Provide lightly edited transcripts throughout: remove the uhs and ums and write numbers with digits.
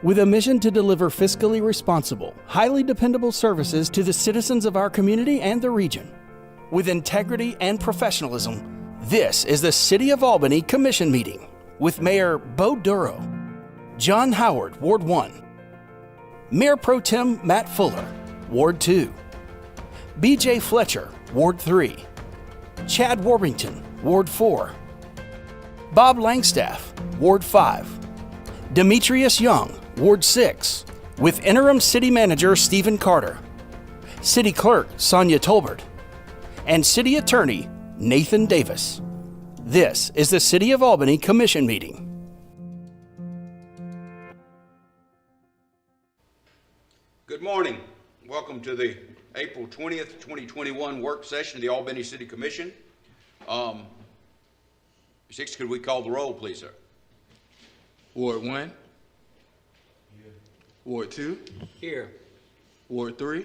With a mission to deliver fiscally responsible, highly dependable services to the citizens of our community and the region. With integrity and professionalism, this is the City of Albany Commission Meeting with Mayor Bo Duro, John Howard, Ward 1, Mayor Pro Tem Matt Fuller, Ward 2, BJ Fletcher, Ward 3, Chad Warbington, Ward 4, Bob Langstaff, Ward 5, Demetrius Young, Ward 6, with Interim City Manager Stephen Carter, City Clerk Sonia Tolbert, and City Attorney Nathan Davis. This is the City of Albany Commission Meeting. Good morning. Welcome to the April 20th, 2021 work session of the Albany City Commission. Six, could we call the roll, please, sir? Ward 1. Here. Ward 2. Here. Ward 3.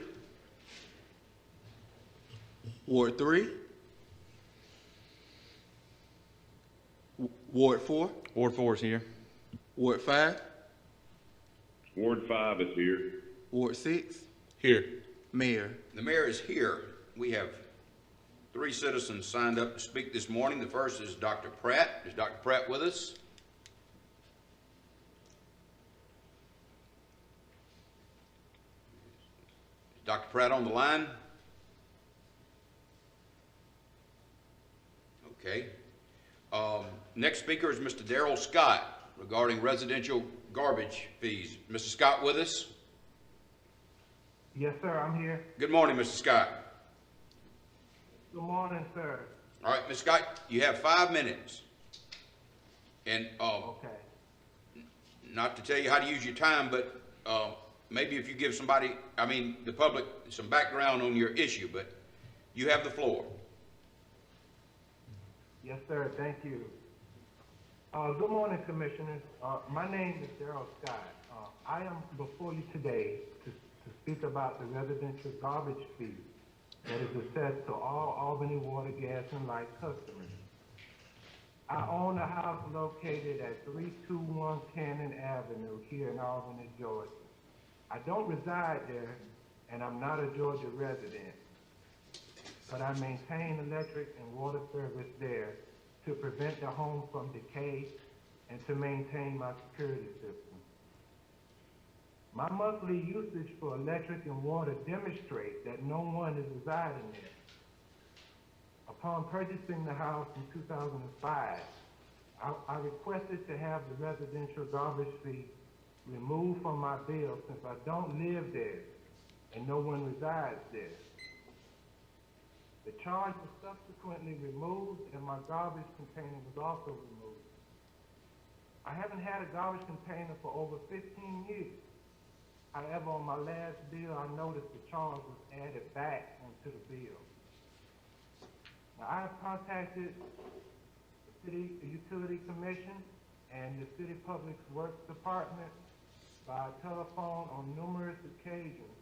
Ward 3. Ward 4. Ward 4 is here. Ward 5. Ward 5 is here. Ward 6. Here. Mayor. The mayor is here. We have 3 citizens signed up to speak this morning. The first is Dr. Pratt. Is Dr. Pratt with us? Is Dr. Pratt on the line? Okay. Next speaker is Mr. Darrell Scott regarding residential garbage fees. Mr. Scott with us? Yes, sir, I'm here. Good morning, Mr. Scott. Good morning, sir. All right, Mr. Scott, you have 5 minutes. And Okay. not to tell you how to use your time, but maybe if you give somebody, the public, some background on your issue, but you have the floor. Yes, sir, thank you. Good morning, Commissioners. My name is Darrell Scott. I am before you today to speak about the residential garbage fee that is assessed to all Albany water, gas, and light customers. I own a house located at 321 Cannon Avenue here in Albany, Georgia. I don't reside there, and I'm not a Georgia resident, but I maintain electric and water service there to prevent the home from decay and to maintain my security system. My monthly usage for electric and water demonstrate that no one is residing there. Upon purchasing the house in 2005, I requested to have the residential garbage fee removed from my bill since I don't live there and no one resides there. The charge was subsequently removed and my garbage container was also removed. I haven't had a garbage container for over 15 years. However, on my last bill, I noticed the charge was added back onto the bill. Now, I have contacted the City Utility Commission and the City Public Works Department by telephone on numerous occasions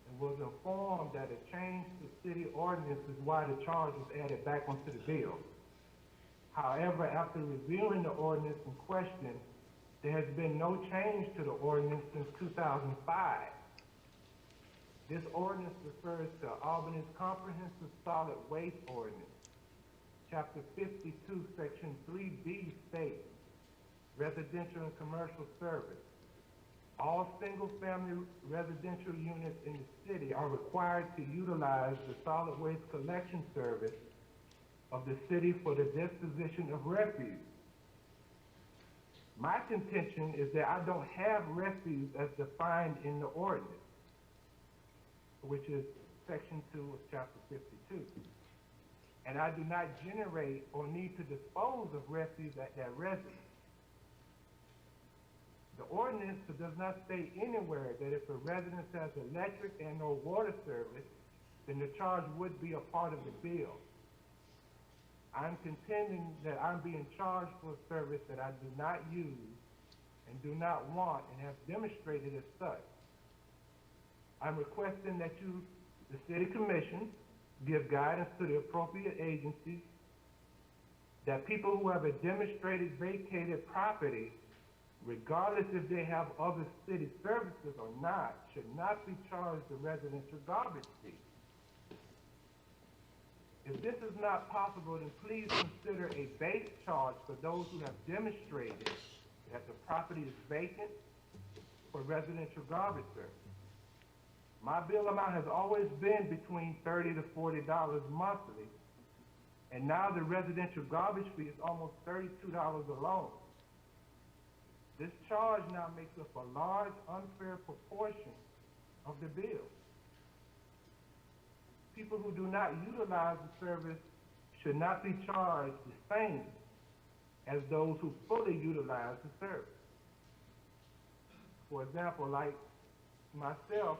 and was informed that a change to city ordinance is why the charge was added back onto the bill. However, after reviewing the ordinance in question, there has been no change to the ordinance since 2005. This ordinance refers to Albany's Comprehensive Solid Waste Ordinance. Chapter 52, Section 3B states, residential and commercial service. All single-family residential units in the city are required to utilize the solid waste collection service of the city for the disposition of refuse. My contention is that I don't have refuse as defined in the ordinance, which is Section 2 of Chapter 52. And I do not generate or need to dispose of refuse at that residence. The ordinance does not state anywhere that if a residence has electric and or water service, then the charge would be a part of the bill. I'm contending that I'm being charged for a service that I do not use and do not want and have demonstrated as such. I'm requesting that you, the City Commission, give guidance to the appropriate agencies that people who have a demonstrated vacated property regardless if they have other city services or not, should not be charged the residential garbage fee. If this is not possible, then please consider a base charge for those who have demonstrated that the property is vacant for residential garbage service. My bill amount has always been between $30 to $40 monthly, and now the residential garbage fee is almost $32 alone. This charge now makes up a large unfair proportion of the bill. People who do not utilize the service should not be charged the same as those who fully utilize the service. For example, like myself,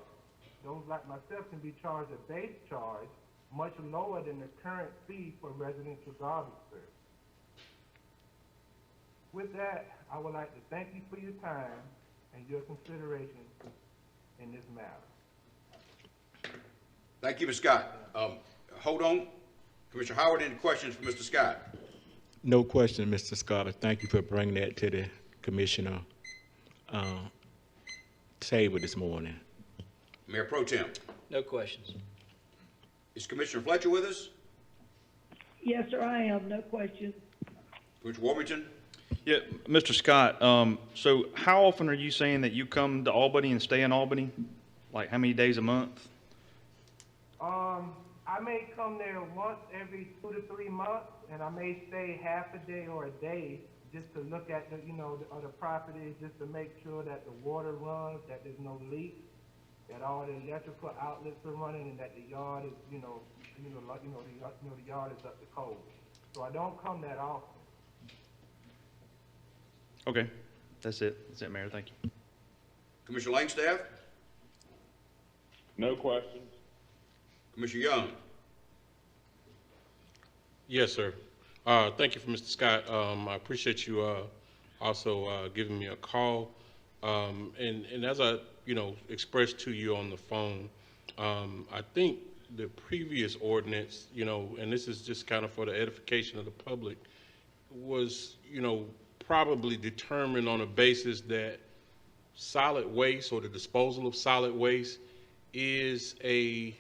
those like myself can be charged a base charge much lower than the current fee for residential garbage service. With that, I would like to thank you for your time and your consideration in this matter. Thank you, Mr. Scott. Hold on. Commissioner Howard, any questions for Mr. Scott? No question, Mr. Scott. Thank you for bringing that to the commissioner table this morning. Mayor Pro Tem. No questions. Is Commissioner Fletcher with us? Yes, sir, I am. No question. Commissioner Warmington? Yeah, Mr. Scott, so how often are you saying that you come to Albany and stay in Albany? Like how many days a month? I may come there once every 2 to 3 months, and I may stay half a day or a day just to look at the, the other properties, just to make sure that the water runs, that there's no leaks, that all the electrical outlets are running, and that the yard is, the yard is up to code. So I don't come that often. Okay, that's it. That's it, Mayor. Thank you. Commissioner Langstaff? No questions. Commissioner Young? Yes, sir. Thank you for Mr. Scott. I appreciate you also giving me a call. And as I, expressed to you on the phone, I think the previous ordinance, and this is just kind of for the edification of the public, was, probably determined on a basis that solid waste or the disposal of solid waste is a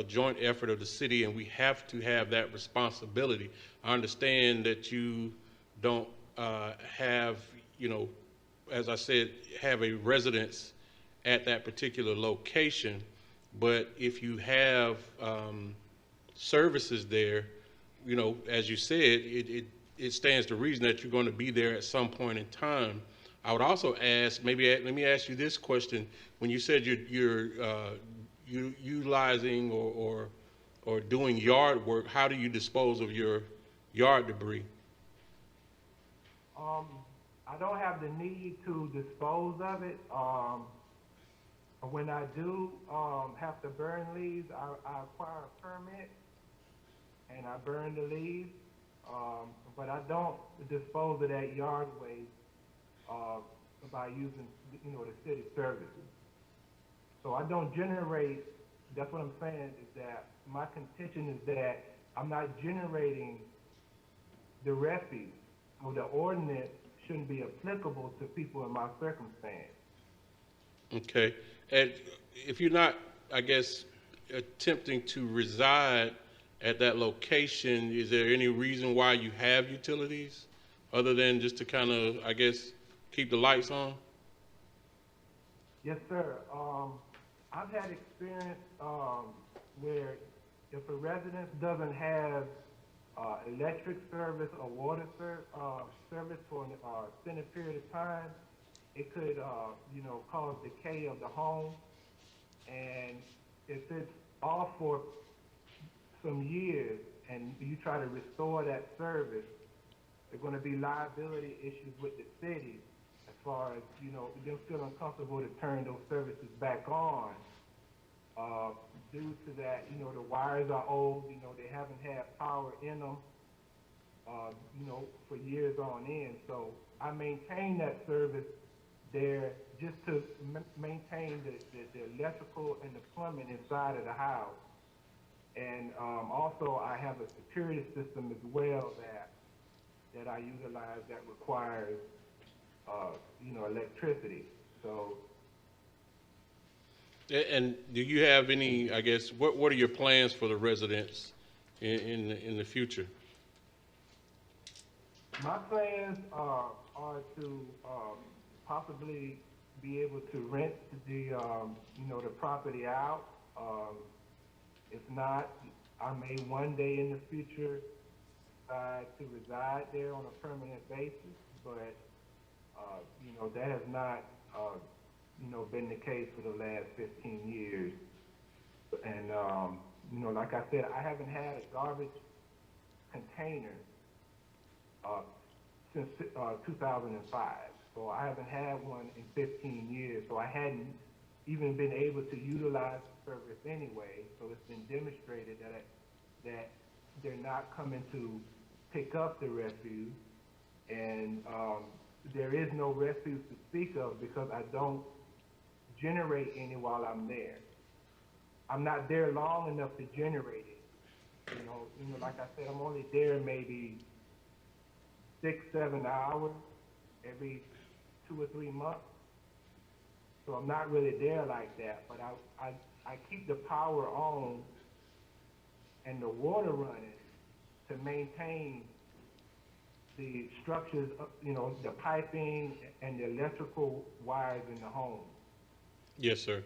joint effort of the city, and we have to have that responsibility. I understand that you don't have, as I said, have a residence at that particular location, but if you have services there, as you said, it stands to reason that you're going to be there at some point in time. I would also ask, let me ask you this question. When you said you're utilizing or doing yard work, how do you dispose of your yard debris? I don't have the need to dispose of it. When I do have to burn leaves, I acquire a permit and I burn the leaves. But I don't dispose of that yard waste by using, the city services. So I don't generate, that's what I'm saying, is that my contention is that I'm not generating the refuse, so the ordinance shouldn't be applicable to people in my circumstance. Okay. And if you're not, I guess, attempting to reside at that location, is there any reason why you have utilities other than just to kind of, I guess, keep the lights on? Yes, sir. I've had experience where if a residence doesn't have electric service or water service for an extended period of time, it could, cause decay of the home. And if it's off for some years and you try to restore that service, there are going to be liability issues with the city as far as, them feeling comfortable to turn those services back on. Due to that, the wires are old, they haven't had power in them, for years on end. So I maintain that service there just to maintain the electrical and the plumbing inside of the house. And also I have a security system as well that that I utilize that requires, electricity. So, And do you have any, I guess, what are your plans for the residents in the future? my plans are to possibly be able to rent the property out. If not, I may one day in the future decide to reside there on a permanent basis, but, that has not, been the case for the last 15 years. And, like I said, I haven't had a garbage container since 2005. So I haven't had one in 15 years. So I hadn't even been able to utilize the service anyway. So it's been demonstrated that they're not coming to pick up the refuse, and there is no refuse to speak of because I don't generate any while I'm there. I'm not there long enough to generate it. Like I said, I'm only there maybe 6-7 hours every 2 or 3 months. So I'm not really there like that, but I keep the power on and the water running to maintain the structures, the piping and the electrical wires in the home. Yes, sir.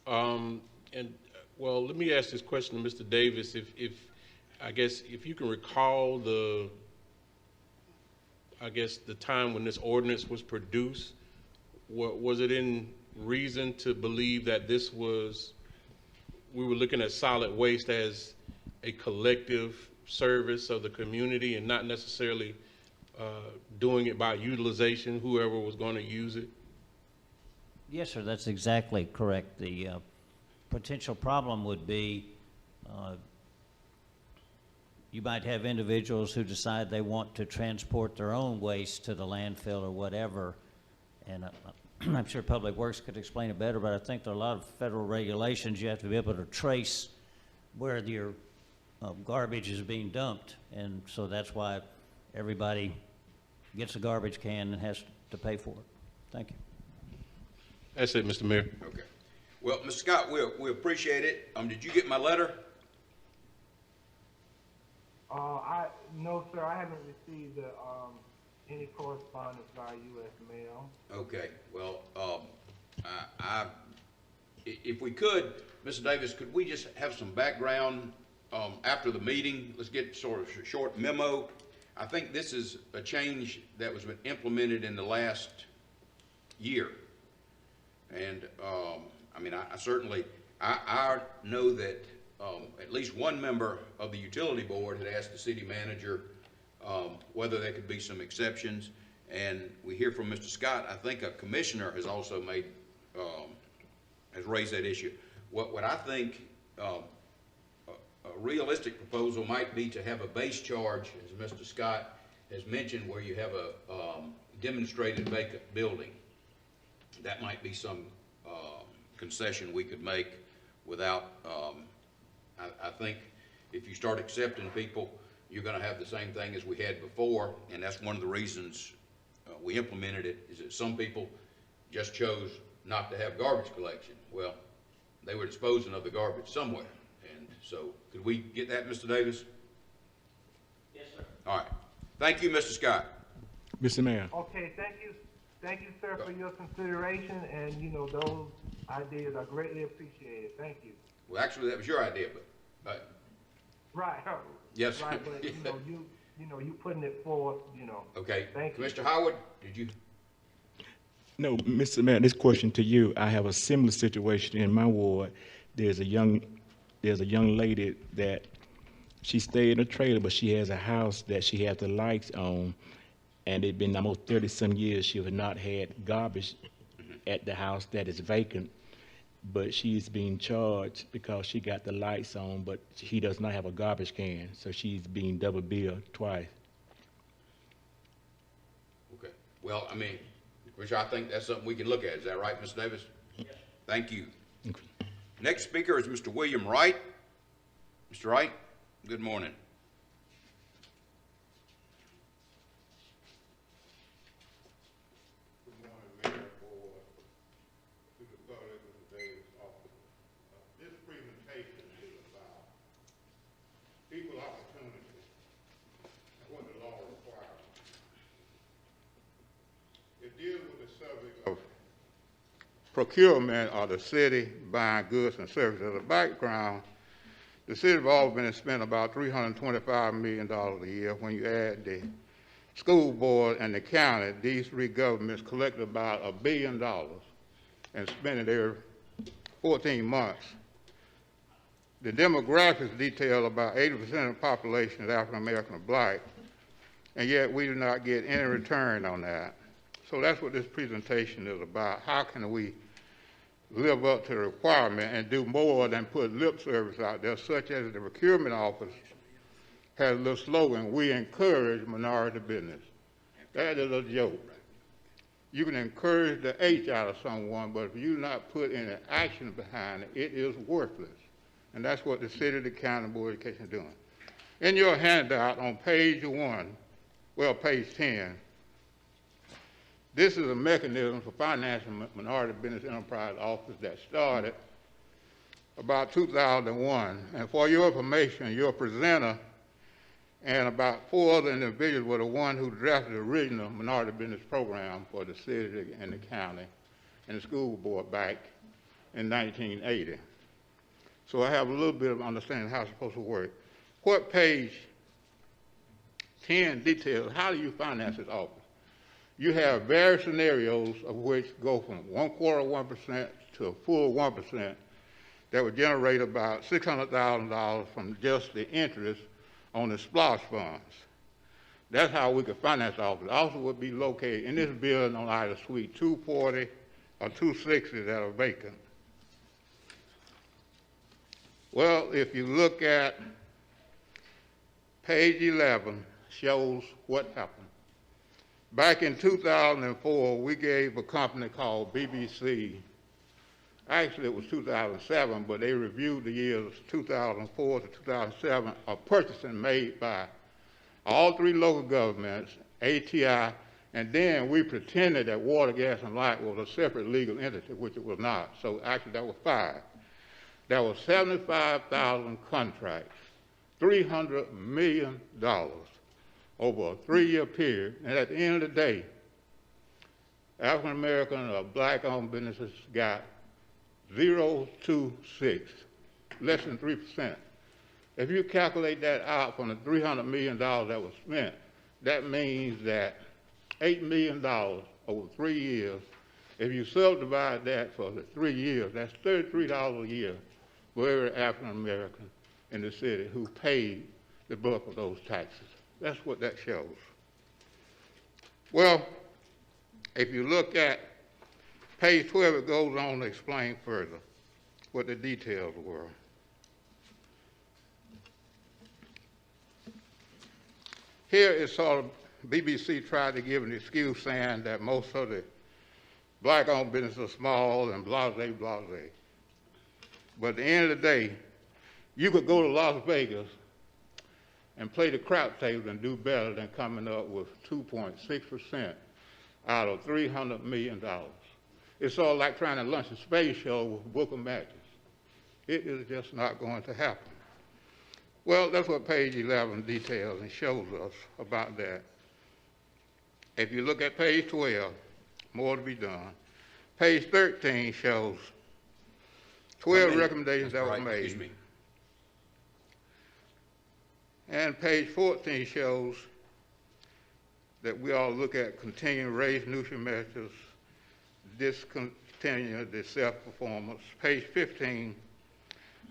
Well, let me ask this question to Mr. Davis. If you can recall the time when this ordinance was produced, was it in reason to believe that we were looking at solid waste as a collective service of the community and not necessarily doing it by utilization, whoever was going to use it? Yes, sir, that's exactly correct. The potential problem would be you might have individuals who decide they want to transport their own waste to the landfill or whatever, and I'm sure Public Works could explain it better, but I think there are a lot of federal regulations. You have to be able to trace where your garbage is being dumped, and so that's why everybody gets a garbage can and has to pay for it. Thank you. That's it, Mr. Mayor. Okay. Well, Mr. Scott, we appreciate it. Did you get my letter? No, sir, I haven't received any correspondence via U.S. mail. Okay, well, if we could, Mr. Davis, could we just have some background after the meeting? Let's get sort of a short memo. I think this is a change that was implemented in the last year. And, I certainly know that at least one member of the utility board had asked the city manager whether there could be some exceptions. And we hear from Mr. Scott, I think a commissioner has also has raised that issue. What I think a realistic proposal might be to have a base charge, as Mr. Scott has mentioned, where you have a demonstrated vacant building. That might be some concession we could make without, I think if you start accepting people, you're going to have the same thing as we had before, and that's one of the reasons we implemented it, is that some people just chose not to have garbage collection. Well, they were disposing of the garbage somewhere, and so could we get that, Mr. Davis? Yes, sir. All right. Thank you, Mr. Scott. Mr. Mayor. Okay, thank you, sir, for your consideration, and, those ideas are greatly appreciated. Thank you. Well, actually, that was your idea, but Right. yes. Right, but, you putting it forth, Okay. Thank you. Commissioner Howard, did you? No, Mr. Mayor, this question to you. I have a similar situation in my ward. There's a young lady that she stayed in a trailer, but she has a house that she has the lights on, and it's been almost 30-some years she has not had garbage at the house that is vacant, but she's being charged because she got the lights on, but she does not have a garbage can, so she's being double billed twice. Okay. Well, Commissioner, I think that's something we can look at. Is that right, Mr. Davis? Yes. Thank you. Okay. Next speaker is Mr. William Wright. Mr. Wright, good morning. Scarlett, Mr. Davis' office. This presentation is about equal opportunity and what the law requires. It deals with the subject of procurement of the city buying goods and services. As a background, the city of Albany has spent about $325 million a year. When you add the school board and the county, these three governments collect about $1 billion and spend it every 14 months. The demographics detail about 80% of the population is African American or black, and yet we do not get any return on that. So that's what this presentation is about. How can we live up to the requirement and do more than put lip service out there, such as the procurement office has a little slogan, we encourage minority business. That is a joke. You can encourage the H out of someone, but if you do not put any action behind it, it is worthless. And that's what the city, the county, and board of education is doing. In your handout on page 10, this is a mechanism for financing minority business enterprise office that started about 2001. And for your information, your presenter and about 4 other individuals were the one who drafted the original minority business program for the city and the county and the school board back in 1980. So I have a little bit of understanding how it's supposed to work. What page 10 details how do you finance this office? You have various scenarios of which go from 1/4% to a full 1% that would generate about $600,000 from just the interest on the SPLOST funds. That's how we could finance the office. The office would be located in this building on either suite 240 or 260 that are vacant. Well, if you look at page 11, shows what happened. Back in 2004, we gave a company called BBC, actually it was 2007, but they reviewed the years 2004 to 2007, a purchasing made by all 3 local governments, ATI, and then we pretended that Water, Gas, and Light was a separate legal entity, which it was not. So actually that was 5. There were 75,000 contracts, $300 million. Over a 3-year period, and at the end of the day, African American or black-owned businesses got 0 to 6, less than 3%. If you calculate that out from the $300 million that was spent, that means that $8 million over 3 years, if you subdivide that for the 3 years, that's $33 a year for every African American in the city who paid the bulk of those taxes. That's what that shows. Well, if you look at page 12, it goes on to explain further what the details were. Here is sort of, BBC tried to give an excuse saying that most of the black-owned businesses are small and blase, blase. But at the end of the day, you could go to Las Vegas and play the crap table and do better than coming up with 2.6% out of $300 million. It's all like trying to launch a space show with a book of matches. It is just not going to happen. Well, that's what page 11 details and shows us about that. If you look at page 12, more to be done. Page 13 shows 12 recommendations that were made. Excuse me. And page 14 shows that we all look at continuing raise nutrient measures, discontinue the self-performance. Page 15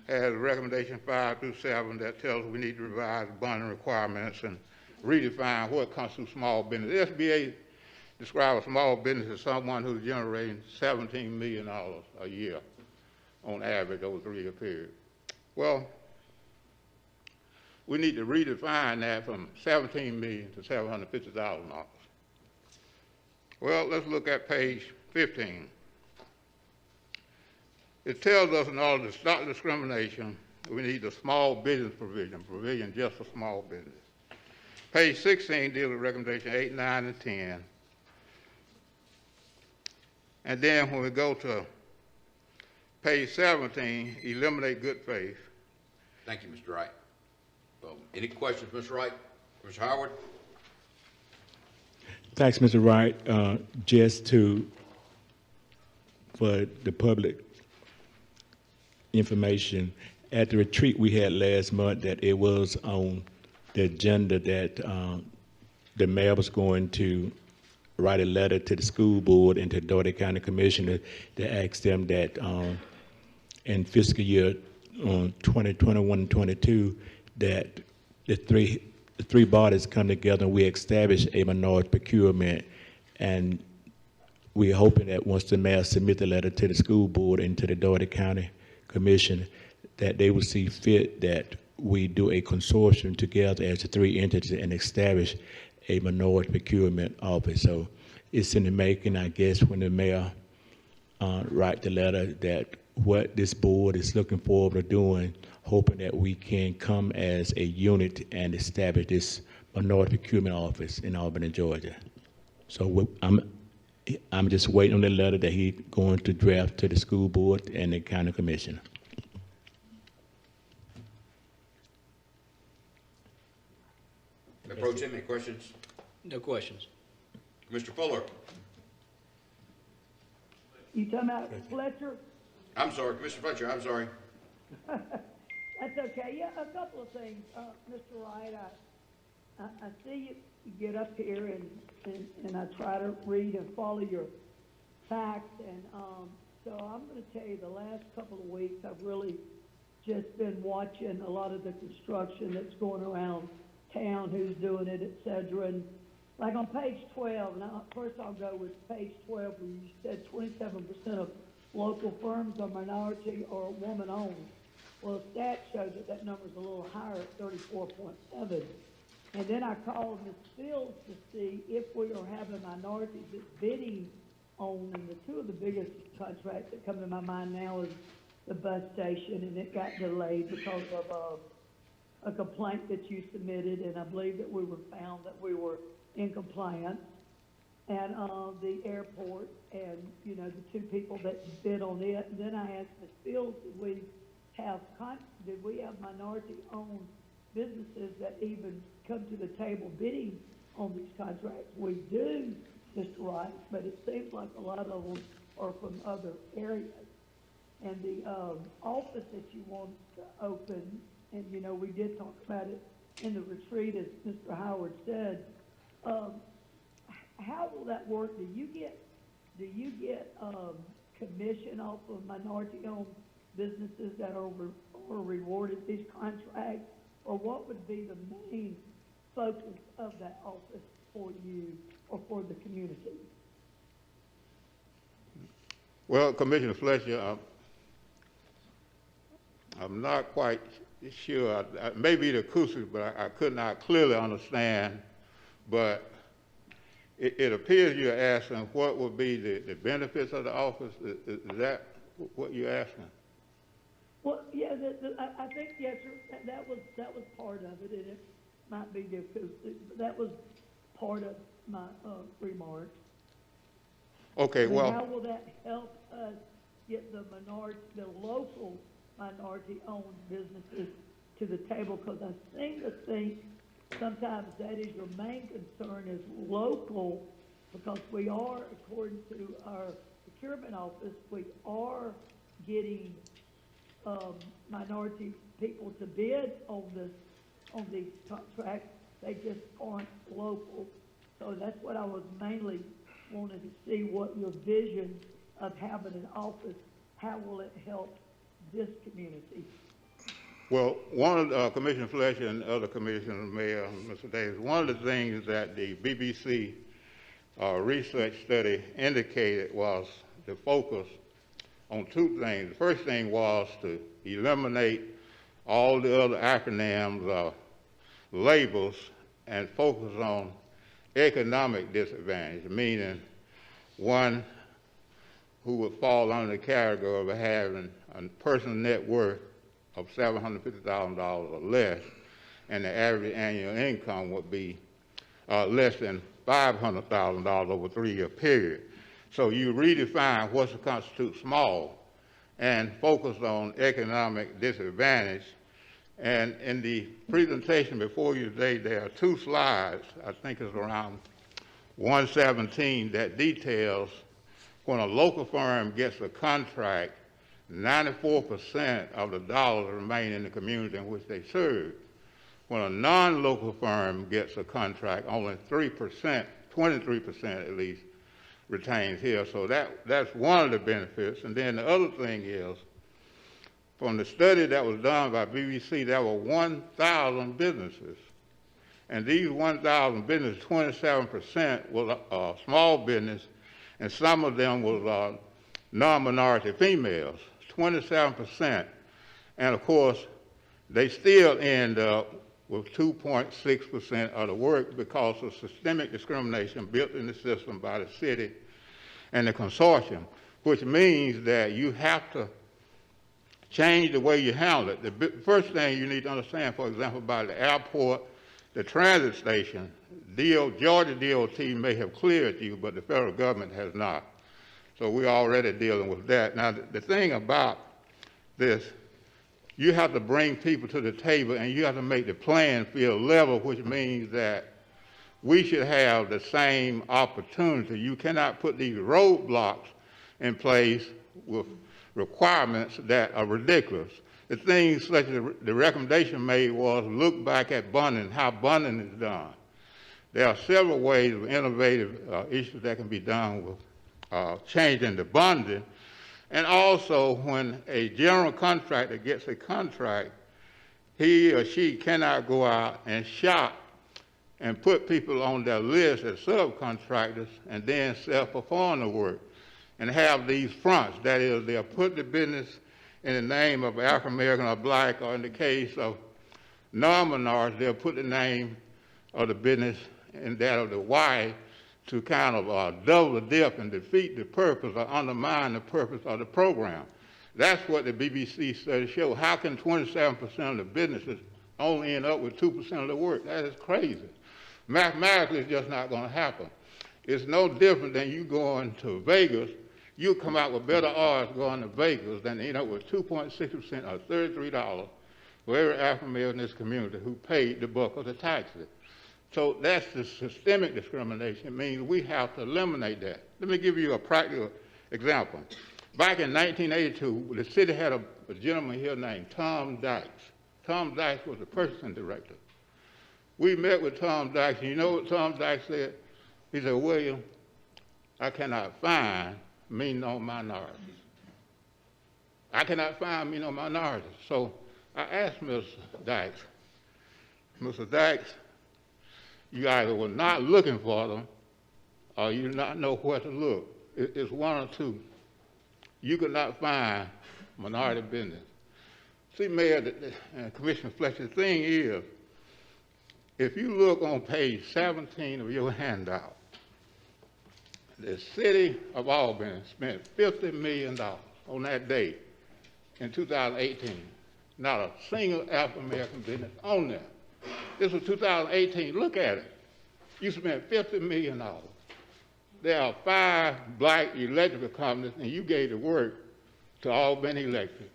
has recommendation 5 through 7 that tells us we need to revise bonding requirements and redefine what constitutes small business. The SBA describes a small business as someone who's generating $17 million a year on average over a 3-year period. Well, we need to redefine that from $17 million to $750,000. Well, let's look at page 15. It tells us in order to stop discrimination, we need a small business provision just for small business. Page 16 deals with recommendation 8, 9, and 10. And then when we go to Page 17, eliminate good faith. Thank you, Mr. Wright. Any questions, Mr. Wright? Mr. Howard? Thanks, Mr. Wright. Just for the public information, at the retreat we had last month, that it was on the agenda that the mayor was going to write a letter to the school board and to Dougherty County Commissioner to ask them that in fiscal year 2021-22 that the three bodies come together and we establish a minority procurement, and we're hoping that once the mayor submit the letter to the school board and to the Dougherty County Commission, that they will see fit that we do a consortium together as the three entities and establish a minority procurement office. So it's in the making, I guess, when the mayor write the letter, that what this board is looking forward to doing, hoping that we can come as a unit and establish this minority procurement office in Albany, Georgia. So I'm just waiting on the letter that he's going to draft to the school board and the county commissioner. Pro Tem, any questions? No questions. Mr. Fuller? You talking about Fletcher? I'm sorry, Commissioner Fletcher, I'm sorry. That's okay. Yeah, a couple of things. Mr. Wright, I see you get up here and I try to read and follow your facts. And so I'm going to tell you the last couple of weeks I've really just been watching a lot of the construction that's going around town, who's doing it, et cetera. And like on page 12, now first I'll go with page 12 where you said 27% of local firms are minority or woman-owned. Well, the stat shows that number's a little higher at 34.7. And then I called Ms. Fields to see if we are having minorities that's bidding on, and the two of the biggest contracts that come to my mind now is the bus station, and it got delayed because of a complaint that you submitted, and I believe that we were found that we were in compliance. And the airport, and you know, the two people that bid on it. And then I asked Ms. Fields, did we have minority-owned businesses that even come to the table bidding on these contracts? We do, Mr. Wright, but it seems like a lot of them are from other areas. And the office that you want to open, and you know, we did talk about it in the retreat, as Mr. Howard said. How will that work? Do you get commission off of minority-owned businesses that are rewarded these contracts, or what would be the main focus of that office for you or for the community? Well, Commissioner Fletcher, I'm not quite sure. Maybe the acoustics, but I could not clearly understand. But it appears you're asking what would be the benefits of the office. Is that what you're asking? Well, yeah, I think, yes, sir, that was part of it, and it might be the acoustics, but that was part of my remarks. Okay, well. How will that help us get the local minority-owned businesses to the table? Because I seem to think sometimes that is your main concern, is local, because we are, according to our procurement office, we are getting minority people to bid on these contracts. They just aren't local. So that's what I was mainly wanting to see, what your vision of having an office, how will it help this community? Well, one of Commissioner Fletcher and other commissioners, Mayor, Mr. Davis, one of the things that the BBC research study indicated was to focus on two things. The first thing was to eliminate all the other acronyms, labels, and focus on economic disadvantage, meaning one who would fall under the category of having a personal net worth of $750,000 or less, and the average annual income would be less than $500,000 over a 3-year period. So you redefine what constitutes small, and focus on economic disadvantage. And in the presentation before you today, there are 2 slides, I think it's around 117, that details when a local firm gets a contract, 94% of the dollars remain in the community in which they serve. When a non-local firm gets a contract, only 3%, 23% at least, retains here. So that's one of the benefits. And then the other thing is, from the study that was done by BBC, there were 1,000 businesses. And these 1,000 businesses, 27% was small business, and some of them was non-minority females, 27%. And of course, they still end up with 2.6% of the work because of systemic discrimination built in the system by the city and the consortium, which means that you have to change the way you handle it. The first thing you need to understand, for example, about the airport, the transit station, Georgia DOT may have cleared you, but the federal government has not. So we're already dealing with that. Now, the thing about this, you have to bring people to the table and you have to make the playing field level, which means that we should have the same opportunity. You cannot put these roadblocks in place with requirements that are ridiculous. The things such as the recommendation made was look back at bonding, how bonding is done. There are several ways of innovative issues that can be done with changing the bonding. And also, when a general contractor gets a contract, he or she cannot go out and shop and put people on their list as subcontractors and then self-perform the work and have these fronts. That is, they'll put the business in the name of African American or black, or in the case of non-minorities, they'll put the name of the business in that of the white to kind of double dip and defeat the purpose or undermine the purpose of the program. That's what the BBC study showed. How can 27% of the businesses only end up with 2% of the work? That is crazy. Mathematically, it's just not going to happen. It's no different than you going to Vegas. You come out with better odds going to Vegas than end up with 2.6% or $33 for every African American in this community who paid the bulk of the taxes. So that's the systemic discrimination. It means we have to eliminate that. Let me give you a practical example. Back in 1982, the city had a gentleman here named Tom Dykes. Tom Dykes was the purchasing director. We met with Tom Dykes, and you know what Tom Dykes said? He said, William, I cannot find me no minorities. I cannot find me no minorities. So I asked Mr. Dykes, Mr. Dykes, you either were not looking for them or you not know where to look. It's one or two. You could not find minority business. See, Mayor and Commissioner Fletcher, the thing is, if you look on page 17 of your handout, the city of Albany spent $50 million on that day in 2018. Not a single African American business on there. This was 2018. Look at it. You spent $50 million. There are 5 black electrical companies, and you gave the work to Albany Electric.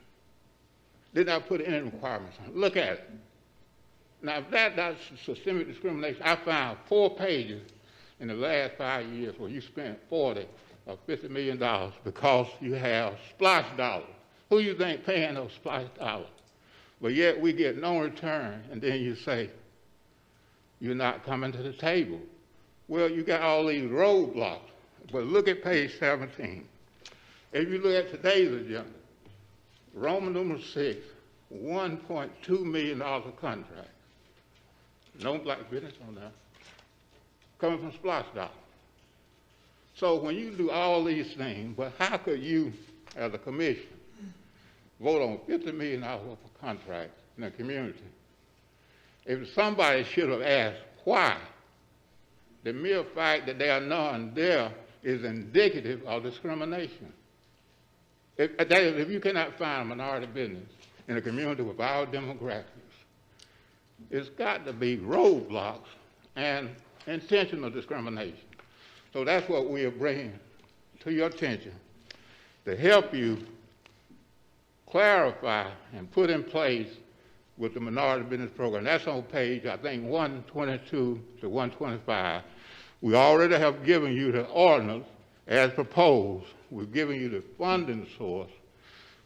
Did not put any requirements on it. Look at it. Now, if that's systemic discrimination, I found 4 pages in the last 5 years where you spent $40 or $50 million because you have splash dollars. Who you think paying those splash dollars? But yet we get no return, and then you say, you're not coming to the table. Well, you got all these roadblocks. But look at page 17. If you look at today's agenda, Roman numeral 6, $1.2 million of contract. No black business on that. Coming from splash dollars. So when you do all these things, but how could you, as a commission, vote on $50 million worth of contracts in the community? If somebody should have asked why, the mere fact that there are none there is indicative of discrimination. If you cannot find a minority business in a community with our demographics, it's got to be roadblocks and intentional discrimination. So that's what we are bringing to your attention to help you clarify and put in place with the minority business program. That's on page, I think, 122 to 125. We already have given you the ordinance as proposed. We've given you the funding source.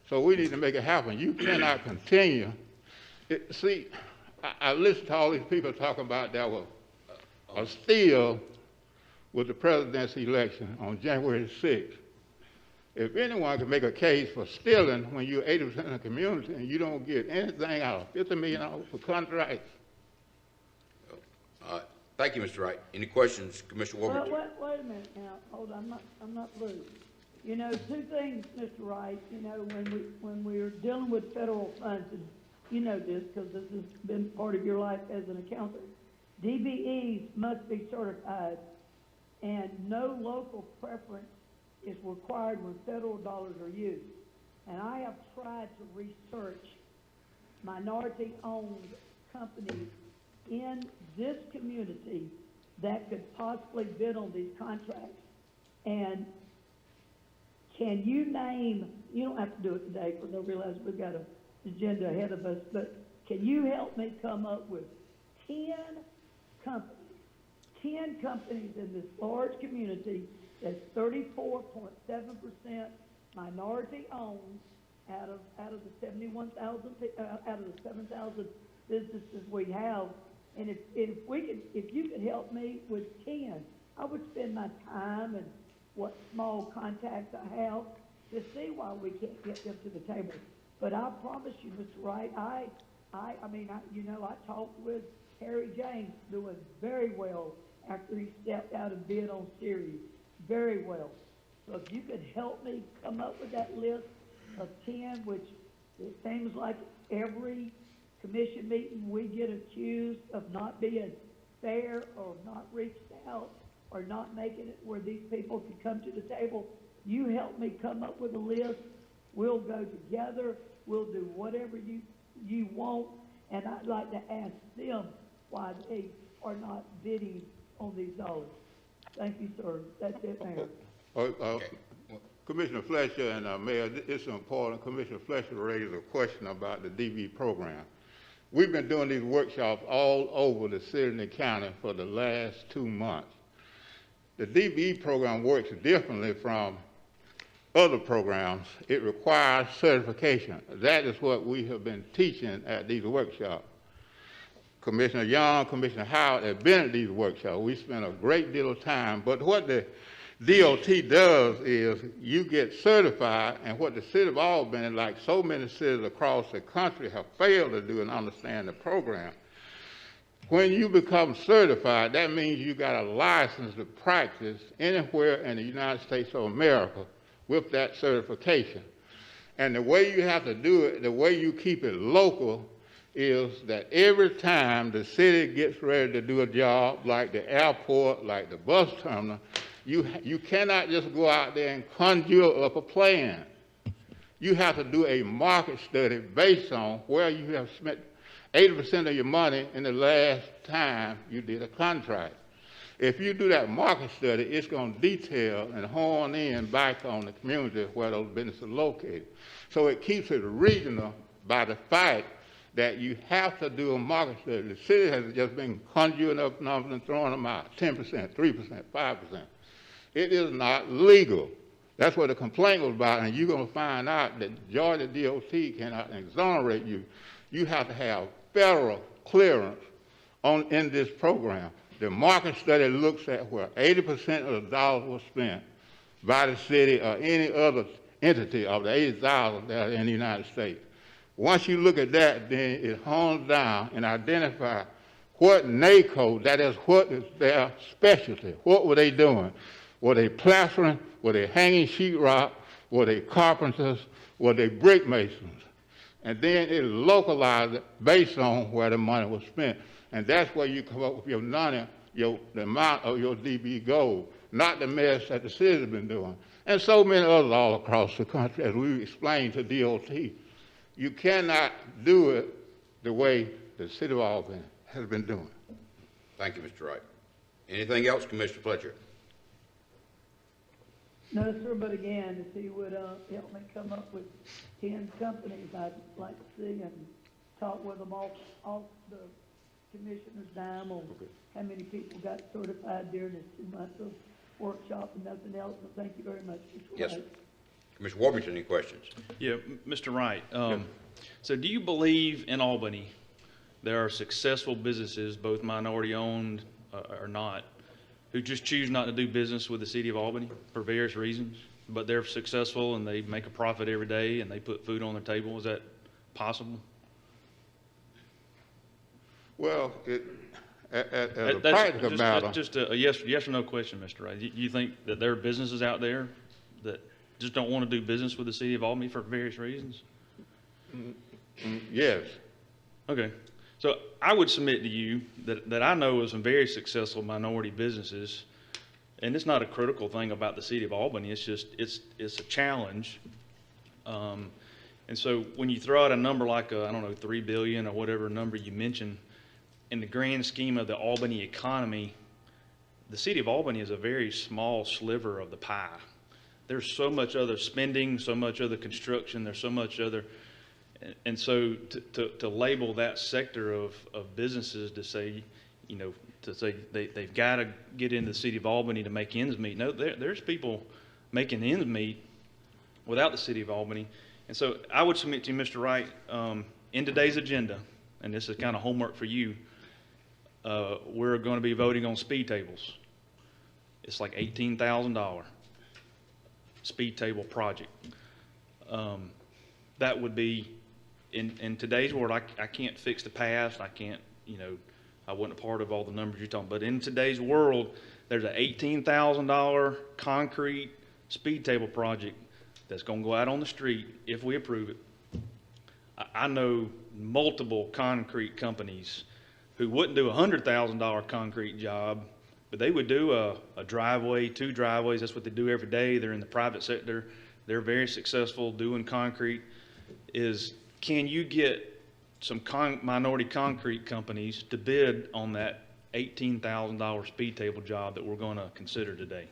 So we need to make it happen. You cannot continue. See, I listened to all these people talking about that was a steal with the presidency election on January 6th. If anyone can make a case for stealing when you're 80% of the community and you don't get anything out of $50 million for contracts. Thank you, Mr. Wright. Any questions, Commissioner Well, Warburton? wait a minute now, hold on, I'm not rude. You know, two things, Mr. Wright, you know, when we're dealing with federal funds, and you know this because this has been part of your life as an accountant, DBEs must be certified and no local preference is required when federal dollars are used. And I have tried to research minority-owned companies in this community that could possibly bid on these contracts. And can you name, you don't have to do it today because I realize we've got an agenda ahead of us, but can you help me come up with 10 companies in this large community that's 34.7% minority-owned out of the 71,000, out of the 7,000 businesses we have? And if you could help me with 10, I would spend my time and what small contacts I have to see why we can't get them to the table. But I promise you, Mr. Wright, I talked with Harry James doing very well after he stepped out and bid on Sirius. Very well. So if you could help me come up with that list of 10, which it seems like every commission meeting we get accused of not being fair or not reached out or not making it where these people can come to the table. You help me come up with a list. We'll go together. We'll do whatever you want. And I'd like to ask them why they are not bidding on these dollars. Thank you, sir. That's it, Mayor. Commissioner Fletcher and Mayor, it's important. Commissioner Fletcher raised a question about the DB program. We've been doing these workshops all over the city and the county for the last 2 months. The DB program works differently from other programs. It requires certification. That is what we have been teaching at these workshops. Commissioner Young, Commissioner Howard have been at these workshops. We spent a great deal of time, but what the DOT does is you get certified, and what the city of Albany, like so many cities across the country, have failed to do and understand the program. When you become certified, that means you got a license to practice anywhere in the United States of America with that certification. And the way you have to do it, the way you keep it local, is that every time the city gets ready to do a job, like the airport, like the bus terminal, you cannot just go out there and conjure up a plan. You have to do a market study based on where you have spent 80% of your money in the last time you did a contract. If you do that market study, it's going to detail and hone in back on the community where those businesses are located. So it keeps it regional by the fact that you have to do a market study. The city has just been conjuring up numbers and throwing them out, 10%, 3%, 5%. It is not legal. That's what the complaint was about, and you're going to find out that Georgia DOT cannot exonerate you. You have to have federal clearance in this program. The market study looks at where 80% of the dollars were spent by the city or any other entity of the 80,000 that are in the United States. Once you look at that, then it hones down and identifies what NACO, that is, what is their specialty. What were they doing? Were they plastering? Were they hanging sheetrock? Were they carpenters? Were they brick masons? And then it localized it based on where the money was spent. And that's where you come up with your money, the amount of your DB goal, not the mess that the city has been doing. And so many others all across the country, as we explained to DOT. You cannot do it the way the city of Albany has been doing. Thank you, Mr. Wright. Anything else, Commissioner Fletcher? No, sir, but again, if he would, help me come up with 10 companies I'd like to see and talk with them off the commissioner's dime on how many people got certified during this 2 months of workshop and nothing else, but thank you very much, Mr. Yes, sir. Wright. Commissioner Warmington, any questions? Yeah, Mr. Wright, so do you believe in Albany there are successful businesses, both minority-owned or not, who just choose not to do business with the city of Albany for various reasons, but they're successful and they make a profit every day and they put food on their table? Is that possible? Well, as a That's practical matter, that's just a yes or no question, Mr. Wright. You think that there are businesses out there that just don't want to do business with the city of Albany for various reasons? yes. Okay. So I would submit to you that I know of some very successful minority businesses, and it's not a critical thing about the city of Albany. It's just, it's a challenge. And so when you throw out a number like, I don't know, 3 billion or whatever number you mentioned, in the grand scheme of the Albany economy, the city of Albany is a very small sliver of the pie. There's so much other spending, so much other construction, there's so much other, and so to label that sector of businesses to say, you know, to say they've got to get into the city of Albany to make ends meet. No, there's people making ends meet without the city of Albany. And so I would submit to you, Mr. Wright, in today's agenda, and this is kind of homework for you, we're going to be voting on speed tables. It's like $18,000 speed table project. That would be, in today's world, I can't fix the past. I can't, you know, I wasn't a part of all the numbers you're talking, but in today's world, there's an $18,000 concrete speed table project that's going to go out on the street if we approve it. I know multiple concrete companies who wouldn't do a $100,000 concrete job, but they would do a driveway, 2 driveways. That's what they do every day. They're in the private sector. They're very successful doing concrete. Can you get some minority concrete companies to bid on that $18,000 speed table job that we're going to consider today?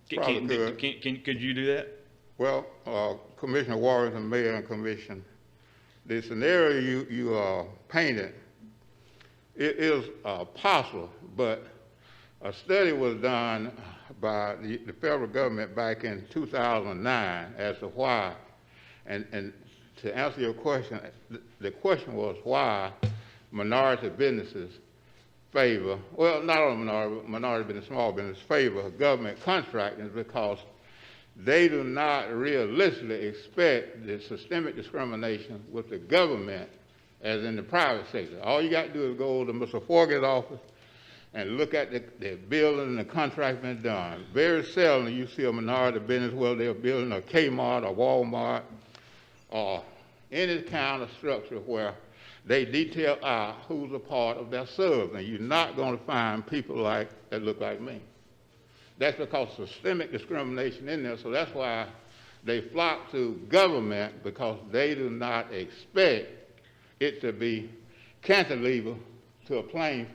Could you do that? Well, Commissioner Warrington, Mayor and Commission, the scenario you painted, it is possible, but a study was done by the federal government back in 2009 as to why, and to answer your question, the question was why minority businesses favor, well, not all minority business, small business favor government contracting, because they do not realistically expect the systemic discrimination with the government as in the private sector. All you got to do is go to Mr. Forget's office and look at the building and the contract been done. Very seldom you see a minority business where they're building a Kmart or Walmart or any kind of structure where they detail out who's a part of their subs, and you're not going to find people that look like me. That's because of systemic discrimination in there, so that's why they flock to government, because they do not expect it to be cantilever to a playing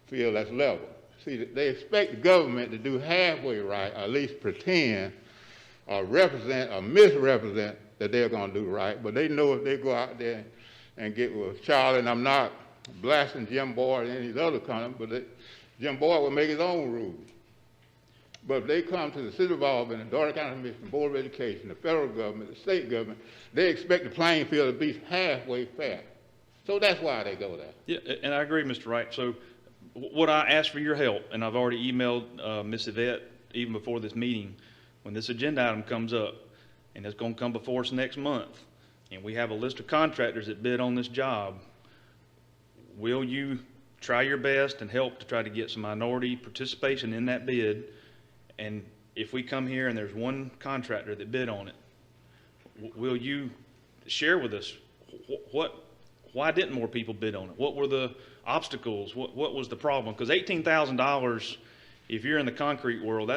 field that's level. See, they expect the government to do halfway right, or at least pretend or represent or misrepresent that they're going to do right, but they know if they go out there and get with Charlie, and I'm not blasting Jim Boyd and any other kind, but Jim Boyd will make his own rules. But if they come to the city of Albany, the Dougherty County Commission, Board of Education, the federal government, the state government, they expect the playing field to be halfway fair. So that's why they go there. Yeah, and I agree, Mr. Wright. So what I asked for your help, and I've already emailed Ms. Yvette even before this meeting, when this agenda item comes up, and it's going to come before us next month, and we have a list of contractors that bid on this job, will you try your best and help to try to get some minority participation in that bid? And if we come here and there's one contractor that bid on it, will you share with us why didn't more people bid on it? What were the obstacles? What was the problem? Because $18,000, if you're in the concrete world,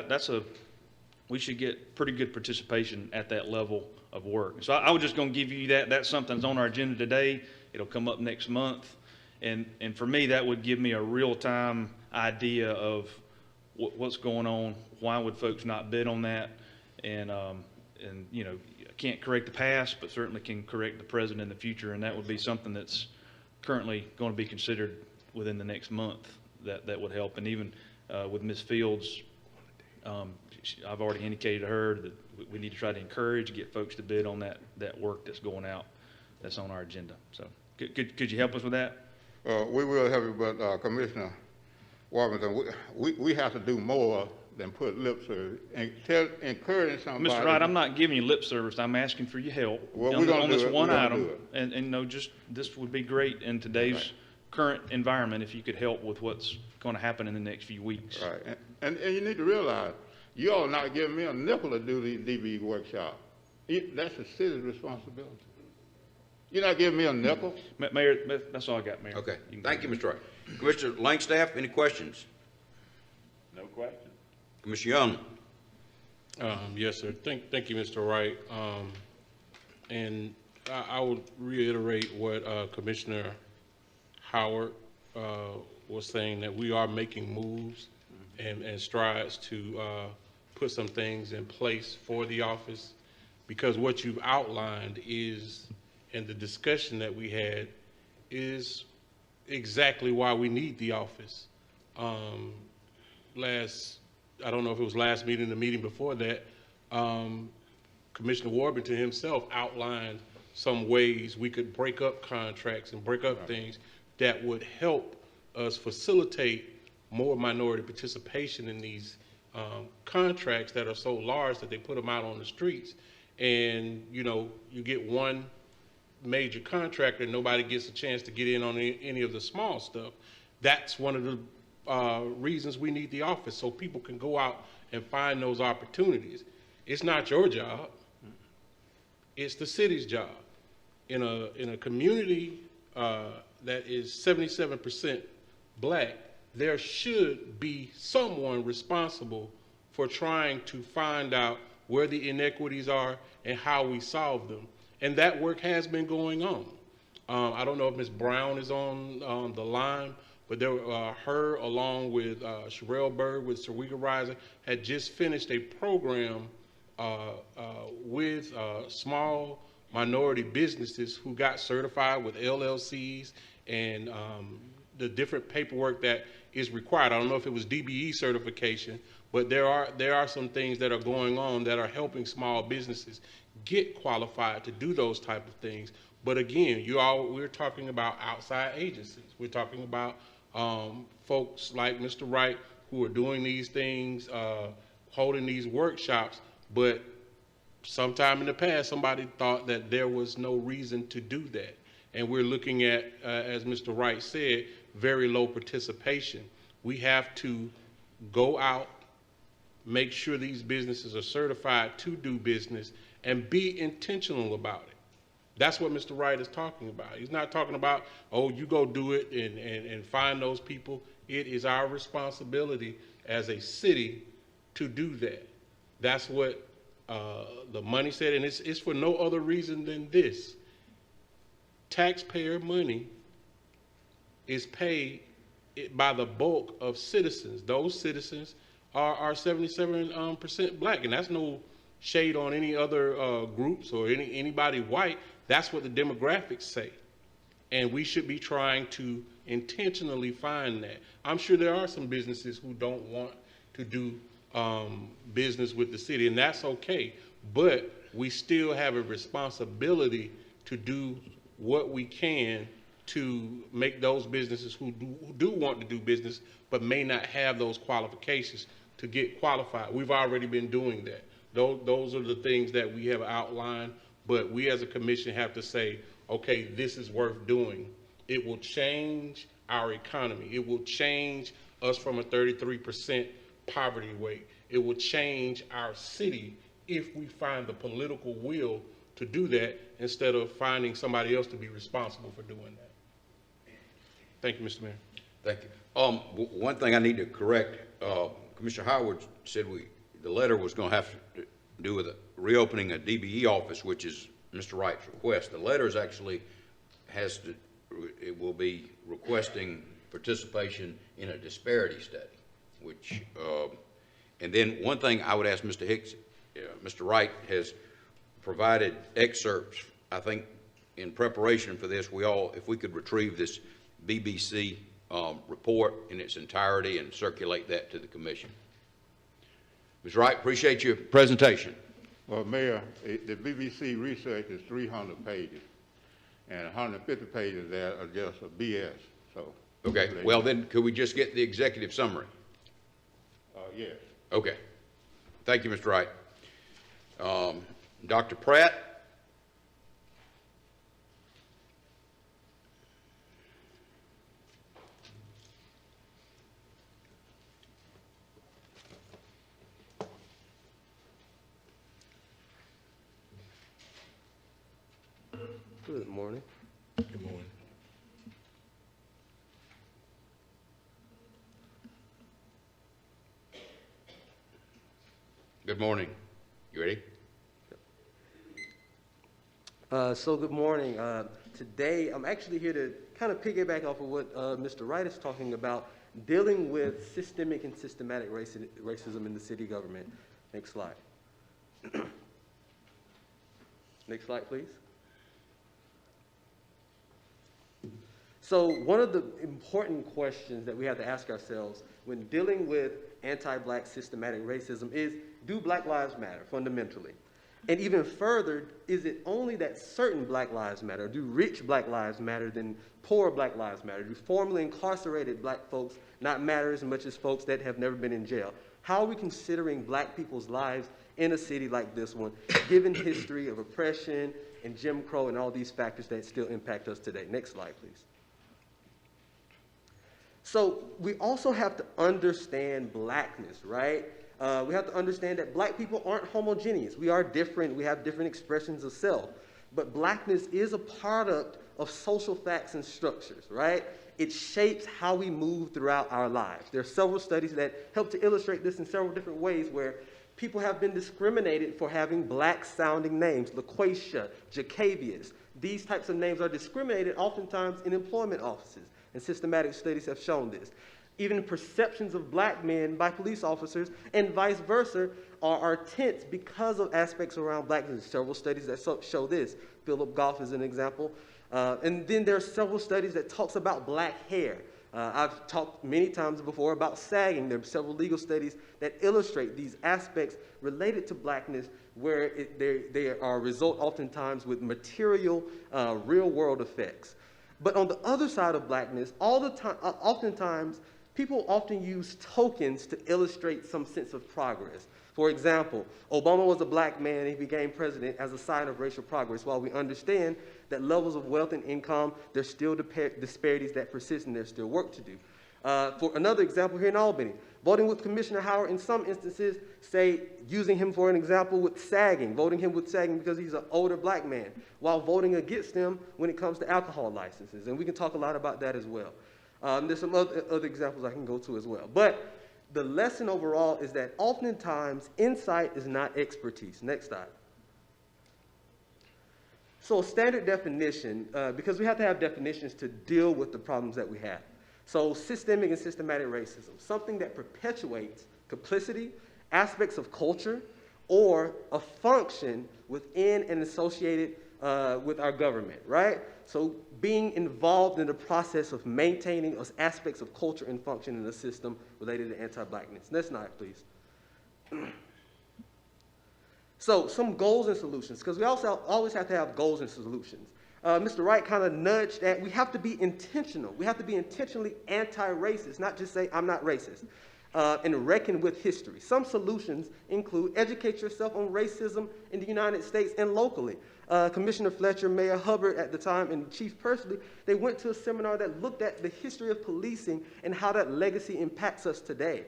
we should get pretty good participation at that level of work. So I was just going to give you that. That's something that's on our agenda today. It'll come up next month. And for me, that would give me a real-time idea of what's going on, why would folks not bid on that? And you know, can't correct the past, but certainly can correct the present and the future, and that would be something that's currently going to be considered within the next month. That would help. And even with Ms. Fields, I've already indicated to her that we need to try to encourage, get folks to bid on that work that's going out, that's on our agenda. So could you help us with that? We will help you, but Commissioner Warburton, we have to do more than put lip service and encourage somebody. Mr. Wright, I'm not giving you lip service. I'm asking for your help on this one item. And you know, just this would be great in today's current environment if you could help with what's going to happen in the next few weeks. Right, and you need to realize, you all not giving me a nickel to do the DB workshop. That's the city's responsibility. You're not giving me a nickel? Mayor, that's all I got, Mayor. Okay, thank you, Mr. Wright. Commissioner Langstaff, any questions? No question. Commissioner Young? Yes, sir. Thank you, Mr. Wright. And I would reiterate what Commissioner Howard was saying, that we are making moves and strides to put some things in place for the office, because what you've outlined is, and the discussion that we had, is exactly why we need the office. I don't know if it was last meeting, the meeting before that, Commissioner Warburton himself outlined some ways we could break up contracts and break up things that would help us facilitate more minority participation in these contracts that are so large that they put them out on the streets. And, you know, you get one major contractor and nobody gets a chance to get in on any of the small stuff. That's one of the reasons we need the office, so people can go out and find those opportunities. It's not your job. It's the city's job. In a community that is 77% black, there should be someone responsible for trying to find out where the inequities are and how we solve them. And that work has been going on. I don't know if Ms. Brown is on the line, but her, along with Sherelle Bird with Sirwega Rising, had just finished a program with small minority businesses who got certified with LLCs and the different paperwork that is required. I don't know if it was DBE certification, but there are some things that are going on that are helping small businesses get qualified to do those type of things. But again, we're talking about outside agencies. We're talking about folks like Mr. Wright who are doing these things, holding these workshops, but sometime in the past, somebody thought that there was no reason to do that. And we're looking at, as Mr. Wright said, very low participation. We have to go out, make sure these businesses are certified to do business, and be intentional about it. That's what Mr. Wright is talking about. He's not talking about, oh, you go do it and find those people. It is our responsibility as a city to do that. That's what the money said, and it's for no other reason than this. Taxpayer money is paid by the bulk of citizens. Those citizens are 77% black, and that's no shade on any other groups or anybody white. That's what the demographics say. And we should be trying to intentionally find that. I'm sure there are some businesses who don't want to do business with the city, and that's okay. But we still have a responsibility to do what we can to make those businesses who do want to do business but may not have those qualifications to get qualified. We've already been doing that. Those are the things that we have outlined, but we as a commission have to say, okay, this is worth doing. It will change our economy. It will change us from a 33% poverty rate. It will change our city if we find the political will to do that instead of finding somebody else to be responsible for doing that. Thank you, Mr. Mayor. Thank you. One thing I need to correct, Commissioner Howard said the letter was going to have to do with reopening a DBE office, which is Mr. Wright's request. The letter is actually it will be requesting participation in a disparity study, which, and then one thing I would ask Mr. Hicks, Mr. Wright has provided excerpts, I think, in preparation for this, if we could retrieve this BBC report in its entirety and circulate that to the commission. Ms. Wright, appreciate your presentation. Well, Mayor, the BBC research is 300 pages, and 150 pages there are just a BS, so. Okay, well then, could we just get the executive summary? Yes. Okay. Thank you, Mr. Wright. Dr. Pratt? Good morning. Good morning. Good morning. You ready? So good morning. Today, I'm actually here to kind of piggyback off of what Mr. Wright is talking about, dealing with systemic and systematic racism in the city government. Next slide. Next slide, please. So one of the important questions that we have to ask ourselves when dealing with anti-black systematic racism is, do Black lives matter fundamentally? And even further, is it only that certain Black lives matter? Do rich Black lives matter than poor Black lives matter? Do formerly incarcerated Black folks not matter as much as folks that have never been in jail? How are we considering Black people's lives in a city like this one, given history of oppression and Jim Crow and all these factors that still impact us today? Next slide, please. So we also have to understand Blackness, right? We have to understand that Black people aren't homogeneous. We are different. We have different expressions of self. But Blackness is a product of social facts and structures, right? It shapes how we move throughout our lives. There are several studies that help to illustrate this in several different ways where people have been discriminated for having Black-sounding names, LaQuasia, Jacavius. These types of names are discriminated oftentimes in employment offices, and systematic studies have shown this. Even perceptions of Black men by police officers and vice versa are tense because of aspects around Blackness. Several studies that show this. Philip Goff is an example. And then there are several studies that talks about Black hair. I've talked many times before about sagging. There are several legal studies that illustrate these aspects related to Blackness where they are result oftentimes with material, real-world effects. But on the other side of Blackness, oftentimes, people often use tokens to illustrate some sense of progress. For example, Obama was a Black man and he became president as a sign of racial progress. While we understand that levels of wealth and income, there's still disparities that persist and there's still work to do. For another example here in Albany, voting with Commissioner Howard in some instances, say, using him for an example with sagging, voting him with sagging because he's an older Black man, while voting against him when it comes to alcohol licenses. And we can talk a lot about that as well. There's some other examples I can go to as well. But the lesson overall is that oftentimes insight is not expertise. Next slide. So a standard definition, because we have to have definitions to deal with the problems that we have. So systemic and systematic racism, something that perpetuates complicity, aspects of culture, or a function within and associated with our government, right? So being involved in the process of maintaining aspects of culture and function in the system related to anti-Blackness. Next slide, please. So some goals and solutions, because we also always have to have goals and solutions. Mr. Wright kind of nudged that we have to be intentional. We have to be intentionally anti-racist, not just say, I'm not racist, and reckon with history. Some solutions include educate yourself on racism in the United States and locally. Commissioner Fletcher, Mayor Hubbard at the time, and Chief Persley, they went to a seminar that looked at the history of policing and how that legacy impacts us today.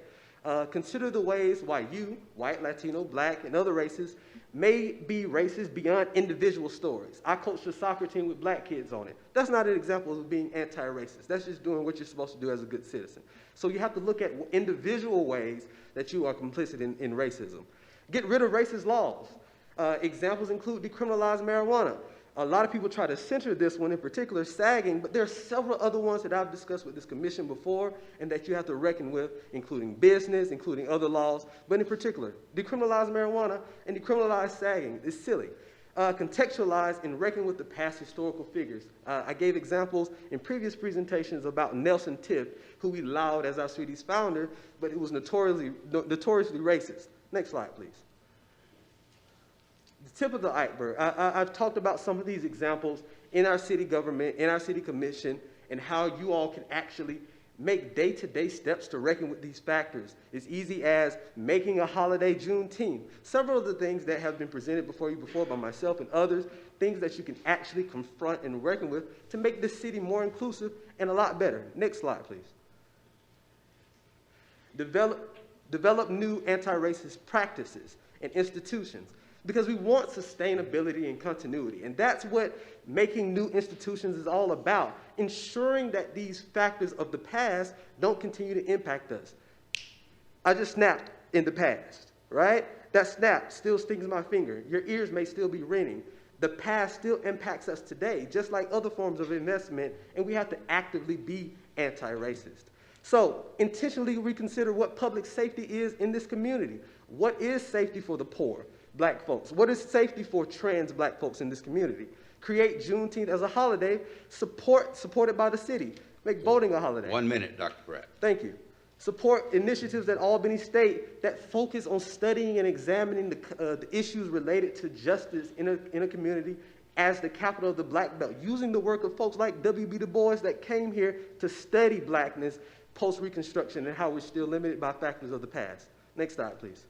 Consider the ways why you, white, Latino, Black, and other races, may be racist beyond individual stories. I coached a soccer team with Black kids on it. That's not an example of being anti-racist. That's just doing what you're supposed to do as a good citizen. So you have to look at individual ways that you are complicit in racism. Get rid of racist laws. Examples include decriminalize marijuana. A lot of people try to center this one in particular, sagging, but there are several other ones that I've discussed with this commission before and that you have to reckon with, including business, including other laws, but in particular, decriminalize marijuana and decriminalize sagging is silly. Contextualize and reckon with the past historical figures. I gave examples in previous presentations about Nelson Tiff, who we lauded as our city's founder, but it was notoriously racist. Next slide, please. The tip of the iceberg. I've talked about some of these examples in our city government, in our city commission, and how you all can actually make day-to-day steps to reckon with these factors. As easy as making a holiday Juneteenth. Several of the things that have been presented before you before by myself and others, things that you can actually confront and reckon with to make this city more inclusive and a lot better. Next slide, please. Develop new anti-racist practices and institutions, because we want sustainability and continuity. And that's what making new institutions is all about, ensuring that these factors of the past don't continue to impact us. I just snapped in the past, right? That snap still stings my finger. Your ears may still be ringing. The past still impacts us today, just like other forms of investment, and we have to actively be anti-racist. So intentionally reconsider what public safety is in this community. What is safety for the poor? Black folks? What is safety for trans black folks in this community? Create Juneteenth as a holiday, supported by the city. Make voting a holiday. 1 minute, Dr. Pratt. Thank you. Support initiatives at Albany State that focus on studying and examining the issues related to justice in a community as the capital of the Black Belt, using the work of folks like W.B. Du Bois that came here to study blackness post-Reconstruction and how we're still limited by factors of the past. Next slide, please.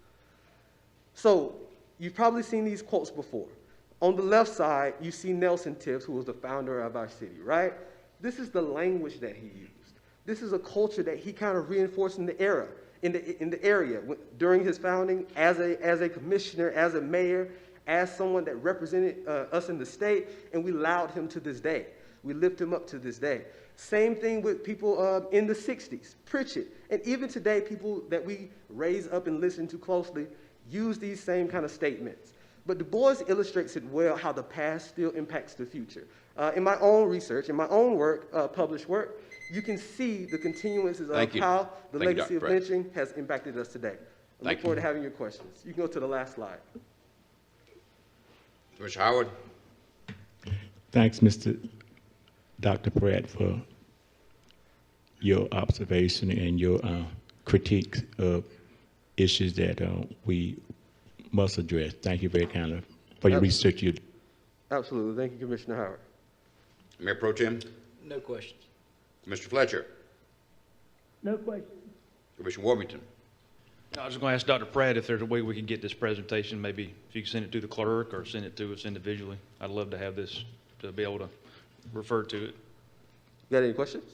So, you've probably seen these quotes before. On the left side, you see Nelson Tiff, who was the founder of our city, right? This is the language that he used. This is a culture that he kind of reinforced in the area during his founding as a commissioner, as a mayor, as someone that represented us in the state, and we laud him to this day. We lift him up to this day. Same thing with people in the 60s, Pritchett. And even today, people that we raise up and listen to closely use these same kind of statements. But Du Bois illustrates it well how the past still impacts the future. In my own research, in my own work, published work, you can see the continuances of how the legacy of lynching has impacted us today. I look forward to having your questions. You can go to the last slide. Mr. Howard. Thanks, Dr. Pratt, for your observation and your critique of issues that we must address. Thank you very kindly for your research. Absolutely. Thank you, Commissioner Howard. Mayor Pro Tem. No questions. Mr. Fletcher. No questions. Commissioner Warmington. I was going to ask Dr. Pratt if there's a way we could get this presentation, maybe if you could send it to the clerk or send it to us individually. I'd love to have this, to be able to refer to it. You got any questions?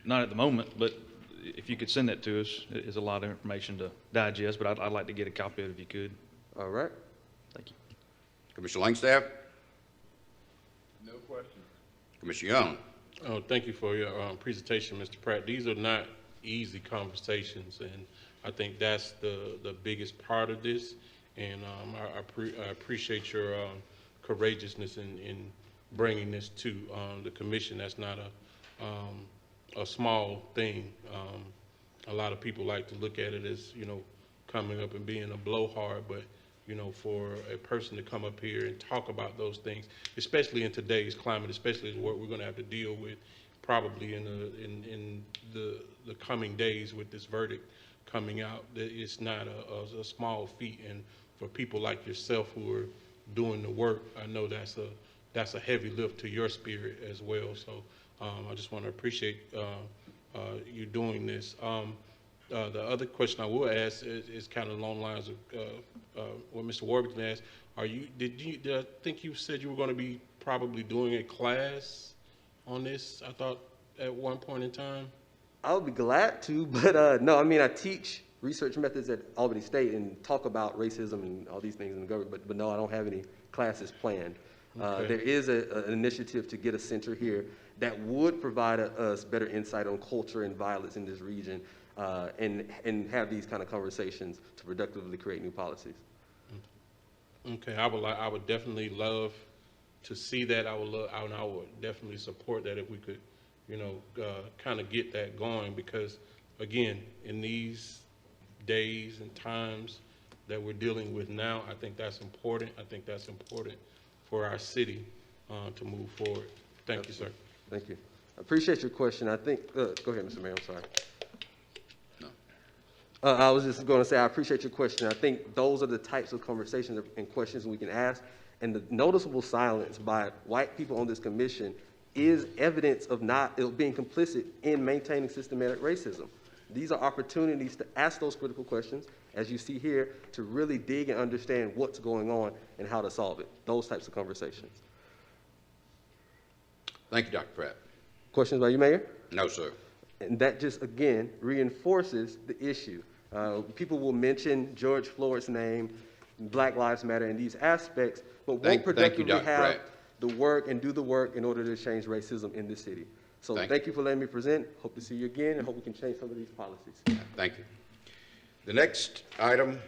Not at the moment, but if you could send that to us, it is a lot of information to digest, but I'd like to get a copy of it if you could. All right. Thank you. Commissioner Langstaff. No questions. Commissioner Young. Oh, thank you for your presentation, Mr. Pratt. These are not easy conversations, and I think that's the biggest part of this. And I appreciate your courageousness in bringing this to the commission. That's not a small thing. A lot of people like to look at it as, coming up and being a blowhard, but for a person to come up here and talk about those things, especially in today's climate, especially what we're going to have to deal with probably in the coming days with this verdict coming out, it's not a small feat. And for people like yourself who are doing the work, I know that's a heavy lift to your spirit as well. So I just want to appreciate you doing this. The other question I will ask is kind of along the lines of what Mr. Warburton asked. Did I think you said you were going to be probably doing a class on this, I thought, at one point in time? I would be glad to, but no, I teach research methods at Albany State and talk about racism and all these things in the government, but no, I don't have any classes planned. Okay. There is an initiative to get a center here that would provide us better insight on culture and violence in this region, and have these kind of conversations to productively create new policies. Okay, I would definitely love to see that, I would definitely support that if we could, you know, kind of get that going, because again, in these days and times that we're dealing with now, I think that's important. I think that's important for our city to move forward. Thank you, sir. Thank you. I appreciate your question. I think, go ahead, Mr. Mayor, I'm sorry. No. I was just going to say, I appreciate your question. I think those are the types of conversations and questions we can ask. And the noticeable silence by white people on this commission is evidence of being complicit in maintaining systematic racism. These are opportunities to ask those critical questions, as you see here, to really dig and understand what's going on and how to solve it. Those types of conversations. Thank you, Dr. Pratt. Questions by you, Mayor? No, sir. And that just, again, reinforces the issue. People will mention George Floyd's name, Black Lives Matter, in these aspects, but won't productively have the work and do the work in order to change racism in this city. So thank you for letting me present. Hope to see you again, and hope we can change some of these policies. Thank you. The next item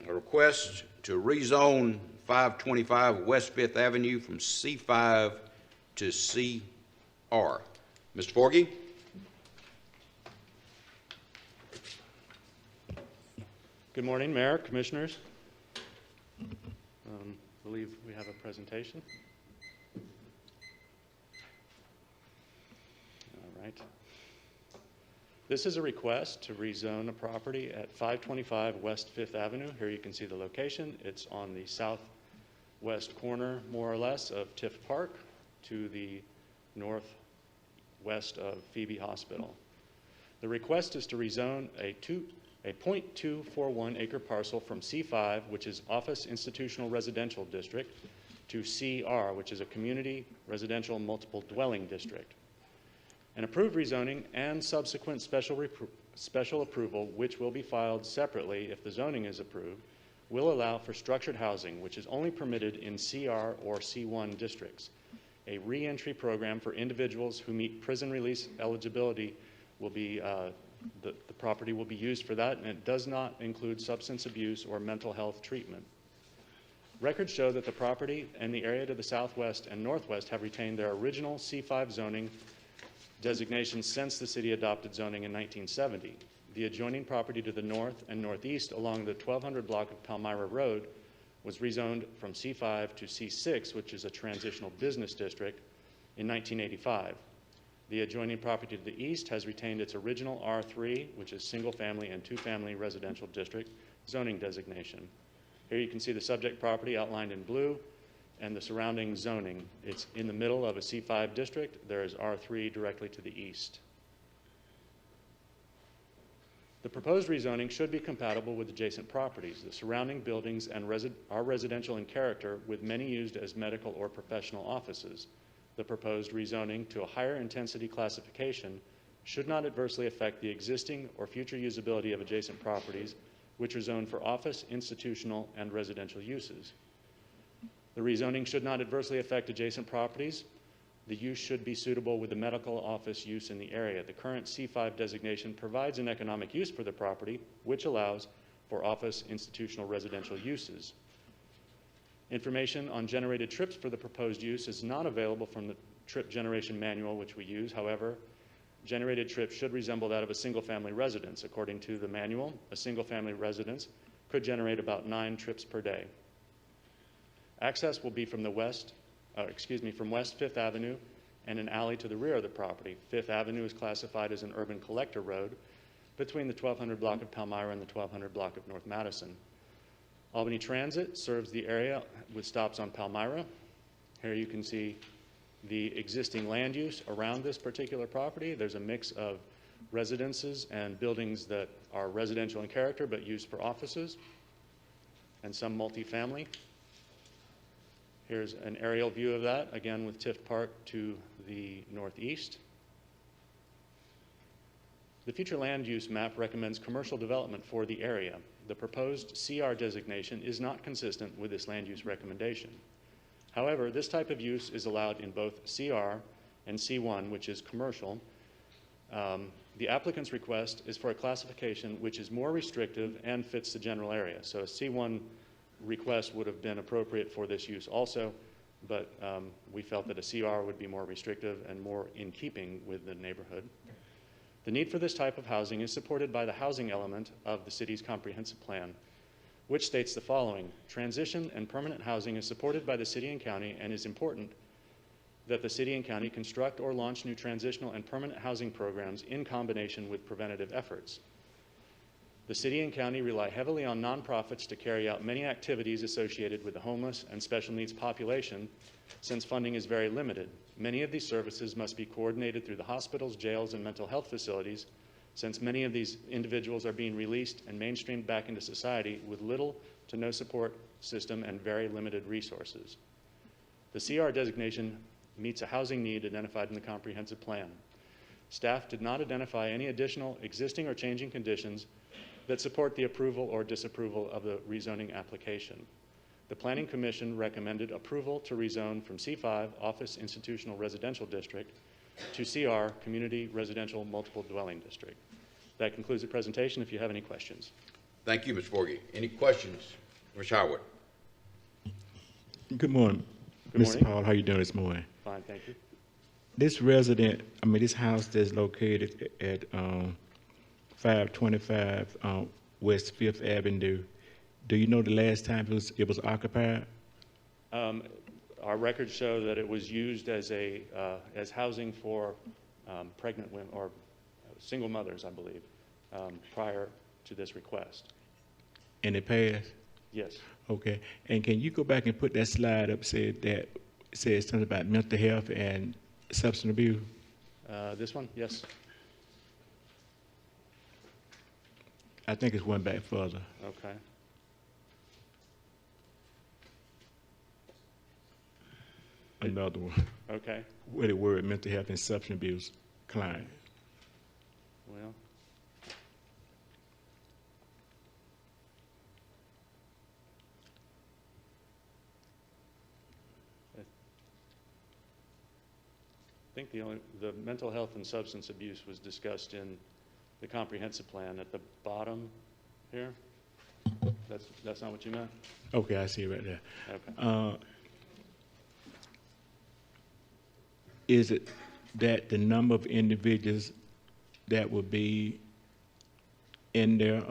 a request to rezone 525 West Fifth Avenue from C5 to CR. Mr. Forgy? Good morning, Mayor, Commissioners. I believe we have a presentation. All right. This is a request to rezone a property at 525 West Fifth Avenue. Here you can see the location. It's on the southwest corner, more or less, of Tift Park to the northwest of Phoebe Hospital. The request is to rezone a 0.241 acre parcel from C5, which is Office Institutional Residential District, to CR, which is a Community Residential Multiple Dwelling District. An approved rezoning and subsequent special approval, which will be filed separately if the zoning is approved, will allow for structured housing, which is only permitted in CR or C1 districts. A re-entry program for individuals who meet prison release eligibility will be the property will be used for that, and it does not include substance abuse or mental health treatment. Records show that the property and the area to the southwest and northwest have retained their original C5 zoning designation since the city adopted zoning in 1970. The adjoining property to the north and northeast along the 1200 block of Palmyra Road was rezoned from C5 to C6, which is a transitional business district, in 1985. The adjoining property to the east has retained its original R3, which is single-family and two-family residential district zoning designation. Here you can see the subject property outlined in blue and the surrounding zoning. It's in the middle of a C5 district. There is R3 directly to the east. The proposed rezoning should be compatible with adjacent properties. The surrounding buildings are residential in character, with many used as medical or professional offices. The proposed rezoning to a higher intensity classification should not adversely affect the existing or future usability of adjacent properties, which are zoned for office, institutional, and residential uses. The rezoning should not adversely affect adjacent properties. The use should be suitable with the medical office use in the area. The current C5 designation provides an economic use for the property, which allows for office, institutional, residential uses. Information on generated trips for the proposed use is not available from the trip generation manual, which we use. However, generated trips should resemble that of a single-family residence. According to the manual, a single-family residence could generate about 9 trips per day. Access will be from West Fifth Avenue and an alley to the rear of the property. Fifth Avenue is classified as an urban collector road between the 1200 block of Palmyra and the 1200 block of North Madison. Albany Transit serves the area with stops on Palmyra. Here you can see the existing land use around this particular property. There's a mix of residences and buildings that are residential in character but used for offices, and some multifamily. Here's an aerial view of that, again with Tift Park to the northeast. The future land use map recommends commercial development for the area. The proposed CR designation is not consistent with this land use recommendation. However, this type of use is allowed in both CR and C1, which is commercial. The applicant's request is for a classification which is more restrictive and fits the general area. So a C1 request would have been appropriate for this use also, but we felt that a CR would be more restrictive and more in keeping with the neighborhood. The need for this type of housing is supported by the housing element of the city's comprehensive plan, which states the following: transition and permanent housing is supported by the city and county, and is important that the city and county construct or launch new transitional and permanent housing programs in combination with preventative efforts. The city and county rely heavily on nonprofits to carry out many activities associated with the homeless and special needs population, since funding is very limited. Many of these services must be coordinated through the hospitals, jails, and mental health facilities, since many of these individuals are being released and mainstreamed back into society with little to no support system and very limited resources. The CR designation meets a housing need identified in the comprehensive plan. Staff did not identify any additional existing or changing conditions that support the approval or disapproval of the rezoning application. The Planning Commission recommended approval to rezone from C5, Office Institutional Residential District, to CR, Community Residential Multiple Dwelling District. That concludes the presentation. If you have any questions. Thank you, Ms. Forgy. Any questions? Ms. Howard? Good morning, Good Mr. morning. Paul. How you doing this morning? Fine, thank you. This this house that's located at 525 West Fifth Avenue, do you know the last time it was occupied? Our records show that it was used as as housing for pregnant women or single mothers, I believe, prior to this request. In the past? Yes. Okay. And can you go back and put that slide up, says something about mental health and substance abuse? This one? Yes. I think it's one back further. Okay. Another one. Okay. Where the word mental health and substance abuse client. Well, I think the mental health and substance abuse was discussed in the comprehensive plan at the bottom here. That's not what you meant? Okay, I see it right there. Okay. Is it that the number of individuals that would be in there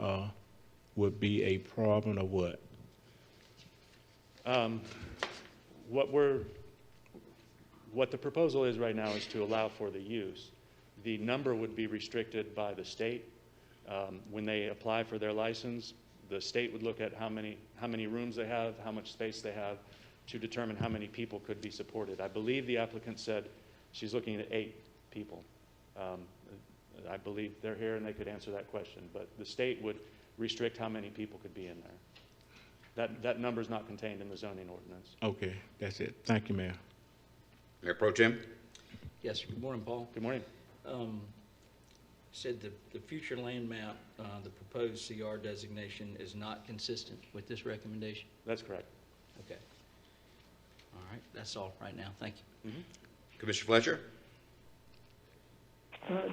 would be a problem, or what? What the proposal is right now is to allow for the use. The number would be restricted by the state. When they apply for their license, the state would look at how many rooms they have, how much space they have, to determine how many people could be supported. I believe the applicant said she's looking at 8 people. I believe they're here and they could answer that question, but the state would restrict how many people could be in there. That number's not contained in the zoning ordinance. Okay, that's it. Thank you, Mayor. Mayor Pro Tem? Yes, good morning, Paul. Good morning. Said the future land map, the proposed CR designation is not consistent with this recommendation? That's correct. Okay. All right, that's all right now. Thank you. Mm-hmm. Commissioner Fletcher?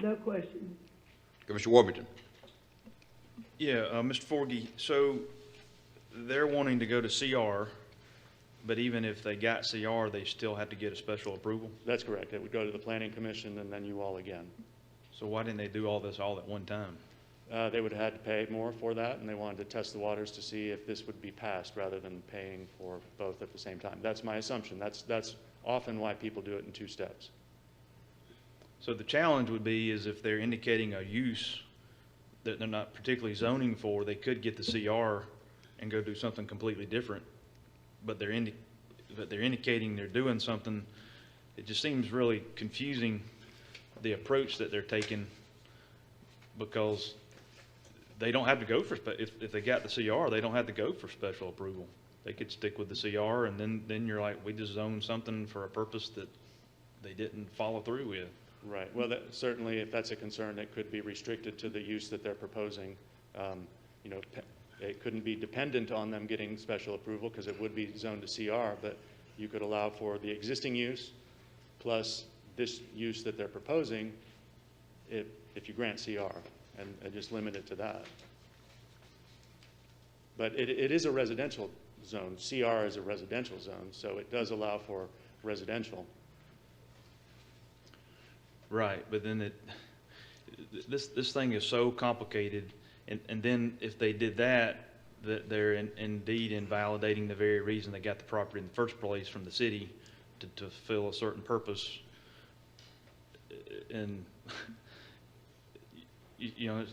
No questions. Commissioner Warburton? Yeah, Mr. Forgy, so they're wanting to go to CR, but even if they got CR, they still have to get a special approval? That's correct. It would go to the Planning Commission and then you all again. So why didn't they do all this all at one time? They would have had to pay more for that, and they wanted to test the waters to see if this would be passed rather than paying for both at the same time. That's my assumption. That's often why people do it in 2 steps. So the challenge would be is if they're indicating a use that they're not particularly zoning for, they could get the CR and go do something completely different. But they're indicating they're doing something. It just seems really confusing, the approach that they're taking, because they don't have to go for, if they got the CR, they don't have to go for special approval. They could stick with the CR, and then you're like, we just zoned something for a purpose that they didn't follow through with. Right. Well, certainly, if that's a concern, it could be restricted to the use that they're proposing. It couldn't be dependent on them getting special approval because it would be zoned to CR, but you could allow for the existing use plus this use that they're proposing. if you grant CR, and just limit it to that. But it is a residential zone. CR is a residential zone, so it does allow for residential. Right, but then this thing is so complicated, and then if they did that they're indeed invalidating the very reason they got the property in the first place from the city to fulfill a certain purpose. And you know.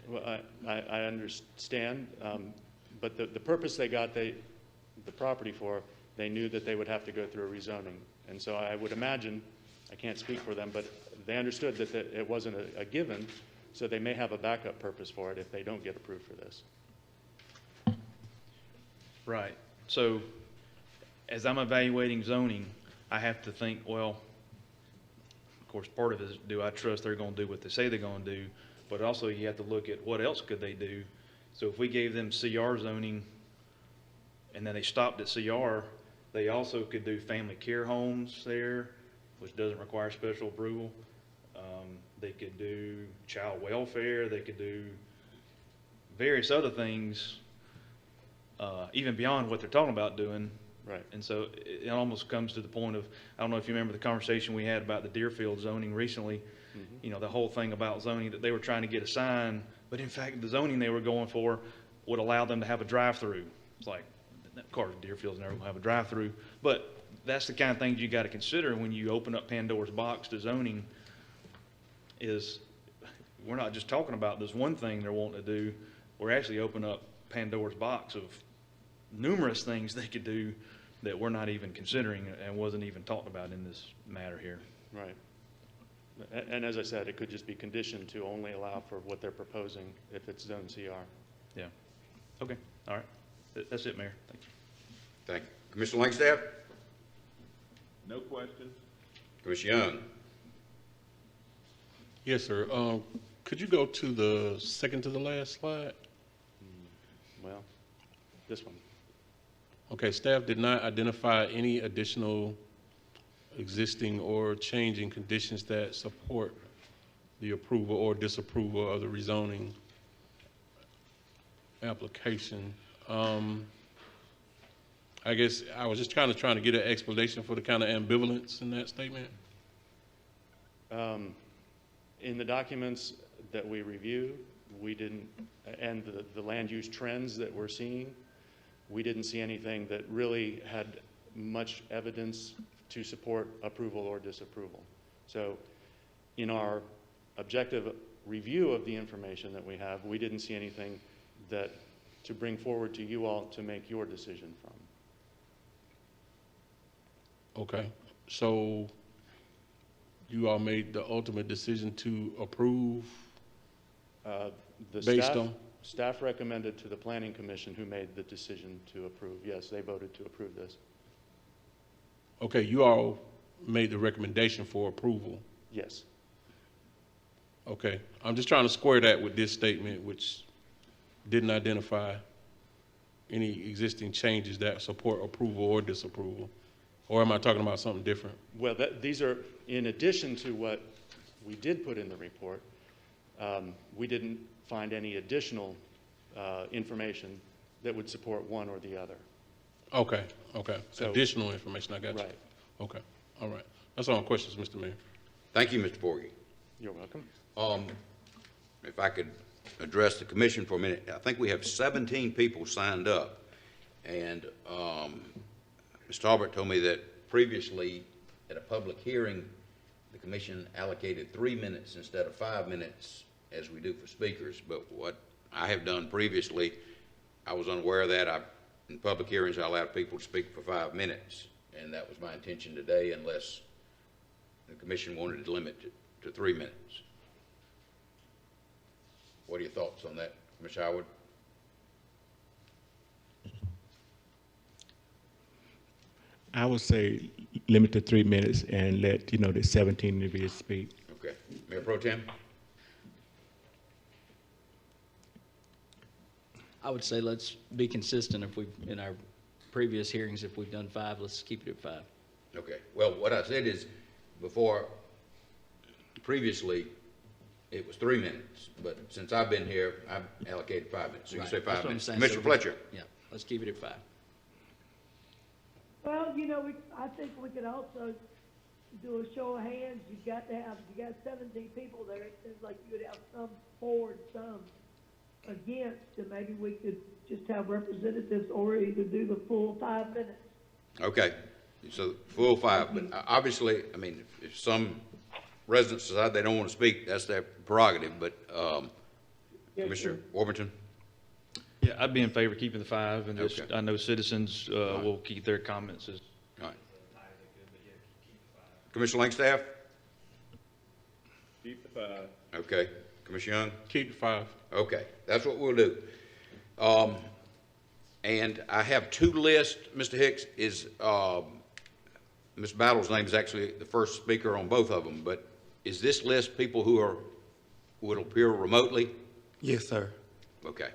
Well, I understand, but the purpose they got the property for, they knew that they would have to go through a rezoning. And so I would imagine, I can't speak for them, but they understood that it wasn't a given, so they may have a backup purpose for it if they don't get approved for this. Right. So as I'm evaluating zoning, I have to think, well, of course, part of it is, do I trust they're going to do what they say they're going to do? But also you have to look at what else could they do. So if we gave them CR zoning and then they stopped at CR, they also could do family care homes there, which doesn't require special approval. They could do child welfare. They could do various other things, even beyond what they're talking about doing. Right. And so it almost comes to the point of, I don't know if you remember the conversation we had about the Deerfield zoning recently. You know, the whole thing about zoning, that they were trying to get a sign, but in fact, the zoning they were going for would allow them to have a drive-through. It's like, of course, Deerfield's never going to have a drive-through, but that's the kind of things you got to consider when you open up Pandora's box to zoning. Is we're not just talking about this one thing they're wanting to do. We're actually opening up Pandora's box of numerous things they could do that we're not even considering and wasn't even talked about in this matter here. Right. And as I said, it could just be conditioned to only allow for what they're proposing if it's zone CR. Yeah. Okay. All right. That's it, Mayor. Thank you. Thank you. Commissioner Langstaff? No questions. Commissioner Young? Yes, sir. Could you go to the second to the last slide? Well, this one. Okay, staff did not identify any additional existing or changing conditions that support the approval or disapproval of the rezoning application. I guess I was just trying to get an explanation for the kind of ambivalence in that statement. In the documents that we review, we didn't, and the land use trends that we're seeing, we didn't see anything that really had much evidence to support approval or disapproval. So in our objective review of the information that we have, we didn't see anything that to bring forward to you all to make your decision from. Okay, so you all made the ultimate decision to approve based on? Staff recommended to the Planning Commission, who made the decision to approve. Yes, they voted to approve this. Okay, you all made the recommendation for approval. Yes. Okay, I'm just trying to square that with this statement, which didn't identify any existing changes that support approval or disapproval. Or am I talking about something different? Well, these are in addition to what we did put in the report. We didn't find any additional information that would support one or the other. Okay, okay. So, additional information, I got you. Right. Okay, all right. That's all my questions, Mr. Mayor. Thank you, Mr. Porgy. You're welcome. If I could address the commission for a minute. I think we have 17 people signed up. And Mr. Talbert told me that previously at a public hearing, the commission allocated 3 minutes instead of 5 minutes as we do for speakers. But what I have done previously, I was unaware of that. In public hearings, I allowed people to speak for 5 minutes. And that was my intention today, unless the commission wanted to limit it to 3 minutes. What are your thoughts on that, Commissioner Howard? I would say limit to 3 minutes and let, the 17 individuals speak. Okay. Mayor Pro Tem? I would say let's be consistent. If in our previous hearings, if we've done 5, let's keep it at 5. Okay. Well, what I said is, previously, it was 3 minutes, but since I've been here, I've allocated 5 minutes. So you can say Right, that's 5 what I'm minutes. saying. Commissioner So- Fletcher? Yeah, let's keep it at 5. Well, I think we could also do a show of hands. You got 17 people there. It seems like you would have some for and some against, and maybe we could just have representatives or either do the full 5 minutes. Okay, so full 5, but obviously, I mean, if some residents decide they don't want to speak, that's their prerogative, but, Commissioner Warburton? Yeah, I'd be in favor of keeping the 5, and just, Okay. I know citizens will keep their comments as. All right. Commissioner Langstaff? Keep the 5. Okay. Commissioner Young? Keep the 5. Okay, that's what we'll do. And I have 2 lists, Mr. Hicks, is, Ms. Battle's name is actually the first speaker on both of them, but is this list people who would appear remotely? Yes, sir. Okay.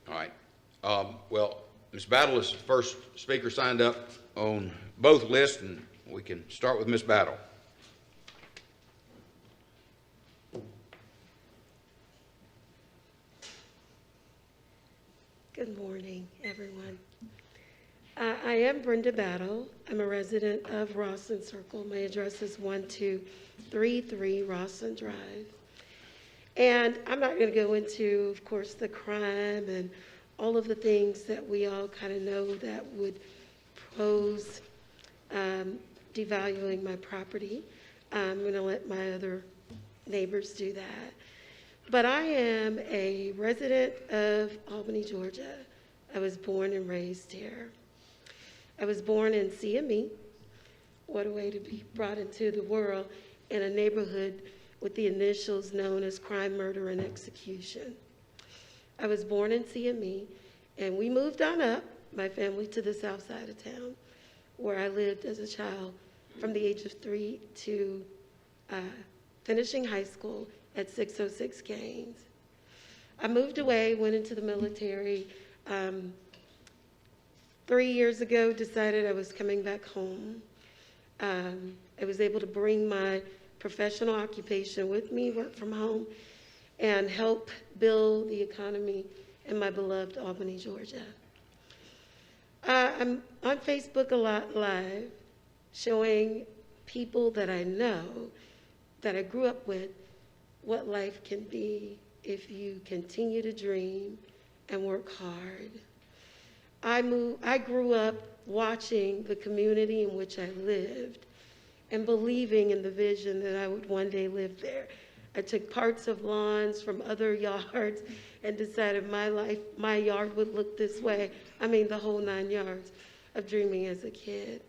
All right. Well, Ms. Battle is the first speaker signed up on both lists, and we can start with Ms. Battle. Good morning, everyone. I am Brenda Battle. I'm a resident of Rawson Circle. My address is 1233 Rawson Drive. And I'm not going to go into, of course, the crime and all of the things that we all kind of know that would pose devaluing my property. I'm going to let my other neighbors do that. But I am a resident of Albany, Georgia. I was born and raised here. I was born in CME. What a way to be brought into the world in a neighborhood with the initials known as crime, murder, and execution. I was born in CME, and we moved on up, my family, to the south side of town, where I lived as a child from the age of 3 to finishing high school at 606 Gaines. I moved away, went into the military. 3 years ago, decided I was coming back home. I was able to bring my professional occupation with me, work from home, and help build the economy in my beloved Albany, Georgia. I'm on Facebook a lot live, showing people that I know, that I grew up with, what life can be if you continue to dream and work hard. I grew up watching the community in which I lived and believing in the vision that I would one day live there. I took parts of lawns from other yards and decided my yard would look this way. I mean, the whole 9 yards of dreaming as a kid.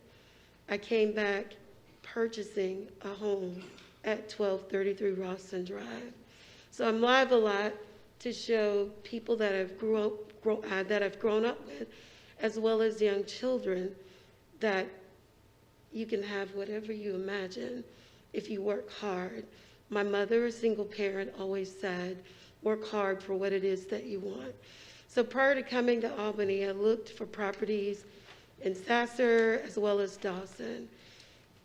I came back purchasing a home at 1233 Rawson Drive. So I'm live a lot to show people that I've grown up with, as well as young children, that you can have whatever you imagine if you work hard. My mother, a single parent, always said, work hard for what it is that you want. So prior to coming to Albany, I looked for properties in Sasser as well as Dawson.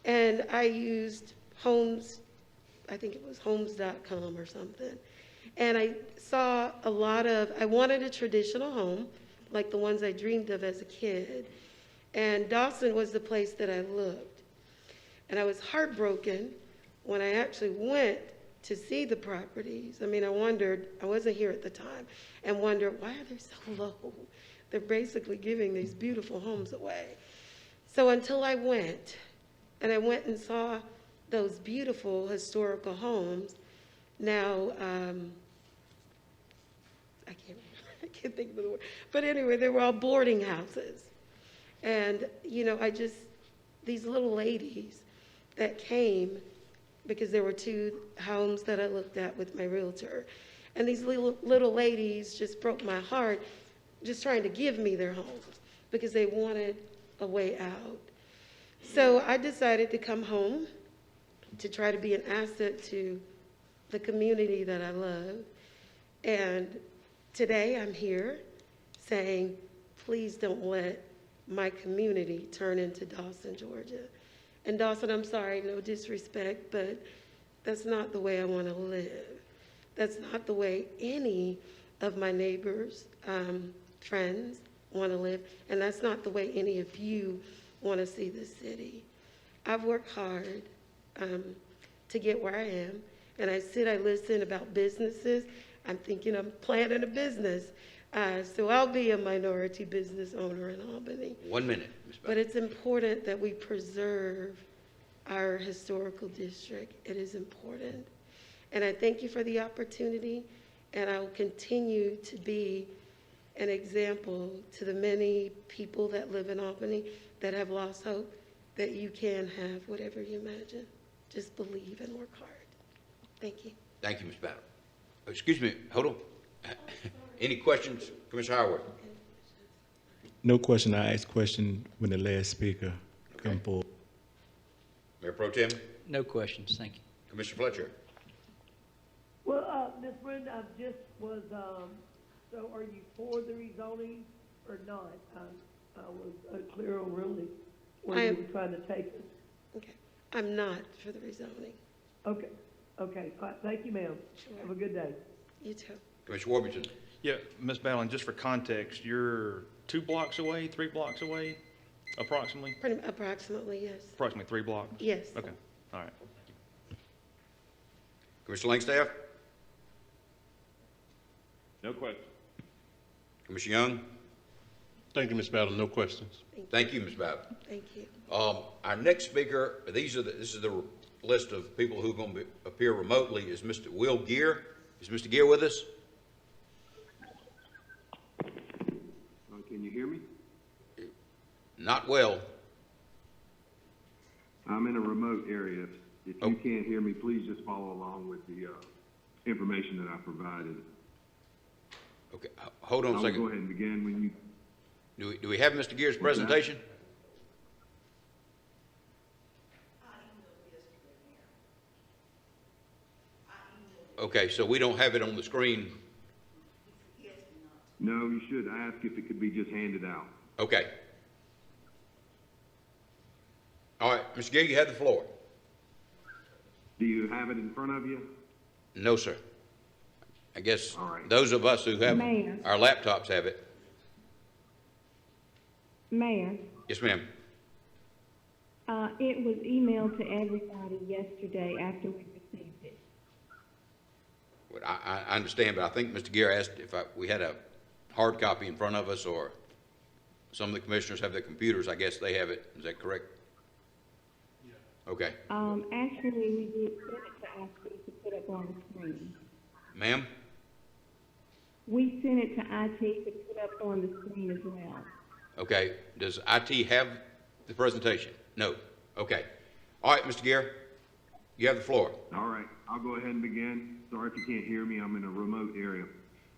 And I used Homes, I think it was homes.com or something. And I saw I wanted a traditional home, like the ones I dreamed of as a kid. And Dawson was the place that I looked. And I was heartbroken when I actually went to see the properties. I mean, I wasn't here at the time, and wondered, why are they so low? They're basically giving these beautiful homes away. So until I went and saw those beautiful historical homes, now, I can't think of the word, but anyway, they were all boarding houses. And, these little ladies that came, because there were 2 homes that I looked at with my realtor, and these little ladies just broke my heart, just trying to give me their homes, because they wanted a way out. So I decided to come home to try to be an asset to the community that I love. And today I'm here saying, please don't let my community turn into Dawson, Georgia. And Dawson, I'm sorry, no disrespect, but that's not the way I want to live. That's not the way any of my neighbors, friends want to live, and that's not the way any of you want to see the city. I've worked hard to get where I am, and I listen about businesses. I'm thinking I'm planning a business. So I'll be a minority business owner in Albany. 1 minute, Ms. Bell. But it's important that we preserve our historical district. It is important. And I thank you for the opportunity, and I will continue to be an example to the many people that live in Albany that have lost hope, that you can have whatever you imagine. Just believe and work hard. Thank you. Thank you, Ms. Battle. Excuse me, hold on. Any questions, Commissioner Howard? No question. I asked question when the last speaker come forward. Mayor Pro Tem? No questions, thank you. Commissioner Fletcher? Well, Ms. Brenda, I just was, so are you for the rezoning or not? I was unclear on really where you were trying to take us. Okay. I'm not for the rezoning. Okay, okay, thank you, ma'am. Sure. Have a good day. You too. Commissioner Warburton? Yeah, Ms. Ballin, just for context, you're 2 blocks away, 3 blocks away, approximately? Approximately, yes. Approximately 3 blocks? Yes. Okay, all right. Commissioner Langstaff? No question. Commissioner Young? Thank you, Ms. Battle. No questions. Thank you, Ms. Battle. Thank you. Our next speaker, this is the list of people who are going to appear remotely, is Mr. Will Gear. Is Mr. Gear with us? Can you hear me? Not well. I'm in a remote area. If you can't hear me, please just follow along with the information that I provided. Okay, hold on a second. I'll go ahead and begin when you... Do we have Mr. Gear's presentation? Okay, so we don't have it on the screen. No, you should ask if it could be just handed out. Okay. All right, Mr. Gear, you have the floor. Do you have it in front of you? No, sir. I guess All right. those of us who have Mayor. our laptops have it. Mayor, Yes, ma'am. it was emailed to everybody yesterday after we received it. But I understand, but I think Mr. Gear asked if we had a hard copy in front of us, or some of the commissioners have their computers. I guess they have it. Is that correct? Yeah. Okay. Actually, we did send it to IT to put up on the screen. Ma'am? We sent it to IT to put up on the screen as well. Okay. Does IT have the presentation? No. Okay. All right, Mr. Gear, you have the floor. All right, I'll go ahead and begin. Sorry if you can't hear me, I'm in a remote area.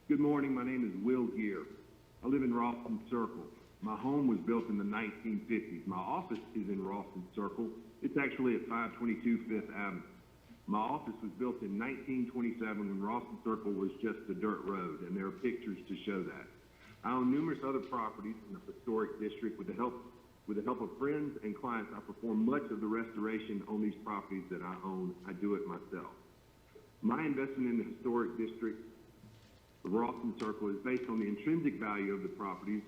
Good morning, my name is Will Gear. I live in Rawson Circle. My home was built in the 1950s. My office is in Rawson Circle. It's actually at 522 Fifth Avenue. My office was built in 1927 when Rawson Circle was just a dirt road, and there are pictures to show that. I own numerous other properties in the historic district. With the help of friends and clients, I perform much of the restoration on these properties that I own. I do it myself. My investment in the historic district, the Rawson Circle, is based on the intrinsic value of the properties,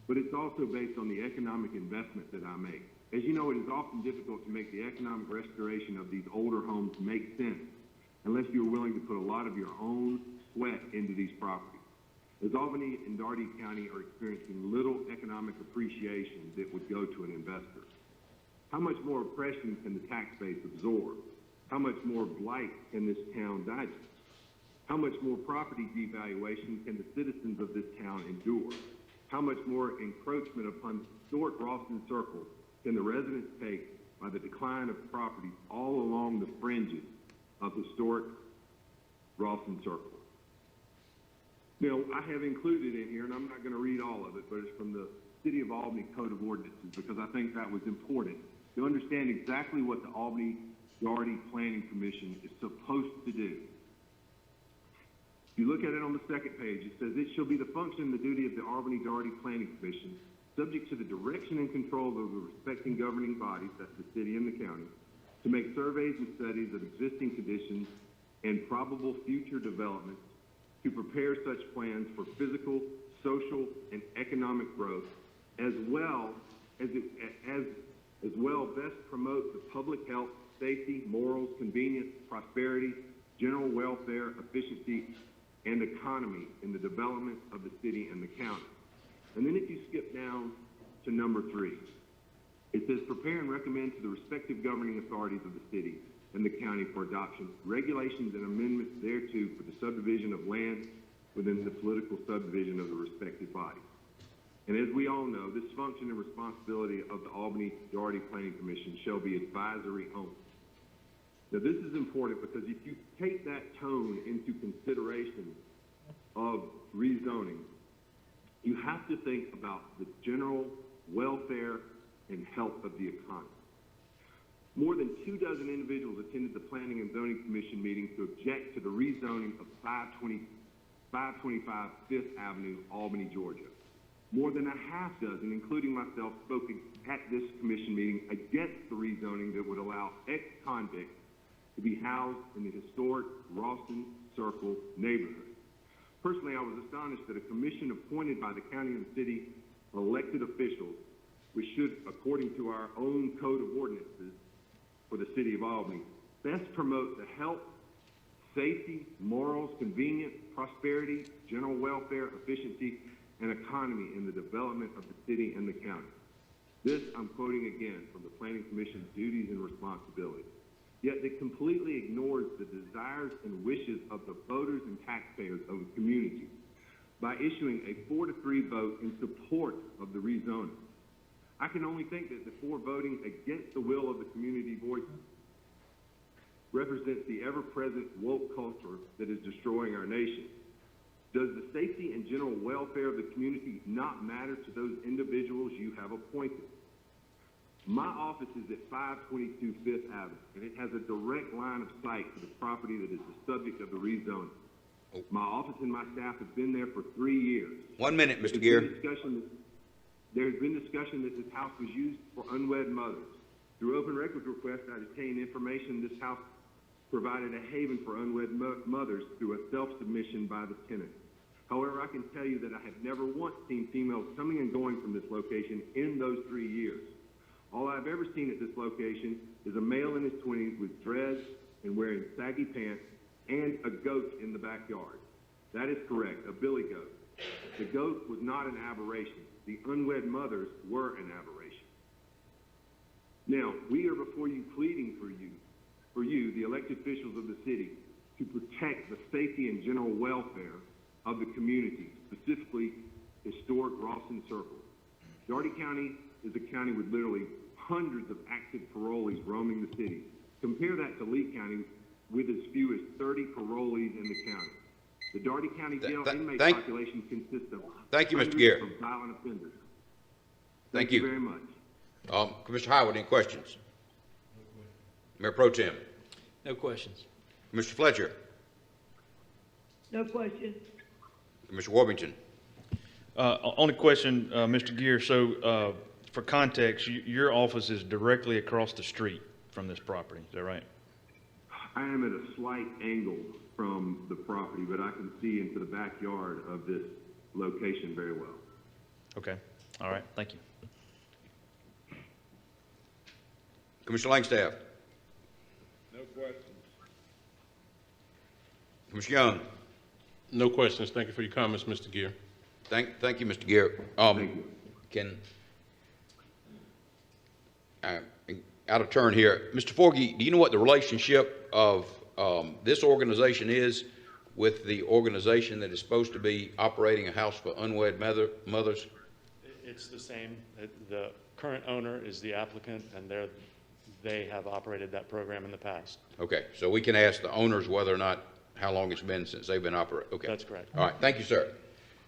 but it's also based on the economic investment that I make. As you know, it is often difficult to make the economic restoration of these older homes make sense unless you're willing to put a lot of your own sweat into these properties. As Albany and Daugherty County are experiencing little economic appreciation that would go to an investor. How much more oppression can the tax base absorb? How much more blight can this town digest? How much more property devaluation can the citizens of this town endure? How much more encroachment upon historic Rawson Circle can the residents take by the decline of properties all along the fringes of historic Rawson Circle? Now, I have included in here, and I'm not going to read all of it, but it's from the City of Albany Code of Ordinances, because I think that was important to understand exactly what the Albany Daugherty Planning Commission is supposed to do. If you look at it on the second page, it says, it shall be the function and the duty of the Albany Daugherty Planning Commission subject to the direction and control of the respecting governing bodies, that's the city and the county, to make surveys and studies of existing conditions and probable future developments, to prepare such plans for physical, social, and economic growth, as well best promote the public health, safety, morals, convenience, prosperity, general welfare, efficiency, and economy in the development of the city and the county. And then if you skip down to number 3, it says prepare and recommend to the respective governing authorities of the city and the county for adoption regulations and amendments thereto for the subdivision of land within the political subdivision of the respective body. And as we all know, this function and responsibility of the Albany Doherty Planning Commission shall be advisory only. Now, this is important because if you take that tone into consideration of rezoning, you have to think about the general welfare and health of the economy. More than 24 individuals attended the Planning and Zoning Commission meeting to object to the rezoning of 525 Fifth Avenue, Albany, Georgia. More than a half dozen, including myself, spoke at this commission meeting against the rezoning that would allow ex-convicts to be housed in the historic Rawson Circle neighborhood. Personally, I was astonished that a commission appointed by the county and city elected officials, which should, according to our own code of ordinances for the city of Albany, best promote the health, safety, morals, convenience, prosperity, general welfare, efficiency, and economy in the development of the city and the county. This I'm quoting again from the Planning Commission's duties and responsibilities. Yet it completely ignores the desires and wishes of the voters and taxpayers of the community by issuing a 4-3 vote in support of the rezoning. I can only think that the 4 voting against the will of the community voices represents the ever-present woke culture that is destroying our nation. Does the safety and general welfare of the community not matter to those individuals you have appointed? My office is at 522 Fifth Avenue, and it has a direct line of sight to the property that is the subject of the rezoning. My office and my staff have been there for 3 years. 1 minute, Mr. Gear. There has been discussion that this house was used for unwed mothers. Through open records request, I obtained information this house provided a haven for unwed mothers through a self-submission by the tenant. However, I can tell you that I have never once seen females coming and going from this location in those 3 years. All I've ever seen at this location is a male in his 20s with dreads and wearing saggy pants and a goat in the backyard. That is correct, a billy goat. The goat was not an aberration. The unwed mothers were an aberration. Now, we are before you pleading for you, the elected officials of the city, to protect the safety and general welfare of the community, specifically historic Rawson Circle. Doherty County is a county with literally hundreds of active parolees roaming the city. Compare that to Lee County with as few as 30 parolees in the county. The Doherty County jail inmate population consists of hundreds of violent offenders. Thank you very much. Commissioner Howard, any questions? Mayor Pro Tem. No questions. Commissioner Fletcher. No questions. Commissioner Worthington. Only question, Mr. Gear, so for context, your office is directly across the street from this property, is that right? I am at a slight angle from the property, but I can see into the backyard of this location very well. Okay, all right, thank you. Commissioner Langstaff. No questions. Commissioner Young. No questions. Thank you for your comments, Mr. Gear. Thank you, Mr. Gear. Out of turn here, Mr. Forgy, do you know what the relationship of this organization is with the organization that is supposed to be operating a house for unwed mothers? It's the same. The current owner is the applicant, and they have operated that program in the past. Okay, so we can ask the owners whether or not, how long it's been since they've been operating. Okay. That's correct. All right, thank you, sir.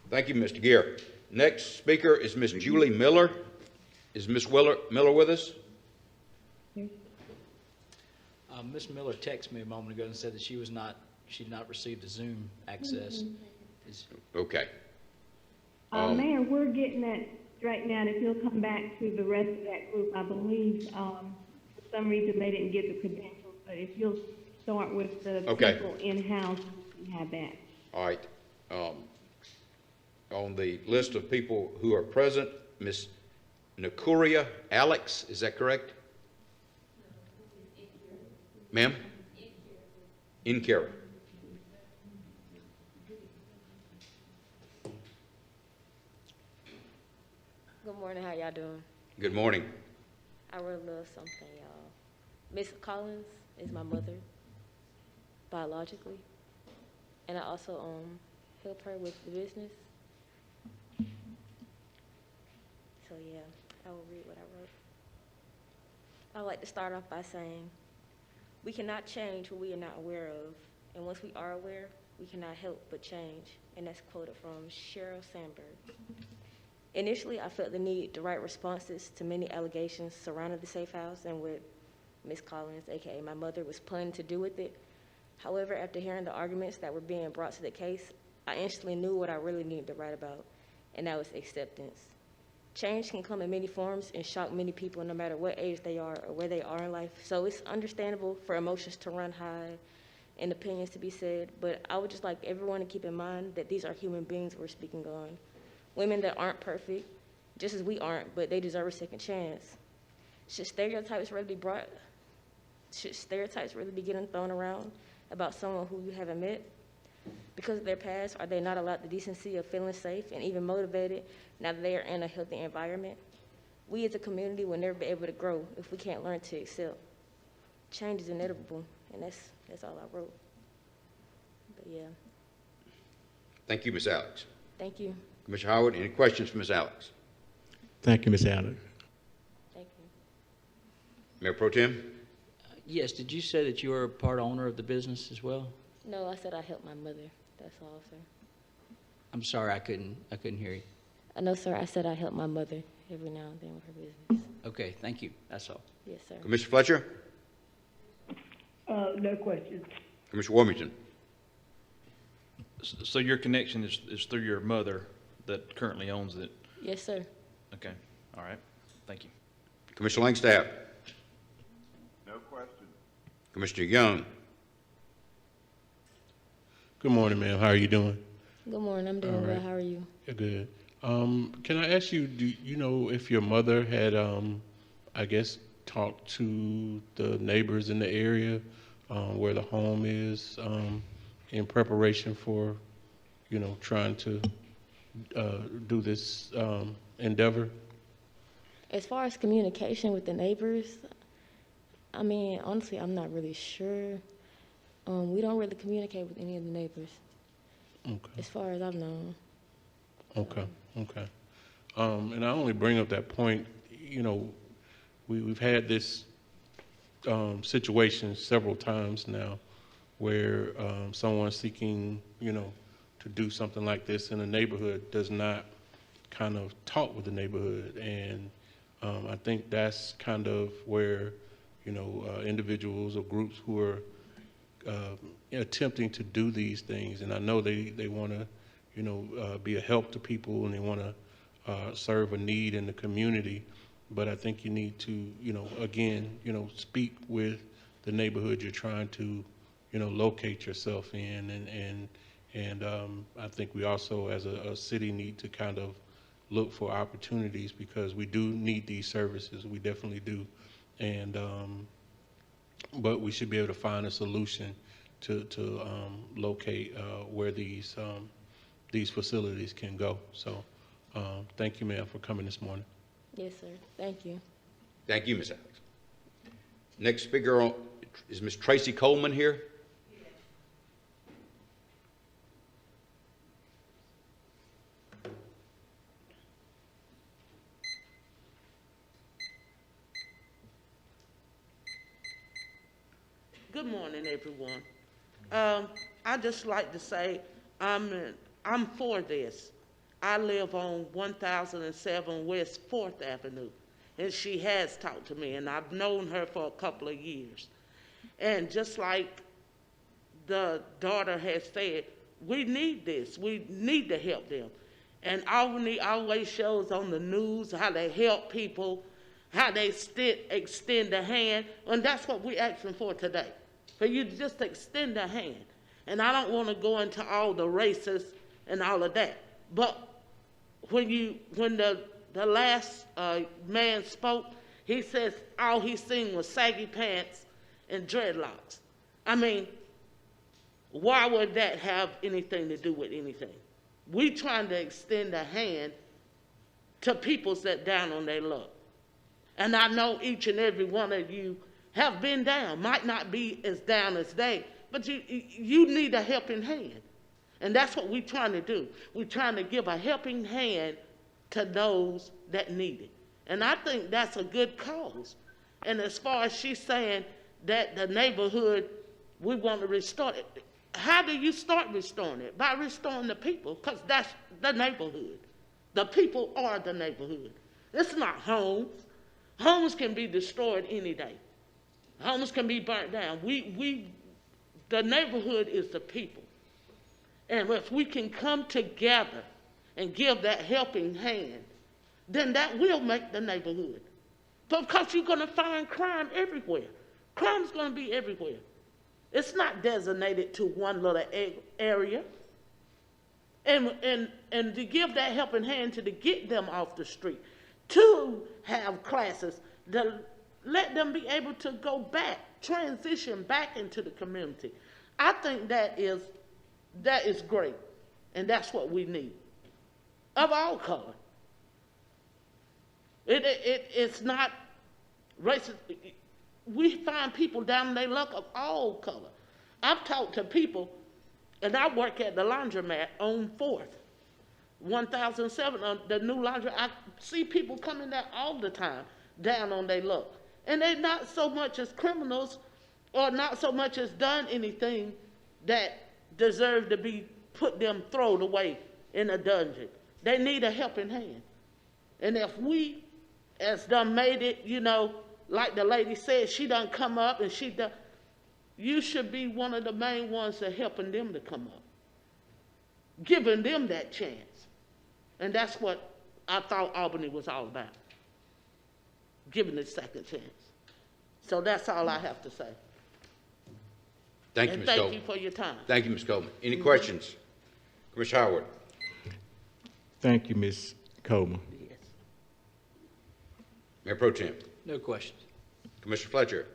Thank you, Mr. Gear. Next speaker is Ms. Julie Miller. Is Ms. Miller with us? Ms. Miller texted me a moment ago and said that she'd not received the Zoom access. Okay. Mayor, we're getting that straighten out. If you'll come back to the rest of that group, I believe, for some reason they didn't get the credentials, but if you'll start with the Okay. people in-house, you can have that. All right. On the list of people who are present, Ms. Nakuria Alex, is that correct? Ma'am? Inkara. Good morning, how y'all doing? Good morning. I really love something, y'all. Miss Collins is my mother, biologically, and I also help her with the business. So yeah, I will read what I wrote. I would like to start off by saying, we cannot change what we are not aware of, and once we are aware, we cannot help but change, and that's quoted from Sheryl Sandberg. Initially, I felt the need to write responses to many allegations surrounding the safe house and what Ms. Collins, AKA my mother, was planning to do with it. However, after hearing the arguments that were being brought to the case, I instantly knew what I really needed to write about, and that was acceptance. Change can come in many forms and shock many people no matter what age they are or where they are in life, so it's understandable for emotions to run high and opinions to be said, but I would just like everyone to keep in mind that these are human beings we're speaking on. Women that aren't perfect, just as we aren't, but they deserve a second chance. Should stereotypes really be getting thrown around about someone who you haven't met? Because of their past, are they not allowed the decency of feeling safe and even motivated now that they are in a healthy environment? We as a community will never be able to grow if we can't learn to accept. Change is inevitable, and that's all I wrote. But yeah. Thank you, Ms. Alex. Thank you. Commissioner Howard, any questions for Ms. Alex? Thank you, Ms. Allen. Thank you. Mayor Pro Tem? Yes, did you say that you were a part owner of the business as well? No, I said I helped my mother. That's all, sir. I'm sorry, I couldn't hear you. No, sir, I said I help my mother every now and then with her business. Okay, thank you, that's all. Yes, sir. Commissioner Fletcher? No questions. Commissioner Warmington? So your connection is through your mother that currently owns it? Yes, sir. Okay, all right, thank you. Commissioner Langstaff? No question. Commissioner Young? Good morning, ma'am. How are you doing? Good morning, I'm doing All well. right. How are you? Good. Can I ask you, do you know if your mother had, I guess, talked to the neighbors in the area where the home is in preparation for, trying to do this endeavor? As far as communication with the neighbors, I mean, honestly, I'm not really sure. We don't really communicate with any of the neighbors, Okay. as far as I've known. Okay. And I only bring up that point, we've had this situation several times now where someone seeking, to do something like this in a neighborhood does not kind of talk with the neighborhood. And I think that's kind of where, individuals or groups who are attempting to do these things, and I know they want to, be a help to people and they want to serve a need in the community, but I think you need to, again, speak with the neighborhood you're trying to, locate yourself in, and I think we also as a city need to kind of look for opportunities because we do need these services, we definitely do, and but we should be able to find a solution to locate where these facilities can go. So thank you, ma'am, for coming this morning. Yes, sir. Thank you. Thank you, Ms. Alex. Next speaker is Ms. Tracy Coleman here. Good morning, everyone. I just like to say I'm for this. I live on 1007 West 4th Avenue, and she has talked to me, and I've known her for a couple of years. And just like the daughter has said, we need this. We need to help them. And Albany always shows on the news how they help people, how they extend a hand, and that's what we're asking for today, for you to just extend a hand. And I don't want to go into all the races and all of that, but when the last man spoke, he says all he seen was saggy pants and dreadlocks. I mean, why would that have anything to do with anything? We trying to extend a hand to people that down on their luck. And I know each and every one of you have been down, might not be as down as they, but you need a helping hand. And that's what we're trying to do. We're trying to give a helping hand to those that need it. And I think that's a good cause. And as far as she's saying that the neighborhood, we want to restore it. How do you start restoring it? By restoring the people, because that's the neighborhood. The people are the neighborhood. It's not homes. Homes can be destroyed any day. Homes can be burnt down. The neighborhood is the people. And if we can come together and give that helping hand, then that will make the neighborhood. Because you're going to find crime everywhere. Crime's going to be everywhere. It's not designated to one little area. And to give that helping hand to get them off the street, to have classes, to let them be able to go back, transition back into the community. I think that is great, and that's what we need, of all color. It's not racist. We find people down in their luck of all color. I've talked to people, and I work at the laundromat on 4th, 1007, on the new laundry. I see people coming there all the time, down on their luck. And they're not so much as criminals, or not so much as done anything that deserve to be thrown away in a dungeon. They need a helping hand. And if we, as done made it, like the lady said, she done come up and you should be one of the main ones that helping them to come up, giving them that chance. And that's what I thought Albany was all about, giving a second chance. So that's all I have to say. Thank you, Ms. Coleman. Thank you for your time. Thank you, Ms. Coleman. Any questions? Commissioner Howard. Thank you, Ms. Coleman. Yes. Mayor Pro Tem. No questions. Commissioner Fletcher.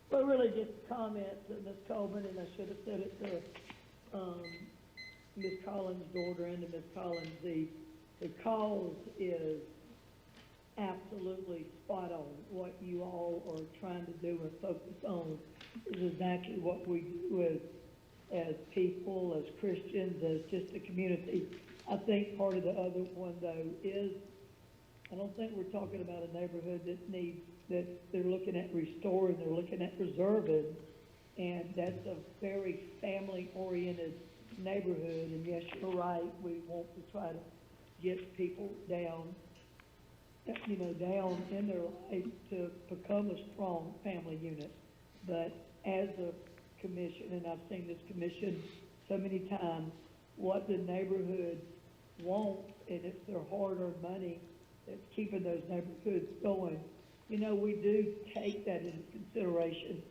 Well, really just a comment to Ms. Coleman, and I should have said it to Ms. Collins' daughter and to Ms. Collins. The cause is absolutely spot on. What you all are trying to do and focus on is exactly what we do as people, as Christians, as just a community. I think part of the other one, though, is I don't think we're talking about a neighborhood that they're looking at restoring, they're looking at preserving, and that's a very family-oriented neighborhood. And yes, you're right, we want to try to get people down in their life to become a strong family unit. But as a commission, and I've seen this commission so many times, what the neighborhood wants, and it's their hard-earned money that's keeping those neighborhoods going. We do take that into consideration,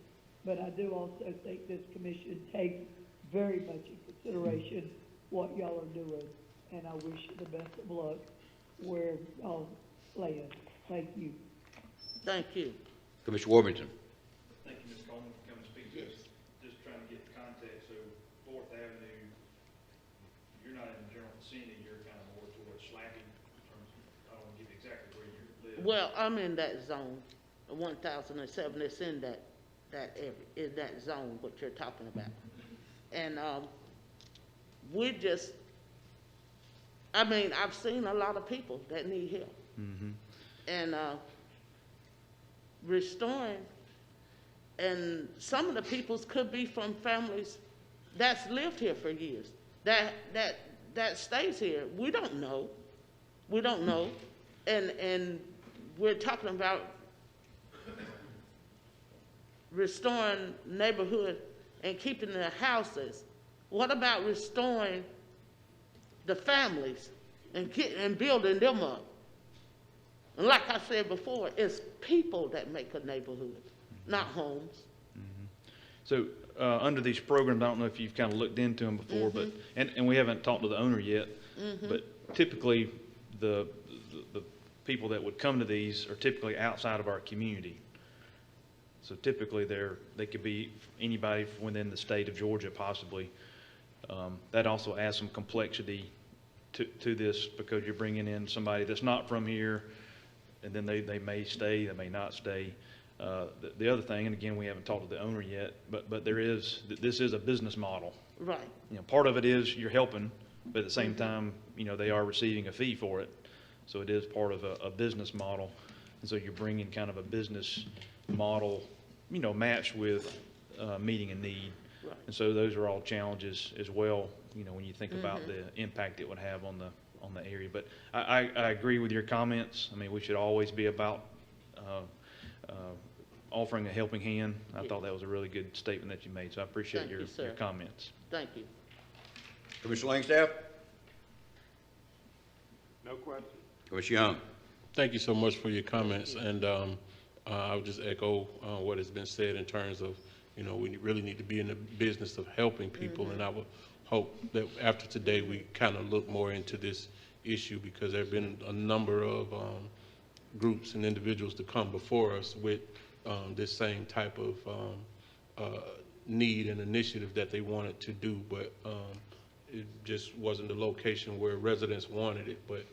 but I do also think this commission takes very much in consideration what y'all are doing, and I wish you the best of luck where y'all land. Thank you. Thank you. Commissioner Warrington. Thank you, Ms. Coleman, for coming to speak to us. Just trying to get the context. So 4th Avenue, you're not in the general vicinity, you're kind of more towards Slappy in terms of, I don't want to give exactly where you live. Well, I'm in that zone, 1007. It's in that area, in that zone, what you're talking about. And I've seen a lot of people that need help. Mm-hmm. And restoring, and some of the peoples could be from families that's lived here for years, that stays here. We don't know. And we're talking about restoring neighborhood and keeping their houses. What about restoring the families and building them up. And like I said before, it's people that make a neighborhood, not homes. So, under these programs, I don't know if you've kind of looked into them before, but, and we haven't talked to the owner yet, but typically, the people that would come to these are typically outside of our community. So typically, they could be anybody within the state of Georgia, possibly. That also adds some complexity to this, because you're bringing in somebody that's not from here, and then they may stay, they may not stay. The other thing, and again, we haven't talked to the owner yet, but this is a business model. Right. You know, part of it is you're helping, but at the same time, you know, they are receiving a fee for it. So it is part of a business model. And so you're bringing kind of a business model, you know, matched with meeting a need. Right. And so those are all challenges as well, you know, when you think about the impact it would have on the area. But I agree with your comments. I mean, we should always be about offering a helping hand. I thought that was a really good statement that you made, so I appreciate your comments. Thank you. Commissioner Langstaff? No question. Commissioner Young? Thank you so much for your comments, and I would just echo what has been said in terms of, you know, we really need to be in the business of helping people, and I would hope that after today we kind of look more into this issue, because there have been a number of groups and individuals to come before us with this same type of need and initiative that they wanted to do, but it just wasn't the location where residents wanted it. But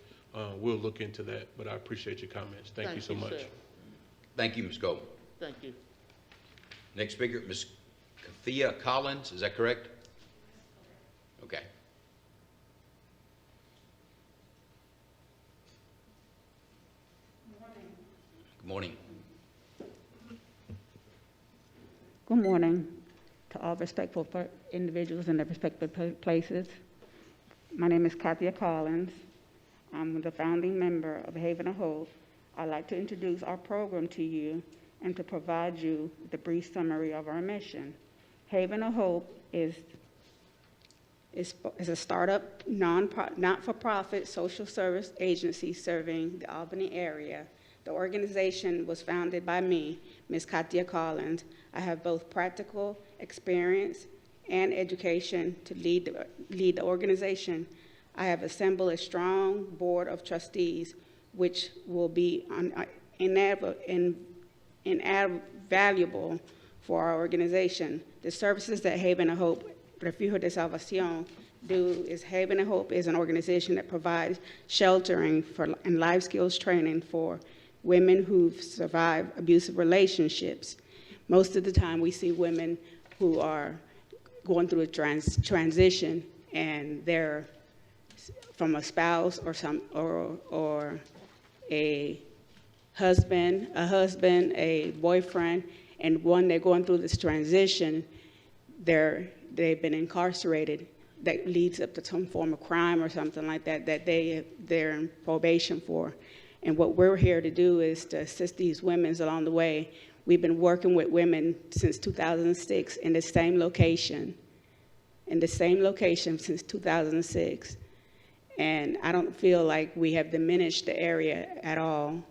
we'll look into that. But I appreciate your comments. Thank you so much. Sir. Thank you, Ms. Goldman. Thank you. Next speaker, Ms. Kathia Collins, is that correct? Okay. Good morning. Good morning to all respectful individuals in their respective places. My name is Kathia Collins. I'm the founding member of Haven of Hope. I'd like to introduce our program to you and to provide you with a brief summary of our mission. Haven of Hope is a startup, not-for-profit social service agency serving the Albany area. The organization was founded by me, Ms. Kathia Collins. I have both practical experience and education to lead the organization. I have assembled a strong board of trustees, which will be invaluable for our organization. The services that Haven of Hope, Refugio de Salvación, do is Haven of Hope is an organization that provides sheltering and life skills training for women who've survived abusive relationships. Most of the time we see women who are going through a transition, and they're from a spouse or a husband, a boyfriend, and when they're going through this transition, they've been incarcerated. That leads up to some form of crime or something like that they're in probation for. And what we're here to do is to assist these women along the way. We've been working with women since 2006 in the same location since 2006. And I don't feel like we have diminished the area at all.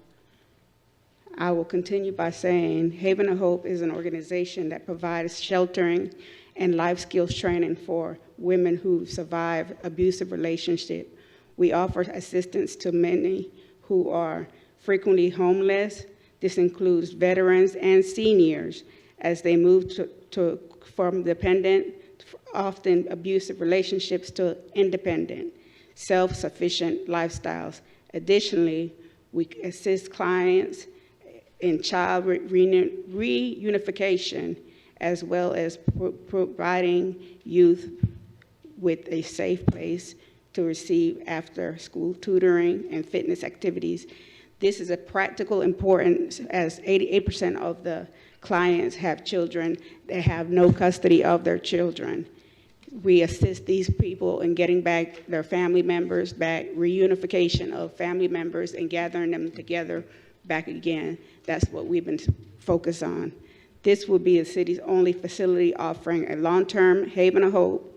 I will continue by saying Haven of Hope is an organization that provides sheltering and life skills training for women who survive abusive relationship. We offer assistance to many who are frequently homeless. This includes veterans and seniors as they move from dependent, often abusive relationships to independent, self-sufficient lifestyles. Additionally, we assist clients in child reunification, as well as providing youth with a safe place to receive after-school tutoring and fitness activities. This is a practical importance, as 88% of the clients have children that have no custody of their children. We assist these people in getting back their family members back, reunification of family members and gathering them together back again. That's what we've been focused on. This will be the city's only facility offering a long-term Haven of Hope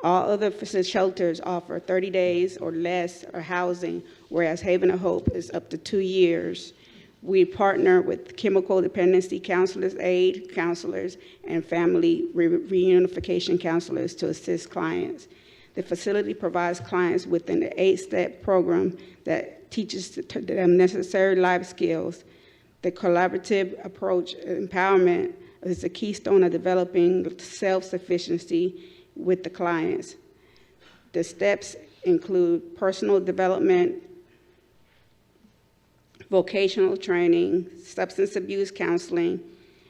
All other shelters offer 30 days or less of housing, whereas Haven of Hope is up to 2 years. We partner with chemical dependency counselors, aid counselors, and family reunification counselors to assist clients. The facility provides clients with an 8-step program that teaches them necessary life skills. The collaborative approach, empowerment, is the keystone of developing self-sufficiency with the clients. The steps include personal development, vocational training, substance abuse counseling,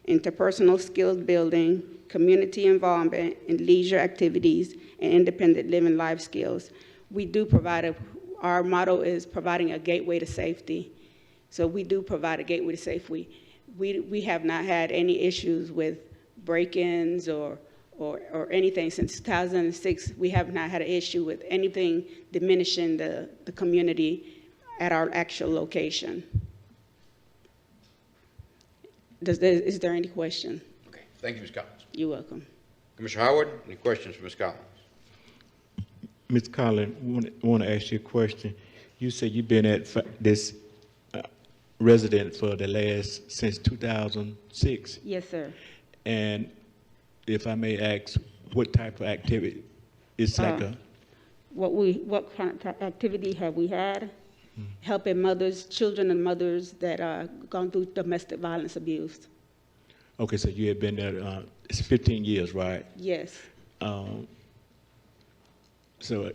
interpersonal skills building, community involvement, and leisure activities, and independent living life skills. We do provide our motto is providing a gateway to safety. So we do provide a gateway to safety. We have not had any issues with break-ins or anything since 2006. We have not had an issue with anything diminishing the community at our actual location. Is there any question? Okay, thank you, Ms. Collins. You're welcome. Commissioner Howard, any questions for Ms. Collins? Ms. Collins, I want to ask you a question. You said you've been at this resident for since 2006. Yes, sir. And if I may ask, what type of activity? It's like What kind of activity have we had? Helping mothers, children and mothers that are gone through domestic violence abuse. Okay, so you have been there, it's 15 years, right? Yes. So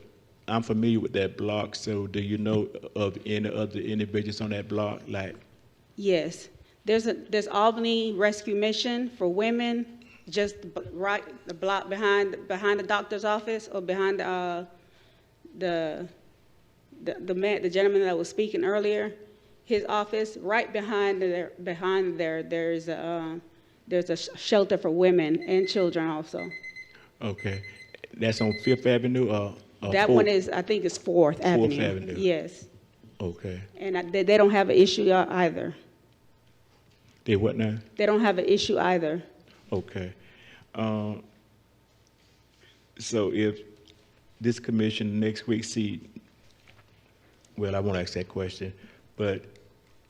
I'm familiar with that block, so do you know of any other individuals on that block? Yes. There's Albany Rescue Mission for women, just right the block behind the doctor's office, or behind the gentleman that was speaking earlier, his office. Right behind there, there's a shelter for women and children also. Okay, that's on Fifth Avenue or that 4th? one is, I think it's 4th Avenue. 4th Avenue. Yes. Okay. And they don't have an issue either. They what now? They don't have an issue either. Okay. So if this commission next week well, I won't ask that question, but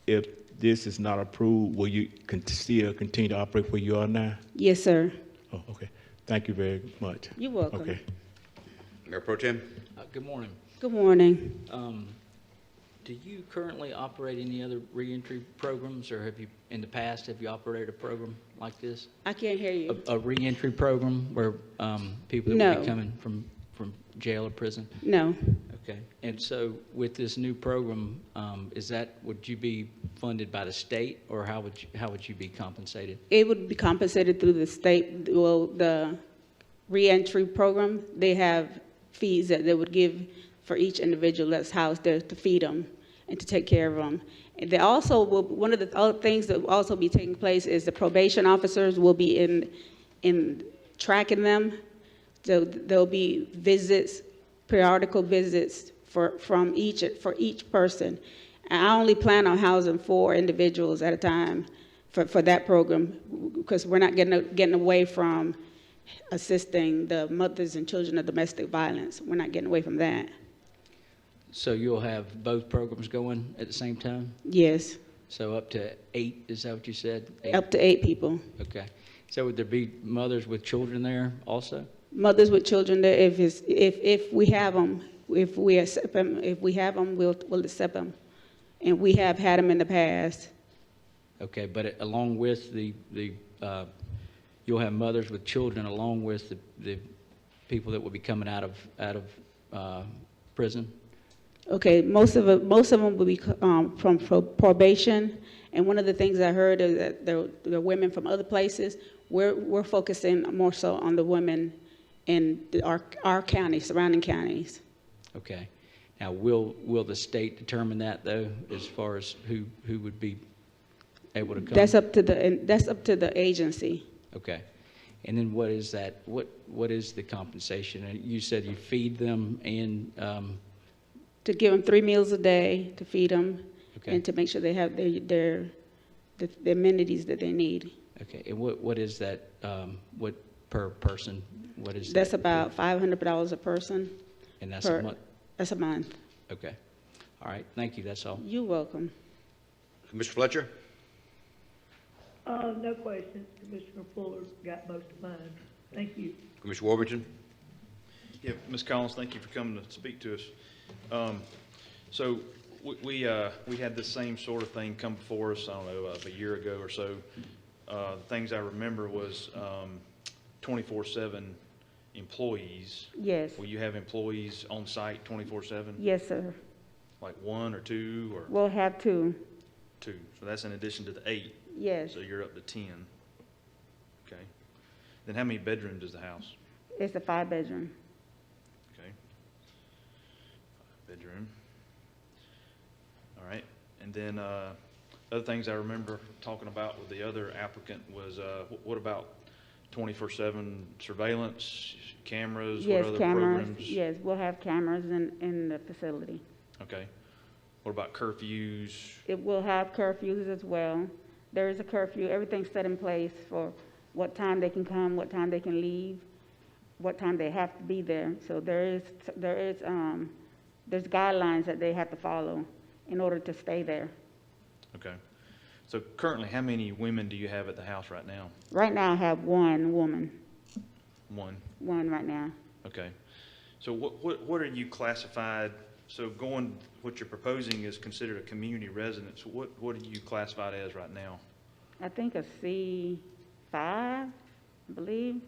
if this is not approved, will you still continue to operate where you are now? Yes, sir. Oh, okay. Thank you very much. You're welcome. Okay. Mayor Pro Tem? Good morning. Good morning. Do you currently operate any other reentry programs, or have you, in the past, operated a program like this? I can't hear you. A reentry program where people that No. would be coming from jail or prison? No. Okay. And so with this new program, would you be funded by the state, or how would you be compensated? It would be compensated through the state. Well, the reentry program, they have fees that they would give for each individual that's housed there to feed them and to take care of them. And they also will, one of the other things that will also be taking place is the probation officers will be in tracking them. So there'll be visits, periodical visits for each person. And I only plan on housing 4 individuals at a time for that program, because we're not getting away from assisting the mothers and children of domestic violence. We're not getting away from that. So you'll have both programs going at the same time? Yes. So up to 8, is that what you said? 8? Up to 8 people. Okay. So would there be mothers with children there also? Mothers with children there, if we have them, if we have them, we'll accept them. And we have had them in the past. Okay, but along with you'll have mothers with children along with the people that will be coming out of prison? Okay, most of them will be from probation, and one of the things I heard is that the women from other places. We're focusing more so on the women in our county, surrounding counties. Okay. Now, will the state determine that though, as far as who would be able to come? That's up to the agency. Okay. And then what is that? What is the compensation? You said you feed them and to give them 3 meals a day, to feed them, okay, and to make sure they have the amenities that they need. Okay. And what is that? What per person What is that? That's about $500 a person. And that's a month? That's a month. Okay. All right, thank you, that's all. You're welcome. Mr. Fletcher? No questions. Commissioner Fuller got most of mine. Thank you. Commissioner Warburton? Yeah, Ms. Collins, thank you for coming to speak to us. So we had this same sort of thing come before us, I don't know, a year ago or so. The things I remember was 24/7 employees. Yes. Will you have employees on site 24/7? Yes, sir. Like one or two or? We'll have two. Two, so that's in addition to the 8? Yes. So you're up to 10. Okay. Then how many bedrooms is the house? It's a 5-bedroom. Okay. Bedroom. All right. And then other things I remember talking about with the other applicant was what about 24/7 surveillance, cameras? Yes, what other cameras. programs? Yes, we'll have cameras in the facility. Okay. What about curfews? It will have curfews as well. There is a curfew. Everything's set in place for what time they can come, what time they can leave, what time they have to be there. So there's guidelines that they have to follow in order to stay there. Okay. So currently, how many women do you have at the house right now? Right now, I have one woman. One. One right now. Okay. So what are you classified? So what you're proposing is considered a community residence. What are you classified as right now? I think a C5, I believe.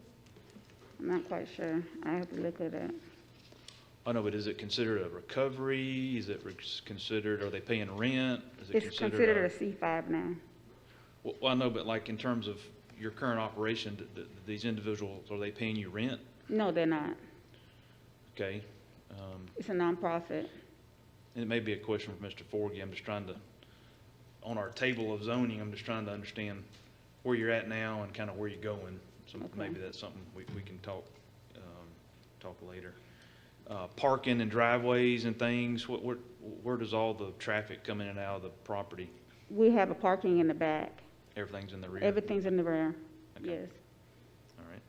I'm not quite sure. I have to look at it. I know, but is it considered a recovery? Is it considered, are they paying rent? Is it It's considered a C5 now. Well, I know, but like in terms of your current operation, these individuals, are they paying you rent? No, they're not. Okay. It's a nonprofit. And it may be a question for Mr. Forgy. I'm just trying to, on our table of zoning, I'm just trying to understand where you're at now and kind of where you're going. So maybe that's something we can talk later. Parking and driveways and things, where does all the traffic come in and out of the property? We have a parking in the back. Everything's in the rear? Everything's in the rear, Okay. yes. All right.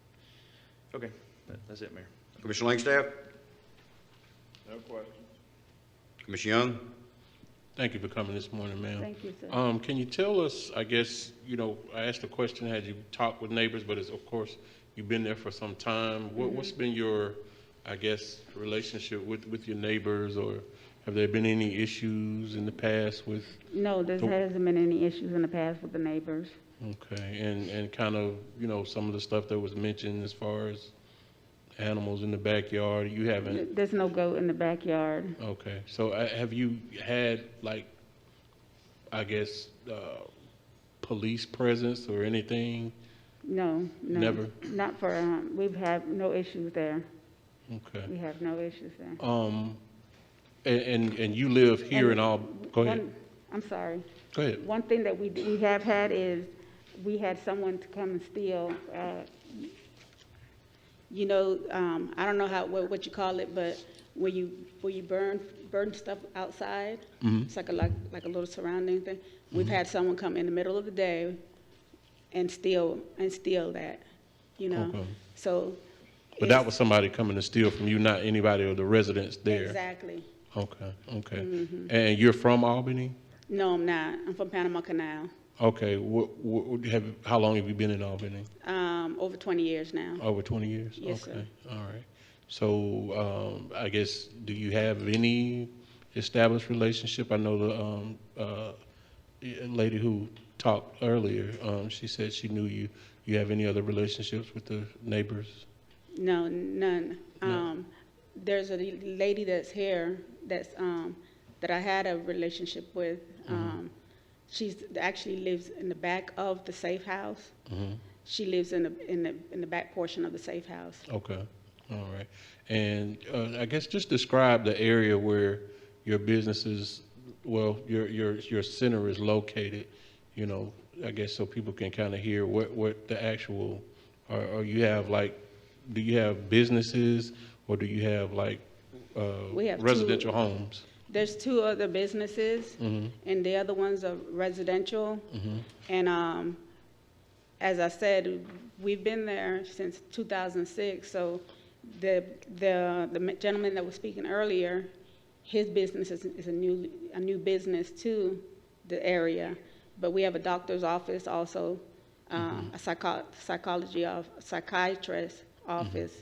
Okay, that's it, Mayor. Commissioner Langstaff? No questions. Commissioner Young? Thank you for coming this morning, ma'am. Thank you, sir. Can you tell us, I guess, I asked the question, had you talked with neighbors, but of course, you've been there for some time. What's been your, I guess, relationship with your neighbors, or have there been any issues in the past with? No, there hasn't been any issues in the past with the neighbors. Okay, and kind of, some of the stuff that was mentioned as far as animals in the backyard, you haven't? There's no goat in the backyard. Okay, so have you had, I guess, police presence or anything? No. Never? Not for, we've had no issues there. Okay. We have no issues there. And you live here in go ahead. I'm sorry. Go ahead. One thing that we have had is, we had someone to come and steal, I don't know what you call it, but where you burn stuff outside. Mhm. It's like a little surrounding thing. We've had someone come in the middle of the day and steal that, Okay. So. But that was somebody coming to steal from you, not anybody of the residents there? Exactly. Okay. Mhm. And you're from Albany? No, I'm not. I'm from Panama Canal. Okay, how long have you been in Albany? Over 20 years now. Over 20 years? Yes, sir. Okay, all right. So, I guess, do you have any established relationship? I know the lady who talked earlier, she said she knew you. You have any other relationships with the neighbors? No, none. No. There's a lady that's here that I had a relationship with. She actually lives in the back of the safe house. Mm-hmm. She lives in the back portion of the safe house. Okay, all right. And I guess just describe the area where your business is, your center is located, I guess so people can kind of hear what the actual, or you have do you have businesses or do you have We have residential homes? There's 2 other businesses, and the other ones are residential. And as I said, We've been there since 2006, so the gentleman that was speaking earlier, his business is a new business to the area, but we have a doctor's office also, a psychiatrist office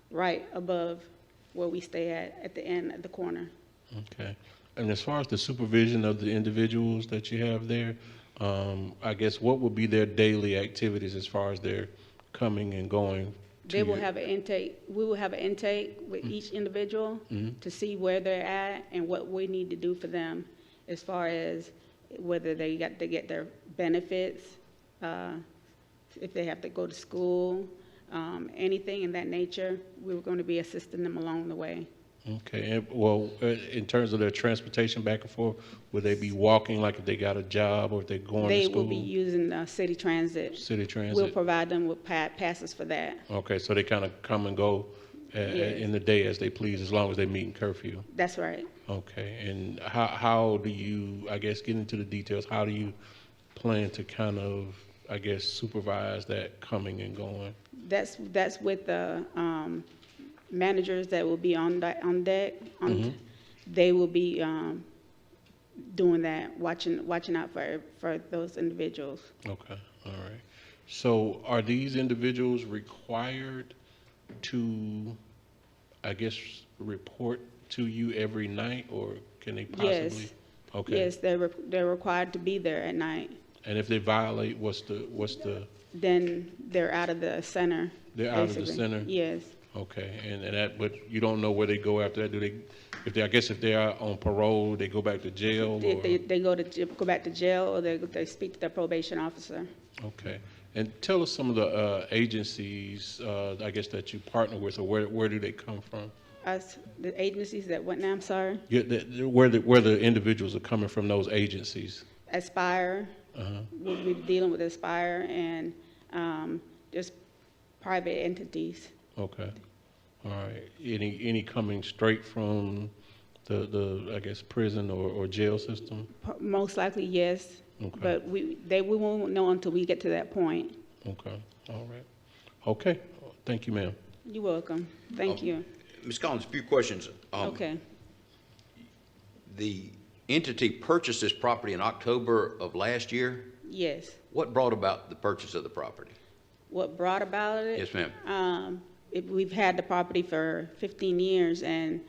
right above where we stay at the end, at the corner. Okay. And as far as the supervision of the individuals that you have there, I guess what would be their daily activities as far as their coming and going? They will have an intake. We will have an intake with each individual to see where they're at and what we need to do for them, as far as whether they got to get their benefits, if they have to go to school, anything in that nature. We're going to be assisting them along the way. Okay. And, well, in terms of their transportation back and forth, would they be walking, like if they got a job or if they're going to They school? will be using city transit. City transit. We'll provide them with passes for that. Okay, so they kind of come and go Yes. in the day as they please, as long as they meet in curfew. That's right. Okay, and how do you, I guess, get into the details, how do you plan to kind of, I guess, supervise that coming and going? That's with the managers that will be on deck. They will be doing that, watching out for those individuals. Okay, all right. So are these individuals required to, I guess, report to you every night, or can they possibly? Yes. Okay. Yes, they're required to be there at night. And if they violate, what's the? Then they're out of the center. They're out of the basically. center? Yes. Okay, and that, but you don't know where they go after that, do they? I guess if they are on parole, they go back to jail, or? They go back to jail, or they speak to their probation officer. Okay, and tell us some of the agencies, I guess, that you partner with, or where do they come from? Us, the agencies that went now, I'm sorry? Yeah, where the individuals are coming from, those agencies? Aspire. We'll be dealing with Aspire and just private entities. Okay, all right. Any coming straight from the I guess, prison or jail system? Most likely, yes. Okay. But we won't know until we get to that point. Okay, all right. Okay, thank you, ma'am. You're welcome. Thank you. Ms. Collins, a few questions. Okay. The entity purchased this property in October of last year. Yes. What brought about the purchase of the property? What brought about it? Yes, ma'am. We've had the property for 15 years, and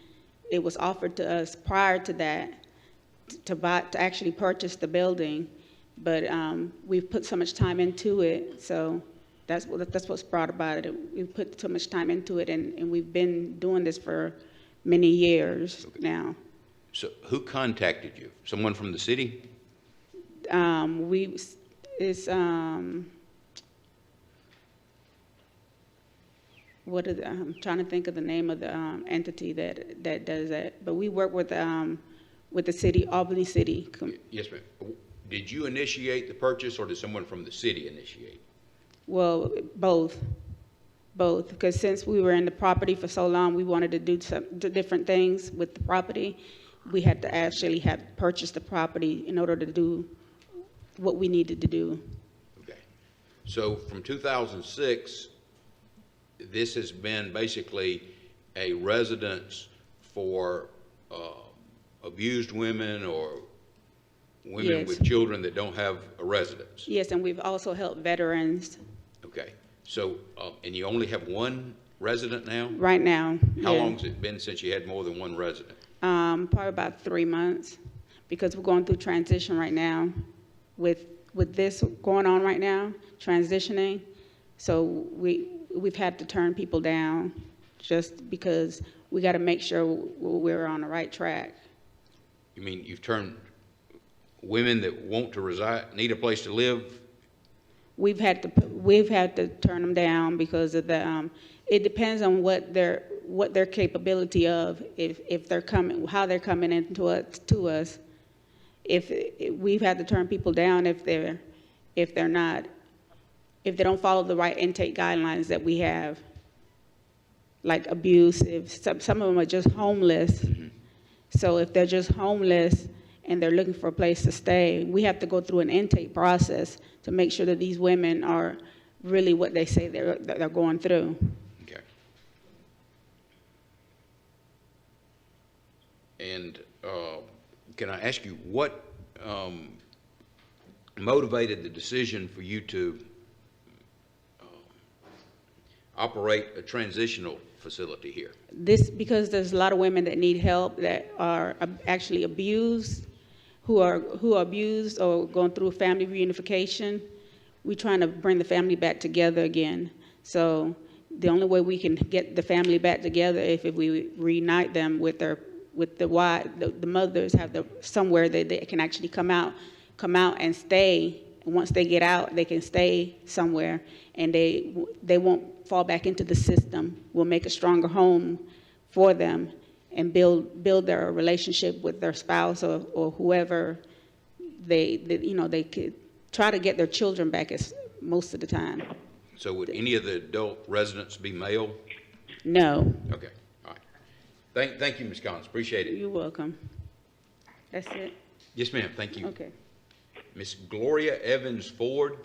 it was offered to us prior to that to actually purchase the building, but we've put so much time into it, so that's what's brought about it. We've put so much time into it, and we've been doing this for many years now. So who contacted you? Someone from the city? I'm trying to think of the name of the entity that does that, but we work with the city, Albany City. Yes, ma'am. Did you initiate the purchase, or did someone from the city initiate? Well, both, because since we were in the property for so long, we wanted to do some different things with the property. We had to actually have purchased the property in order to do what we needed to do. Okay. So from 2006, this has been basically a residence for abused women or women Yes. with children that don't have a residence. Yes, and we've also helped veterans Okay. So, and you only have one resident now? right now. How yeah. long has it been since you had more than one resident? Probably about 3 months, because we're going through transition right now with this going on right now, transitioning. So we've had to turn people down just because we got to make sure we're on the right track. You mean you've turned women that want to reside, need a place to live? We've had to turn them down because of the. It depends on what their capability of, if they're coming, how they're coming into to us. If we've had to turn people down if they don't follow the right intake guidelines that we have, like abuse. If some of them are just homeless, so if they're just homeless and they're looking for a place to stay, we have to go through an intake process to make sure that these women are really what they say they're going through. Okay. And can I ask you what motivated the decision for you to operate a transitional facility here? This, because there's a lot of women that need help that are actually abused, who are abused or going through family reunification. We're trying to bring the family back together again. So the only way we can get the family back together if we reunite them with the mothers have somewhere that they can actually come out and stay. And once they get out, they can stay somewhere, and they won't fall back into the system. We'll make a stronger home for them and build their relationship with their spouse or whoever they could try to get their children back most of the time. So would any of the adult residents be male? No. Okay, all right. Thank you, Ms. Collins, appreciate it. You're welcome. That's it? Yes, ma'am, thank you. Okay. Ms. Gloria Evans Ford.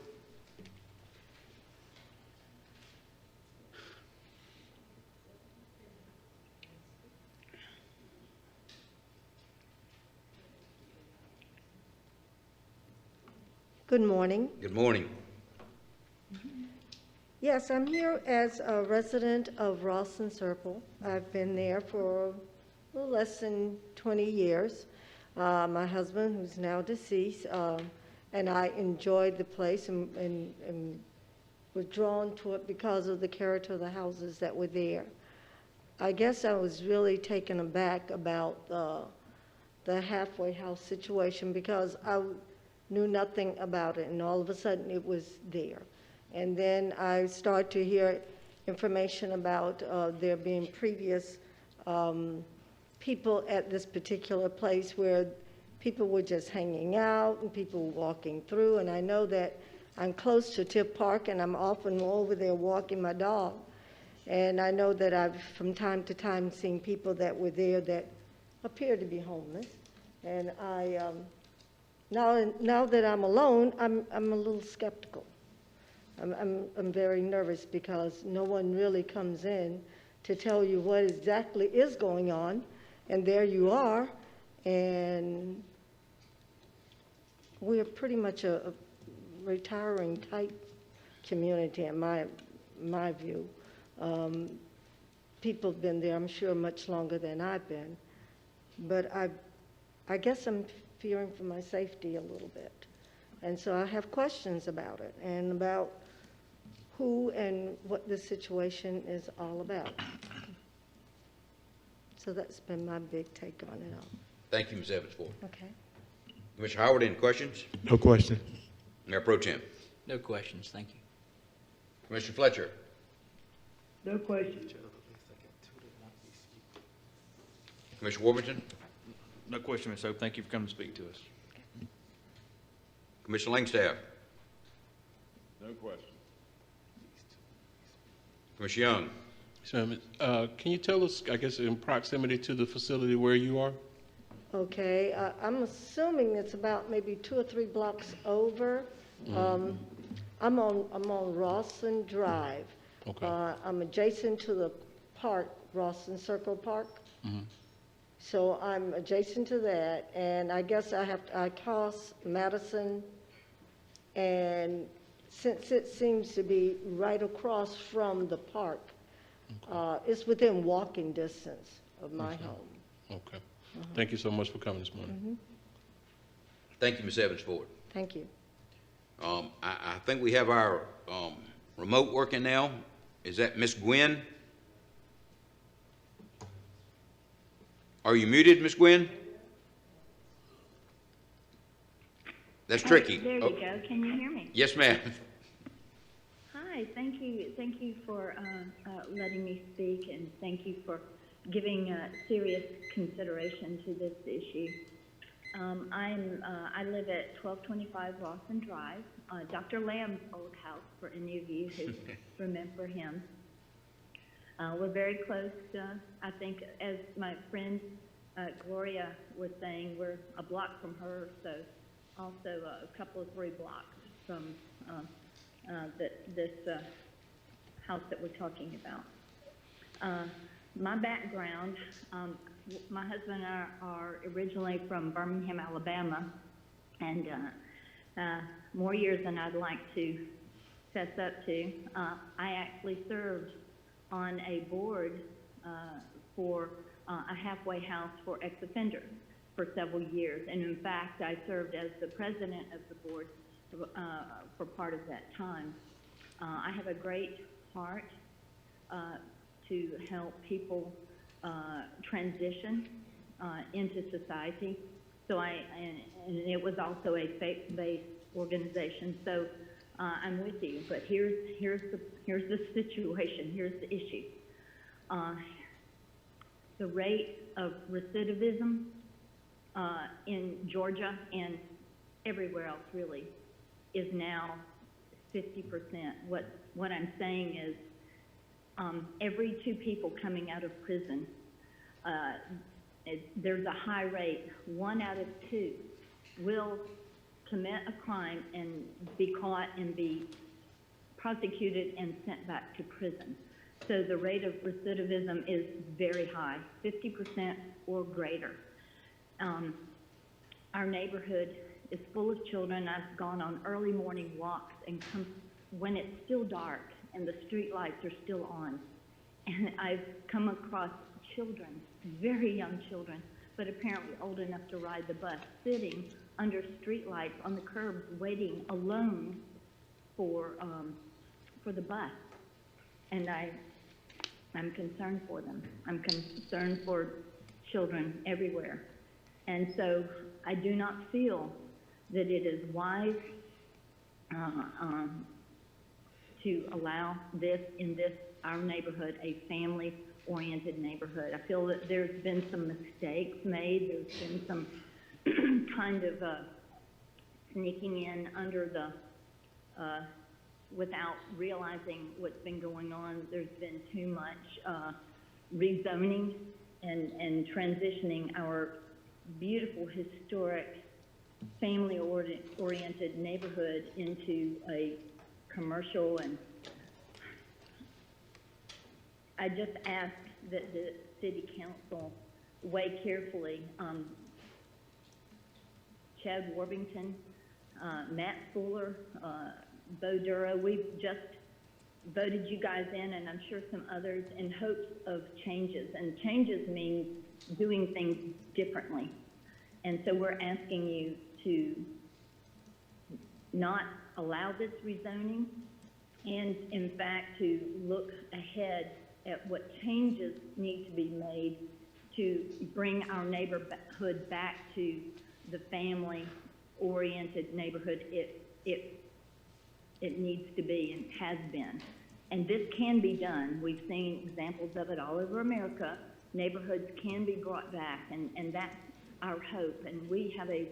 Good morning. Good morning. Yes, I'm here as a resident of Rawson Circle. I've been there for a little less than 20 years. My husband, who's now deceased, and I enjoyed the place and was drawn to it because of the character of the houses that were there. I guess I was really taken aback about the halfway house situation because I knew nothing about it, and all of a sudden it was there. And then I started to hear information about there being previous people at this particular place where people were just hanging out and people were walking through. And I know that I'm close to Tip Park, and I'm often over there walking my dog. And I know that I've from time to time seen people that were there that appear to be homeless. And I now that I'm alone, I'm a little skeptical. I'm very nervous because no one really comes in to tell you what exactly is going on, and there you are, and we're pretty much a retiring type community in my view. People have been there, I'm sure, much longer than I've been, but I guess I'm fearing for my safety a little bit. And so I have questions about it and about who and what this situation is all about. So that's been my big take on it all. Thank you, Ms. Evans Ford. Okay. Commissioner Howard, any questions? No question. Mayor Pro Tem. No questions, thank you. Commissioner Fletcher. No question. Commissioner Warburton. No question, Ms. Hope. Thank you for coming to speak to us. Commissioner Langstaff. No question. Commissioner Young. Can you tell us, I guess, in proximity to the facility where you are? Okay, I'm assuming it's about maybe 2 or 3 blocks over. I'm on Rawson Drive. Okay. I'm adjacent to the park, Rawson Circle Park. So I'm adjacent to that, and I guess I cross Madison, and since it seems to be right across from the park, it's within walking distance of my home. Okay. Thank you so much for coming this morning. Thank you, Ms. Evans Ford. Thank you. I think we have our remote working now. Is that Ms. Gwen? Are you muted, Ms. Gwen? That's tricky. There we go. Can you hear me? Yes, ma'am. Hi, thank you. Thank you for letting me speak, and thank you for giving serious consideration to this issue. I live at 1225 Rawson Drive, Dr. Lamb's old house, for any of you who remember him. We're very close. I think, as my friend Gloria was saying, we're a block from her, so also a couple of 3 blocks from this house that we're talking about. My background, my husband and I are originally from Birmingham, Alabama, and more years than I'd like to fess up to. I actually served on a board for a halfway house for ex-offenders for several years, and in fact, I served as the president of the board for part of that time. I have a great heart to help people transition into society. So and it was also a faith-based organization. So I'm with you, but here's the situation. Here's the issue. The rate of recidivism in Georgia and everywhere else really is now 50%. What I'm saying is every 2 people coming out of prison, there's a high rate. 1 out of 2 will commit a crime and be caught and be prosecuted and sent back to prison. So the rate of recidivism is very high, 50% or greater. Our neighborhood is full of children. I've gone on early morning walks and come when it's still dark and the street lights are still on. And I've come across children, very young children, but apparently old enough to ride the bus, sitting under street lights on the curbs waiting alone for the bus. And I'm concerned for them. I'm concerned for children everywhere. And so I do not feel that it is wise to allow this in our neighborhood, a family-oriented neighborhood. I feel that there's been some mistakes made. There's been some kind of sneaking in under the, without realizing what's been going on. There's been too much rezoning and transitioning our beautiful, historic, family-oriented neighborhood into a commercial. And I just ask that the city council weigh carefully. Chad Warbington, Matt Fuller, Bo Duro, we've just voted you guys in, and I'm sure some others, in hopes of changes. And changes means doing things differently. And so we're asking you to not allow this rezoning, and in fact to look ahead at what changes need to be made to bring our neighborhood back to the family-oriented neighborhood it needs to be and has been. And this can be done. We've seen examples of it all over America. Neighborhoods can be brought back, and that's our hope. And we have a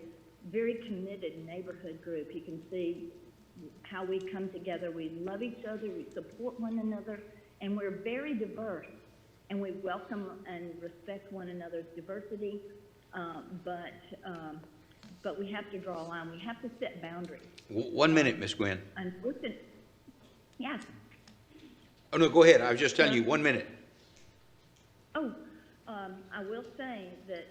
very committed neighborhood group. You can see how we come together. We love each other, we support one another, and we're very diverse, and we welcome and respect one another's diversity, but we have to draw a line. We have to set boundaries. 1 minute, Ms. Gwen. Unfortunately, yes. Oh, no, go ahead. I was just telling you, 1 minute. I will say that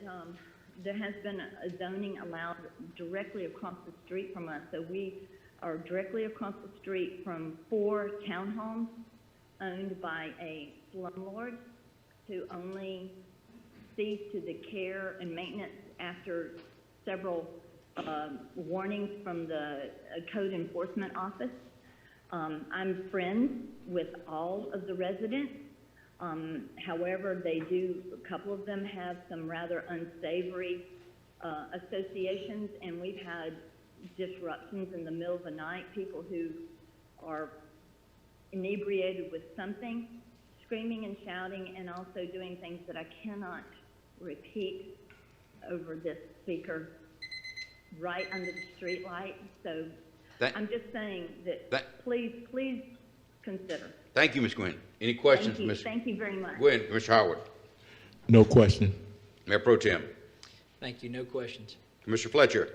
there has been a zoning allowed directly across the street from us. So we are directly across the street from 4 townhomes owned by a slumlord who only sees to the care and maintenance after several warnings from the code enforcement office. I'm friends with all of the residents. However, a couple of them have some rather unsavory associations, and we've had disruptions in the middle of the night, people who are inebriated with something, screaming and shouting, and also doing things that I cannot repeat over this speaker right under the street light. So I'm just saying that please consider. Thank you, Ms. Gwen. Any questions? Thank you very much. Gwen, Mr. Howard. No question. Mayor Pro Tem. Thank you. No questions. Commissioner Fletcher.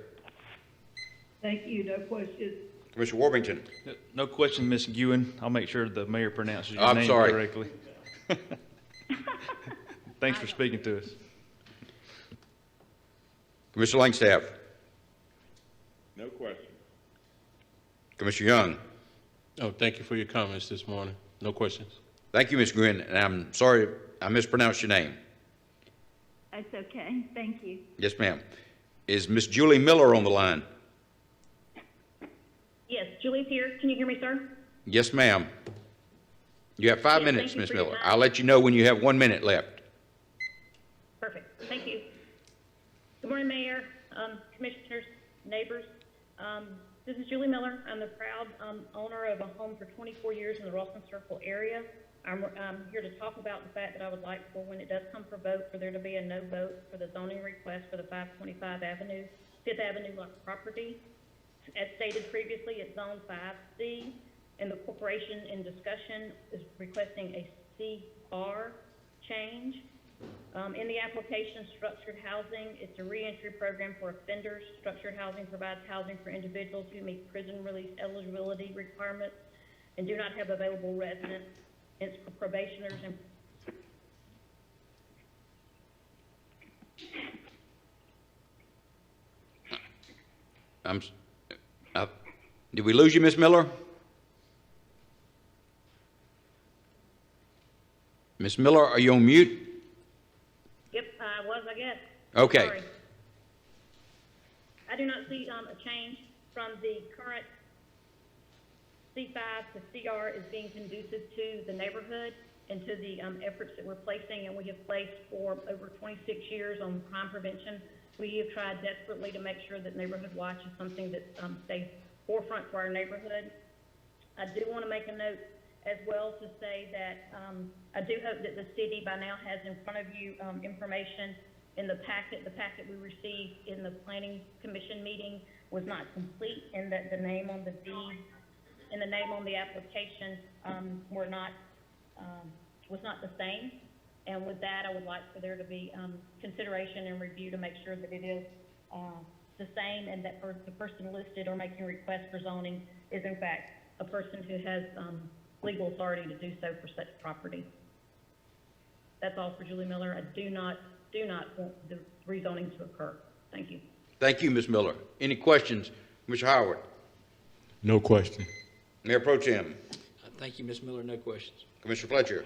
Thank you, no questions. Commissioner Worthington. No question, Ms. Ewan. I'll make sure the mayor pronounces your I'm name sorry. correctly. Thanks for speaking to us. Commissioner Langstaff. No question. Commissioner Young. Oh, thank you for your comments this morning. No questions. Thank you, Ms. Gwynn, and I'm sorry I mispronounced your name. That's okay. Thank you. Yes, ma'am. Is Miss Julie Miller on the line? Yes, Julie's here. Can you hear me, sir? Yes, ma'am. You have 5 Yes, minutes, thank you Miss for your Miller. time. I'll let you know when you have 1 minute left. Perfect. Thank you. Good morning, Mayor, Commissioners, neighbors. This is Julie Miller. I'm the proud owner of a home for 24 years in the Ralston Circle area. I'm here to talk about the fact that I would like for when it does come for vote, for there to be a no vote for the zoning request for the 525 Avenue, Fifth Avenue property. As stated previously, it's zone 5C, and the corporation in discussion is requesting a CR change. In the application, structured housing, it's a reentry program for offenders. Structured housing provides housing for individuals who meet prison release eligibility requirements and do not have available residence. It's for probationers and Did we lose you, Miss Miller? Miss Miller, are you on mute? Yep, I was, I guess. Okay. Sorry. I do not see a change from the current C5 to CR as being conducive to the neighborhood and to the efforts that we're placing, and we have placed for over 26 years on crime prevention. We have tried desperately to make sure that Neighborhood Watch is something that stays forefront for our neighborhood. I do want to make a note as well to say that I do hope that the city by now has in front of you information in the packet. The packet we received in the Planning Commission meeting was not complete, and that the name on the deed and the name on the application was not the same. And with that, I would like for there to be consideration and review to make sure that it is the same, and that the person listed or making requests for zoning is in fact a person who has legal authority to do so for such property. That's all for Julie Miller. I do not want the rezoning to occur. Thank you. Thank you, Ms. Miller. Any questions? Mr. Howard? No question. Mayor Pro Tem? Thank you, Ms. Miller. No questions. Commissioner Fletcher?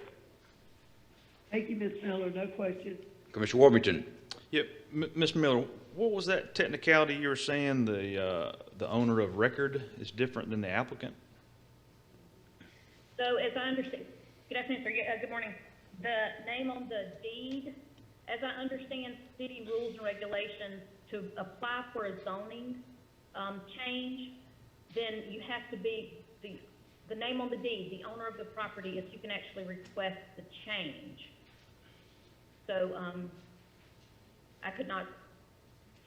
Thank you, Ms. Miller. No questions. Commissioner Worthington? Yep, Ms. Miller, what was that technicality you were saying? The owner of record is different than the applicant? So as I understand, good afternoon, sir. Good morning. The name on the deed, as I understand city rules and regulations, to apply for a zoning change, then you have to be the name on the deed, the owner of the property, is you can actually request the change. So I could not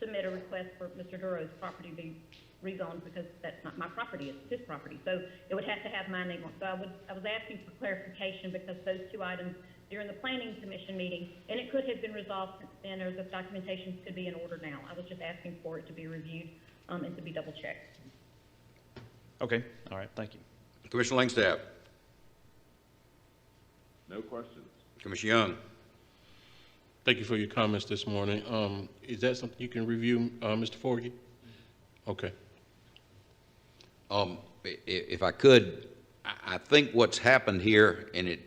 submit a request for Mr. Duro's property to be rezoned because that's not my property, it's his property. So it would have to have my name on it. So I was asking for clarification because those two items during the Planning Commission meeting, and it could have been resolved since then, or the documentation could be in order now. I was just asking for it to be reviewed and to be double checked. Okay, all right, thank you. Commissioner Langstaff? No questions. Commissioner Young? Thank you for your comments this morning. Is that something you can review, Mr. Forgy? Okay. If I could, I think what's happened here, and it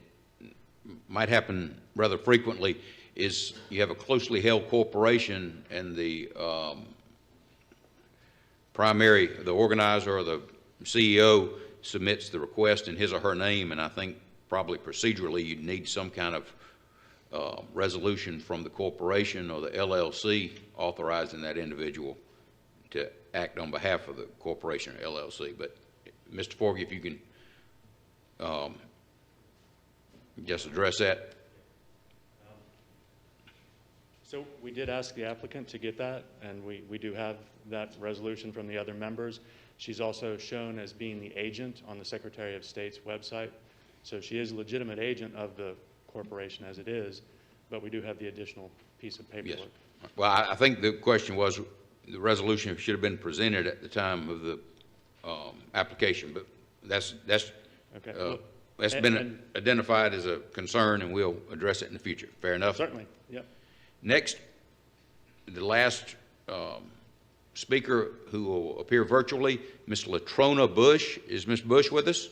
might happen rather frequently, is you have a closely held corporation and the the organizer or the CEO submits the request in his or her name, and I think probably procedurally you'd need some kind of resolution from the corporation or the LLC authorizing that individual to act on behalf of the corporation or LLC. But Mr. Forgy, if you can just address that. So we did ask the applicant to get that, and we do have that resolution from the other members. She's also shown as being the agent on the Secretary of State's website. So she is a legitimate agent of the corporation as it is, but we do have the additional piece of paperwork. Yes. Well, I think the question was the resolution should have been presented at the time of the application, but that's Okay. that's And- been and- identified as a concern, and we'll address it in the future. Fair enough? Certainly, yep. Next, the last speaker who will appear virtually, Ms. Latrona Bush. Is Ms. Bush with us?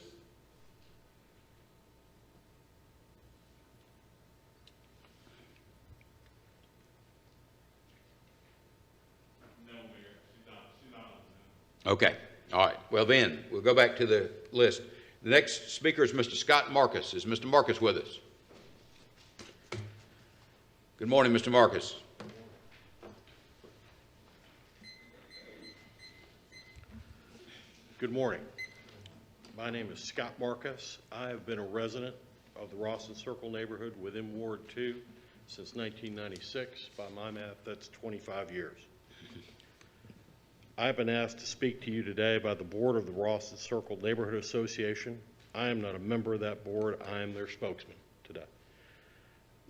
Okay, all right. Well then, we'll go back to the list. The next speaker is Mr. Scott Marcus. Is Mr. Marcus with us? Good morning, Mr. Marcus. Good morning. My name is Scott Marcus. I have been a resident of the Rawson Circle neighborhood within Ward 2 since 1996. By my math, that's 25 years. I've been asked to speak to you today by the board of the Rawson Circle Neighborhood Association. I am not a member of that board. I am their spokesman today.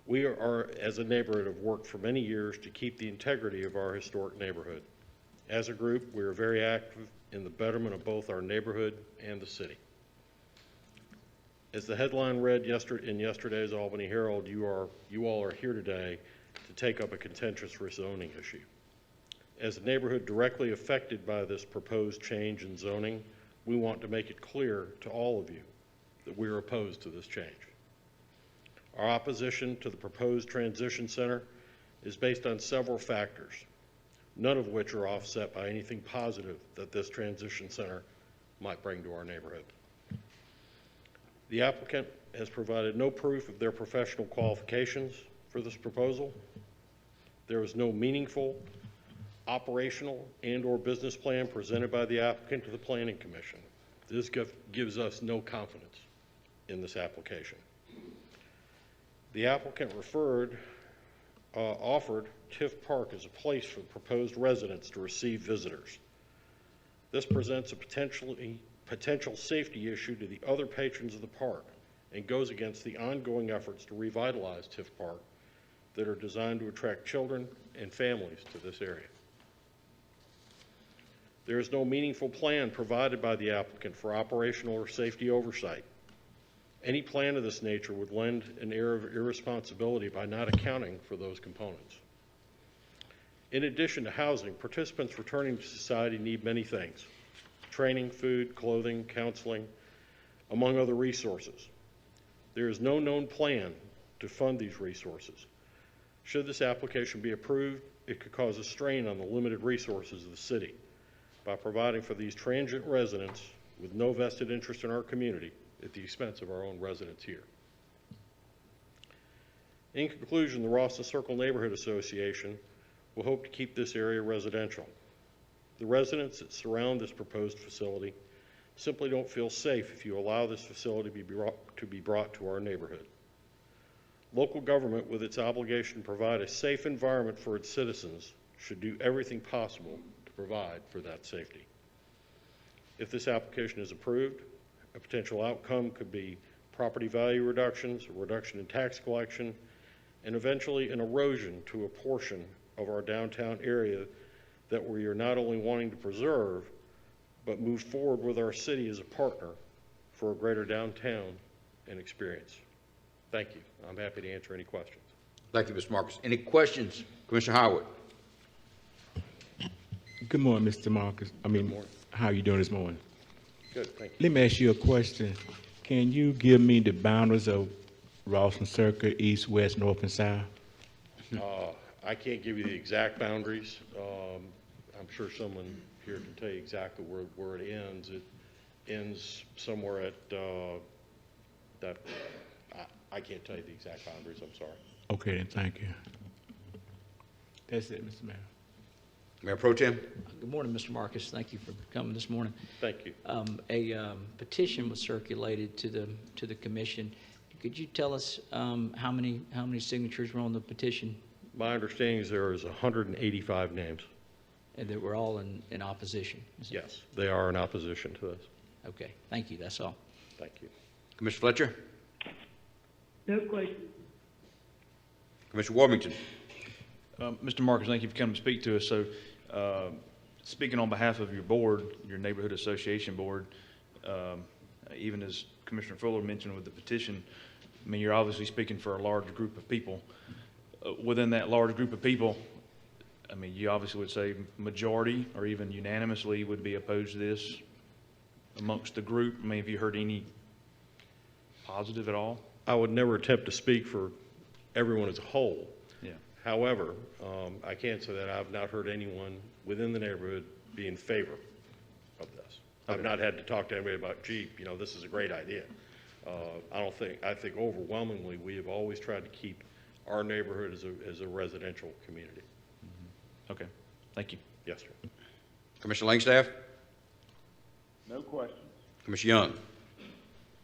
We are, as a neighborhood, have worked for many years to keep the integrity of our historic neighborhood. As a group, we are very active in the betterment of both our neighborhood and the city. As the headline read in yesterday's Albany Herald, you all are here today to take up a contentious rezoning issue. As a neighborhood directly affected by this proposed change in zoning, we want to make it clear to all of you that we are opposed to this change. Our opposition to the proposed transition center is based on several factors, none of which are offset by anything positive that this transition center might bring to our neighborhood. The applicant has provided no proof of their professional qualifications for this proposal. There is no meaningful operational and/or business plan presented by the applicant to the Planning Commission. This gives us no confidence in this application. The applicant offered Tiff Park as a place for proposed residents to receive visitors. This presents a potential safety issue to the other patrons of the park and goes against the ongoing efforts to revitalize Tiff Park that are designed to attract children and families to this area. There is no meaningful plan provided by the applicant for operational or safety oversight. Any plan of this nature would lend an air of irresponsibility by not accounting for those components. In addition to housing, participants returning to society need many things: training, food, clothing, counseling, among other resources. There is no known plan to fund these resources. Should this application be approved, it could cause a strain on the limited resources of the city by providing for these transient residents with no vested interest in our community at the expense of our own residents here. In conclusion, the Rawson Circle Neighborhood Association will hope to keep this area residential. The residents that surround this proposed facility simply don't feel safe if you allow this facility to be brought to our neighborhood. Local government, with its obligation to provide a safe environment for its citizens, should do everything possible to provide for that safety. If this application is approved, a potential outcome could be property value reductions, a reduction in tax collection, and eventually an erosion to a portion of our downtown area that we are not only wanting to preserve, but move forward with our city as a partner for a greater downtown and experience. Thank you. I'm happy to answer any questions. Thank you, Mr. Marcus. Any questions? Commissioner Howard. Good morning, Mr. Marcus. How are you doing this morning? Good, thank you. Let me ask you a question. Can you give me the boundaries of Rawson Circle, east, west, north, and south? I can't give you the exact boundaries. I'm sure someone here can tell you exactly where it ends. It ends somewhere at that. I can't tell you the exact boundaries. I'm sorry. Okay, then, thank you. That's it, Mr. Mayor. Mayor Pro Tem. Good morning, Mr. Marcus. Thank you for coming this morning. Thank you. A petition was circulated to the commission. Could you tell us how many signatures were on the petition? My understanding is there is 185 names. And they were all in opposition? Yes, they are in opposition to this. Okay, thank you. That's all. Thank you. Commissioner Fletcher. No question. Commissioner Warmington. Mr. Marcus, thank you for coming to speak to us. So speaking on behalf of your board, your neighborhood association board, even as Commissioner Fuller mentioned with the petition, I mean, you're obviously speaking for a large group of people. Within that large group of people, I mean, you obviously would say majority or even unanimously would be opposed to this amongst the group. I mean, have you heard any positive at all? I would never attempt to speak for everyone as a whole. Yeah. However, I can say that I've not heard anyone within the neighborhood be in favor of this. I've not had to talk to anybody about, gee, you know, this is a great idea. I think overwhelmingly we have always tried to keep our neighborhood as a residential community. Okay, thank you. Yes, sir. Commissioner Langstaff? No questions. Commissioner Young?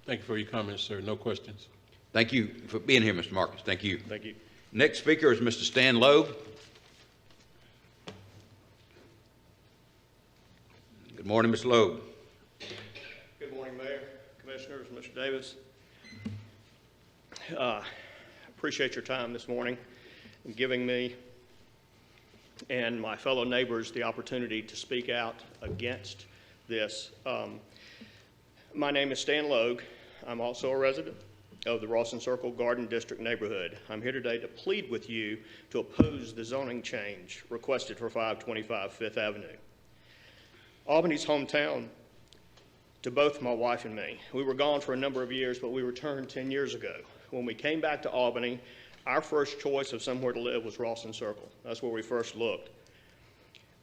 Thank you for your comments, sir. No questions. Thank you for being here, Mr. Marcus. Thank you. Thank you. Next speaker is Mr. Stan Loeb. Good morning, Mr. Loeb. Good morning, Mayor, Commissioners, Mr. Davis. Appreciate your time this morning and giving me and my fellow neighbors the opportunity to speak out against this. My name is Stan Loeb. I'm also a resident of the Rawson Circle Garden District neighborhood. I'm here today to plead with you to oppose the zoning change requested for 525 Fifth Avenue. Albany's hometown to both my wife and me. We were gone for a number of years, but we returned 10 years ago. When we came back to Albany, our first choice of somewhere to live was Rawson Circle. That's where we first looked.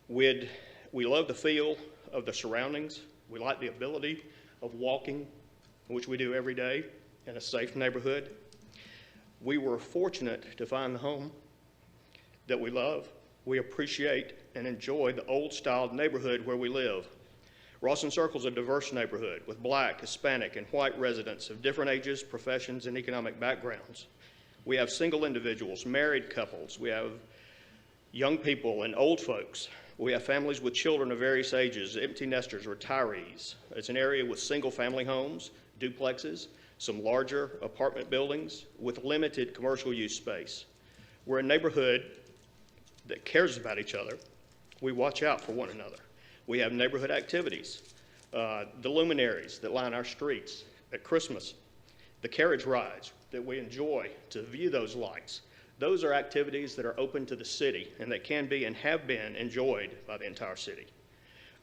We love the feel of the surroundings. We like the ability of walking, which we do every day, in a safe neighborhood. We were fortunate to find the home that we love. We appreciate and enjoy the old-style neighborhood where we live. Rawson Circle is a diverse neighborhood with Black, Hispanic, and white residents of different ages, professions, and economic backgrounds. We have single individuals, married couples. We have young people and old folks. We have families with children of various ages, empty nesters, retirees. It's an area with single-family homes, duplexes, some larger apartment buildings with limited commercial use space. We're a neighborhood that cares about each other. We watch out for one another. We have neighborhood activities, the luminaries that line our streets at Christmas, the carriage rides that we enjoy to view those lights. Those are activities that are open to the city and that can be and have been enjoyed by the entire city.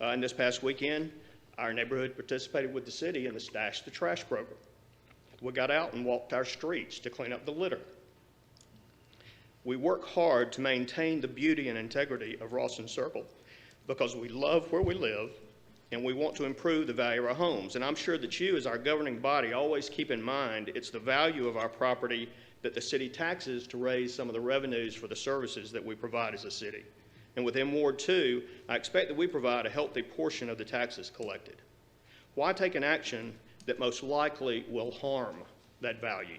And this past weekend, our neighborhood participated with the city in the Stash the Trash program. We got out and walked our streets to clean up the litter. We work hard to maintain the beauty and integrity of Rawson Circle because we love where we live and we want to improve the value of our homes. And I'm sure that you, as our governing body, always keep in mind it's the value of our property that the city taxes to raise some of the revenues for the services that we provide as a city. And within Ward 2, I expect that we provide a healthy portion of the taxes collected. Why take an action that most likely will harm that value?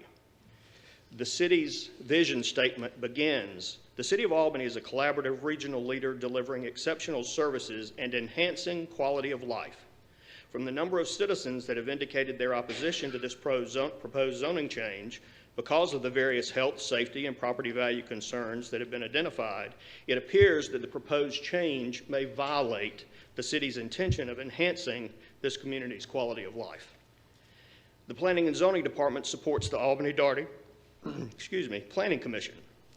The city's vision statement begins, "The City of Albany is a collaborative regional leader delivering exceptional services and enhancing quality of life." From the number of citizens that have indicated their opposition to this proposed zoning change because of the various health, safety, and property value concerns that have been identified, it appears that the proposed change may violate the city's intention of enhancing this community's quality of life. The Planning and Zoning Department supports the Albany-Daugherty Planning Commission,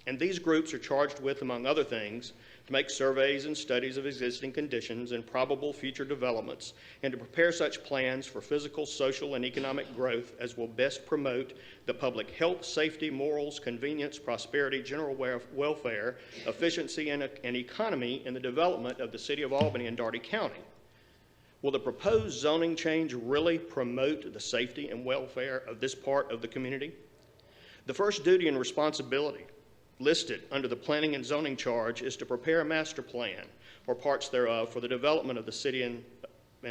and these groups are charged with, among other things, to make surveys and studies of existing conditions and probable future developments, and to prepare such plans for physical, social, and economic growth as will best promote the public health, safety, morals, convenience, prosperity, general welfare, efficiency, and economy in the development of the City of Albany and Daugherty County. Will the proposed zoning change really promote the safety and welfare of this part of the community? The first duty and responsibility listed under the planning and zoning charge is to prepare a master plan or parts thereof for the development of the city and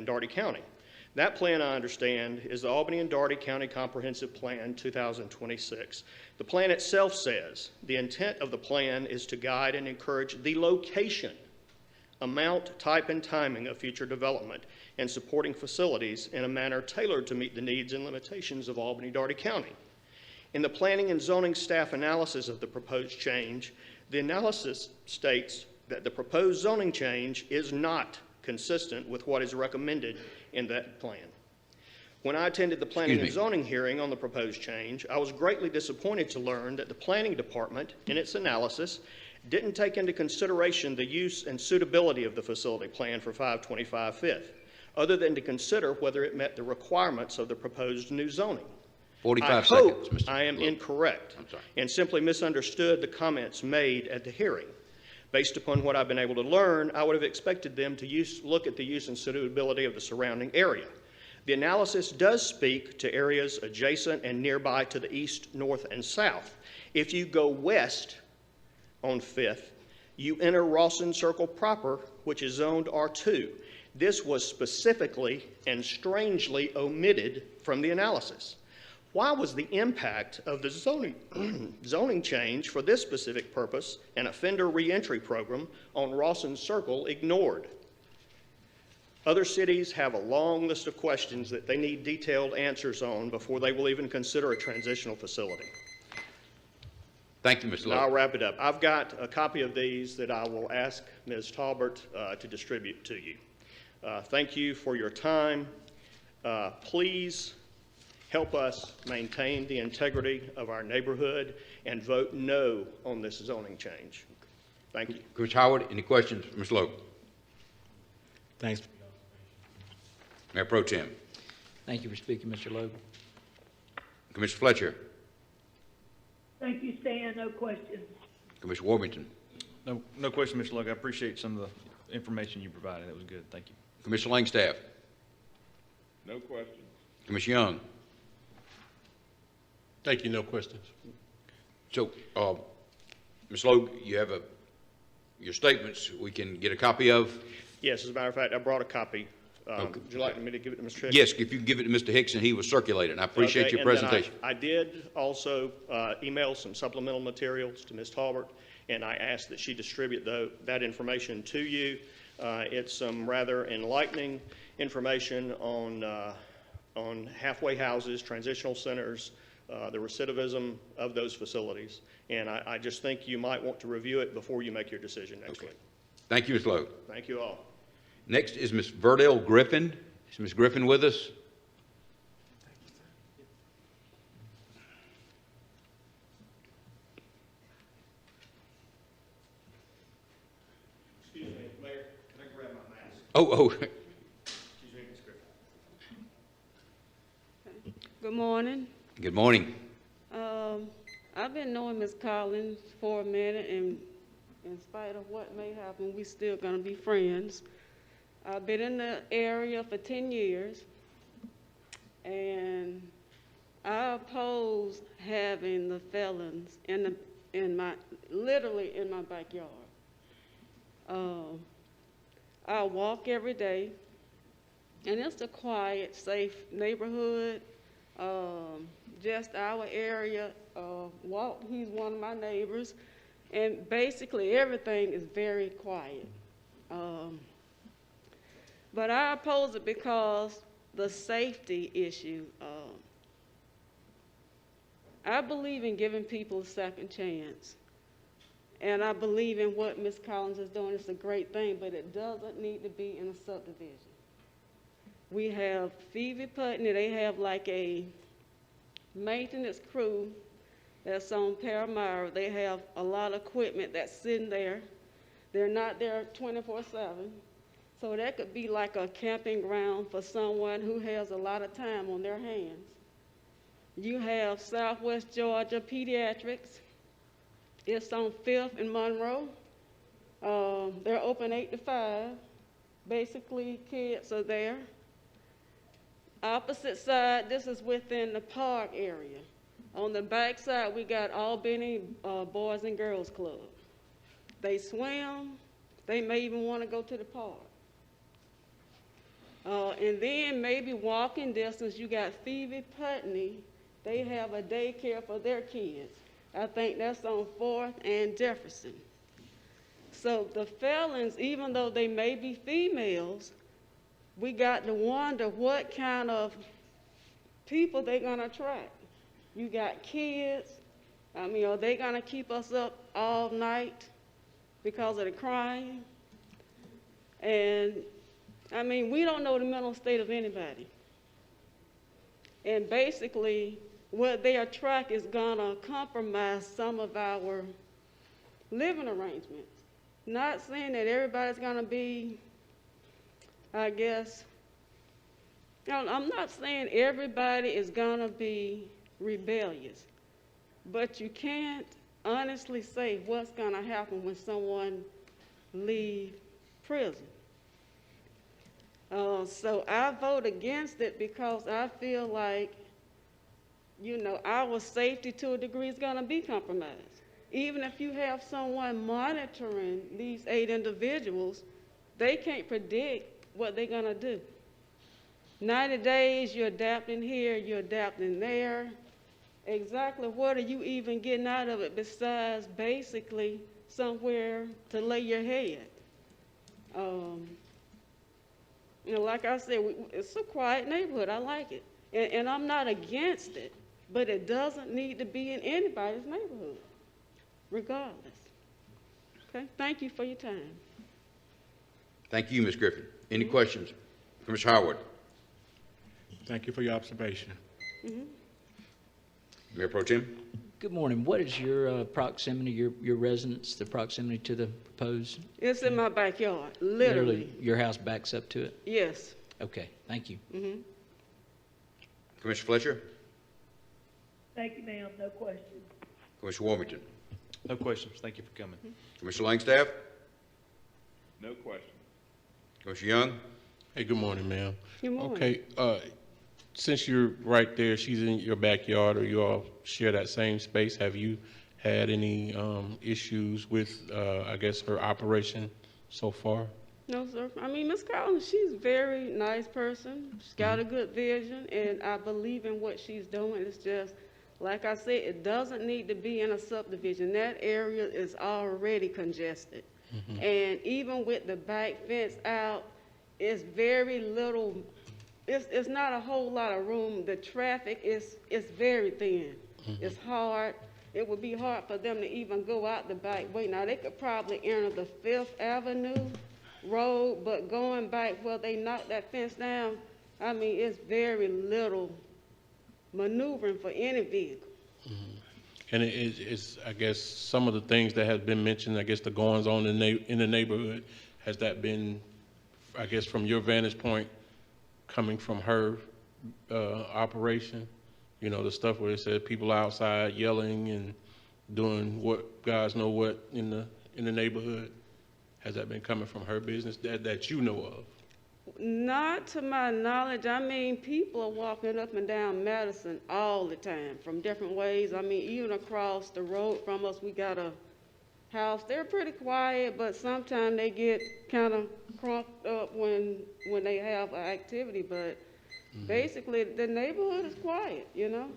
Daugherty County. That plan, I understand, is the Albany and Daugherty County Comprehensive Plan 2026. The plan itself says the intent of the plan is to guide and encourage the location, amount, type, and timing of future development and supporting facilities in a manner tailored to meet the needs and limitations of Albany-Daugherty County. In the planning and zoning staff analysis of the proposed change, the analysis states that the proposed zoning change is not consistent with what is recommended in that plan. When I attended the planning and zoning hearing on the proposed change, I was greatly disappointed to learn that the planning department, in its analysis, didn't take into consideration the use and suitability of the facility plan for 525 Fifth, other than to consider whether it met the requirements of the proposed new zoning. 45 I hope seconds, Mr. I am incorrect and simply misunderstood the comments made at the hearing. Based upon what I've been able to learn, I would have expected them to look at the use and suitability of the surrounding area. The analysis does speak to areas adjacent and nearby to the east, north, and south. If you go west on 5th, you enter Rawson Circle proper, which is zoned R2. This was specifically and strangely omitted from the analysis. Why was the impact of the zoning change for this specific purpose, an offender reentry program on Rawson Circle, ignored? Other cities have a long list of questions that they need detailed answers on before they will even consider a transitional facility. Thank you, Mr. Lowe. I'll wrap it up. I've got a copy of these that I will ask Ms. Talbert to distribute to you. Thank you for your time. Please help us maintain the integrity of our neighborhood and vote no on this zoning change. Thank you. Commissioner Howard, any questions for Mr. Lowe? Thanks. Mayor Pro Tem. Thank you for speaking, Mr. Logue. Commissioner Fletcher. Thank you, Stan. No questions. Commissioner Warmington. No question, Mr. Logue. I appreciate some of the information you provided. That was good. Thank you. Commissioner Langstaff. No questions. Commissioner Young. Thank you. No questions. So, Ms. Logue, you have your statements we can get a copy of? Yes, as a matter of fact, I brought a copy. Would you like me to give it to Mr. Hicks? Yes, if you can give it to Mr. Hicks, and he will circulate it. And I appreciate your presentation. I did also email some supplemental materials to Ms. Talbert, and I asked that she distribute that information to you. It's some rather enlightening information on halfway houses, transitional centers, the recidivism of those facilities. And I just think you might want to review it before you make your decision next week. Thank you, Ms. Lowe. Thank you all. Next is Ms. Verdell Griffin. Is Ms. Griffin with us? Excuse me, Mayor, can I grab my mask? Oh. Excuse me, Ms. Griffin. Good morning. Good morning. I've been knowing Ms. Collins for a minute, and in spite of what may happen, we still gonna be friends. I've been in the area for 10 years, and I oppose having the felons literally in my backyard. I walk every day, and it's a quiet, safe neighborhood. Just our area, Walt, he's one of my neighbors, and basically everything is very quiet. But I oppose it because the safety issue. I believe in giving people a second chance. And I believe in what Ms. Collins is doing. It's a great thing, but it doesn't need to be in a subdivision. We have Phoebe Putney, they have like a maintenance crew that's on Paramount. They have a lot of equipment that's sitting there. They're not there 24/7. So that could be like a camping ground for someone who has a lot of time on their hands. You have Southwest Georgia Pediatrics. It's on 5th and Monroe. They're open 8 to 5. Basically, kids are there. Opposite side, this is within the park area. On the back side, we got Albany Boys and Girls Club. They swim. They may even want to go to the park. And then maybe walking distance, you got Phoebe Putney. They have a daycare for their kids. I think that's on 4th and Jefferson. So the felons, even though they may be females, we got to wonder what kind of people they're gonna attract. You got kids. I mean, are they gonna keep us up all night? because of the crime. And, I mean, we don't know the mental state of anybody. And basically, what they attract is gonna compromise some of our living arrangements. Not saying that everybody's gonna be, I guess, I'm not saying everybody is gonna be rebellious, but you can't honestly say what's gonna happen when someone leaves prison. So I vote against it because I feel like, you know, our safety to a degree is gonna be compromised. Even if you have someone monitoring these 8 individuals, they can't predict what they're gonna do. 90 days, you're adapting here, you're adapting there. Exactly what are you even getting out of it besides basically somewhere to lay your head? You know, like I said, it's a quiet neighborhood. I like it. And I'm not against it, but it doesn't need to be in anybody's neighborhood, regardless. Okay, thank you for your time. Thank you, Ms. Griffin. Any questions? Commissioner Howard. Thank you for your observation. Mayor Pro Tem. Good morning. What is your proximity, your residence, the proximity to the proposed? It's in my backyard, literally. Your house backs up to it? Yes. Okay, thank you. Commissioner Fletcher. Thank you, ma'am, no questions. Commissioner Warmington. No questions. Thank you for coming. Commissioner Langstaff. No question. Commissioner Young. Hey, good morning, ma'am. Good morning. Okay, since you're right there, she's in your backyard, or you all share that same space, have you had any issues with, I guess, her operation so far? No, sir. I mean, Ms. Collins, she's a very nice person. She's got a good vision, and I believe in what she's doing. It's just, like I said, it doesn't need to be in a subdivision. That area is already congested. And even with the back fence out, it's very little, it's not a whole lot of room. The traffic is very thin. It's hard. It would be hard for them to even go out the back way. Now, they could probably enter the 5th Avenue road, but going back where they knocked that fence down, I mean, it's very little maneuvering for any vehicle. And it's, I guess, some of the things that have been mentioned, I guess, the goings on in the neighborhood, has that been, I guess, from your vantage point, coming from her operation? You know, the stuff where it said people outside yelling and doing what, guys know what, in the neighborhood? Has that been coming from her business that you know of? Not to my knowledge. I mean, people are walking up and down Madison all the time from different ways. I mean, even across the road from us, we got a house. They're pretty quiet, but sometimes they get kind of crunked up when they have an activity. But basically, the neighborhood is quiet, you know?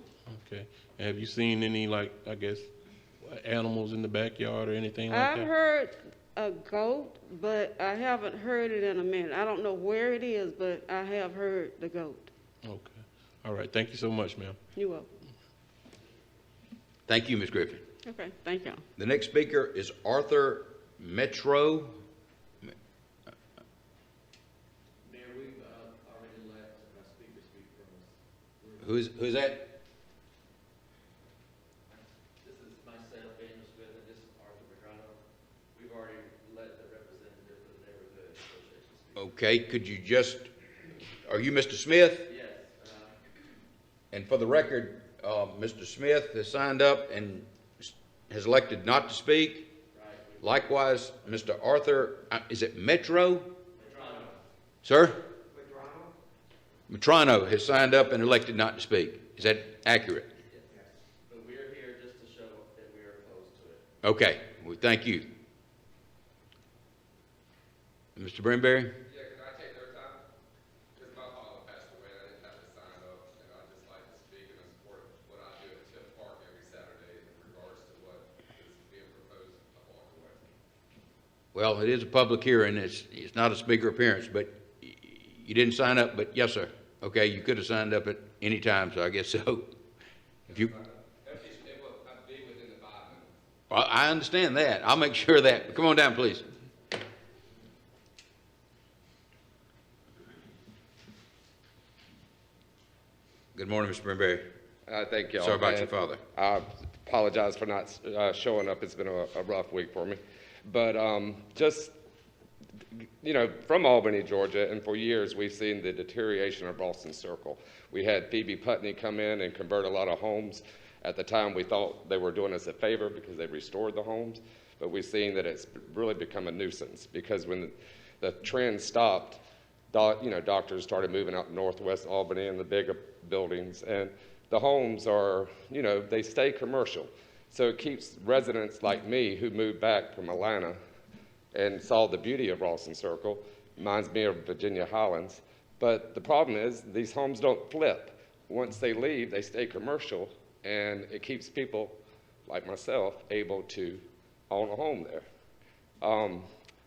Okay. And have you seen any, like, I guess, animals in the backyard or anything like that? I've heard a goat, but I haven't heard it in a minute. I don't know where it is, but I have heard the goat. Okay. All right. Thank you so much, ma'am. You're welcome. Thank you, Ms. Griffin. Okay, thank y'all. The next speaker is Arthur Metro. Mayor, we've already let our speaker speak for us. Who's that? This is myself, Daniel Smith, and this is Arthur Medrano. We've already let the representative of the neighborhood association speak. Okay, could you just, are you Mr. Smith? Yes. And for the record, Mr. Smith has signed up and has elected not to speak. Right. Likewise, Mr. Arthur, is it Metro? Medrano. Sir? Medrano has signed up and elected not to speak. Is that accurate? Yes. But we're here just to show that we are opposed to it. Okay, well, thank you. Mr. Brinberry? Yeah, can I take their time? Because my father passed away, and I didn't have to sign up, and I'd just like to speak and support what I do at Tiff Park every Saturday in regards to what is being proposed a block away. Well, it is a public hearing. It's not a speaker appearance, but you didn't sign up, but yes, sir. Okay, you could have signed up at any time, so I guess so. If you, It will be within the 5 minutes. I understand that. I'll make sure of that. Come on down, please. Good morning, Mr. Brinberry. Thank you all. Sorry about And your father. I apologize for not showing up. It's been a rough week for me. But just, you know, from Albany, Georgia, and for years we've seen the deterioration of Ralston Circle. We had Phoebe Putney come in and convert a lot of homes. At the time, we thought they were doing us a favor because they restored the homes. But we've seen that it's really become a nuisance because when the trend stopped, doctors started moving out to Northwest Albany and the bigger buildings, and the homes are, they stay commercial. So it keeps residents like me who moved back from Atlanta and saw the beauty of Ralston Circle, reminds me of Virginia Highlands. But the problem is these homes don't flip. Once they leave, they stay commercial, and it keeps people like myself able to own a home there.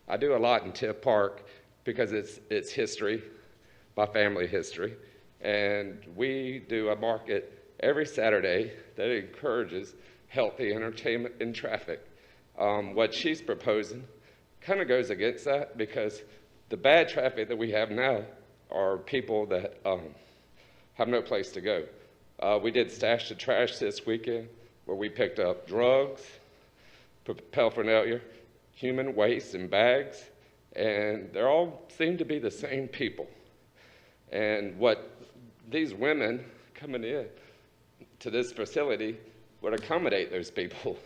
I do a lot in Tiff Park because it's history, my family history, and we do a market every Saturday that encourages healthy entertainment in traffic. What she's proposing kind of goes against that because the bad traffic that we have now are people that have no place to go. We did Stash the Trash this weekend where we picked up drugs, paraphernalia, human waste in bags, and they all seem to be the same people. And what these women coming in to this facility would accommodate those people.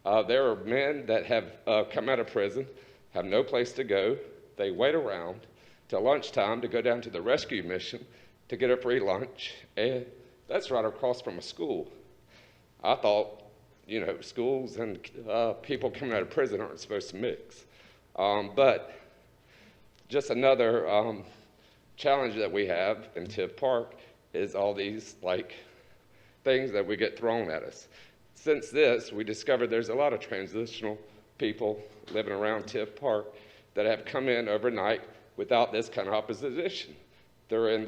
There are men that have come out of prison, have no place to go. They wait around till lunchtime to go down to the rescue mission to get a free lunch, and that's right across from a school. I thought, schools and people coming out of prison aren't supposed to mix. But just another challenge that we have in Tiff Park is all these things that we get thrown at us. Since this, we discovered there's a lot of transitional people living around Tiff Park that have come in overnight without this kind of opposition. They're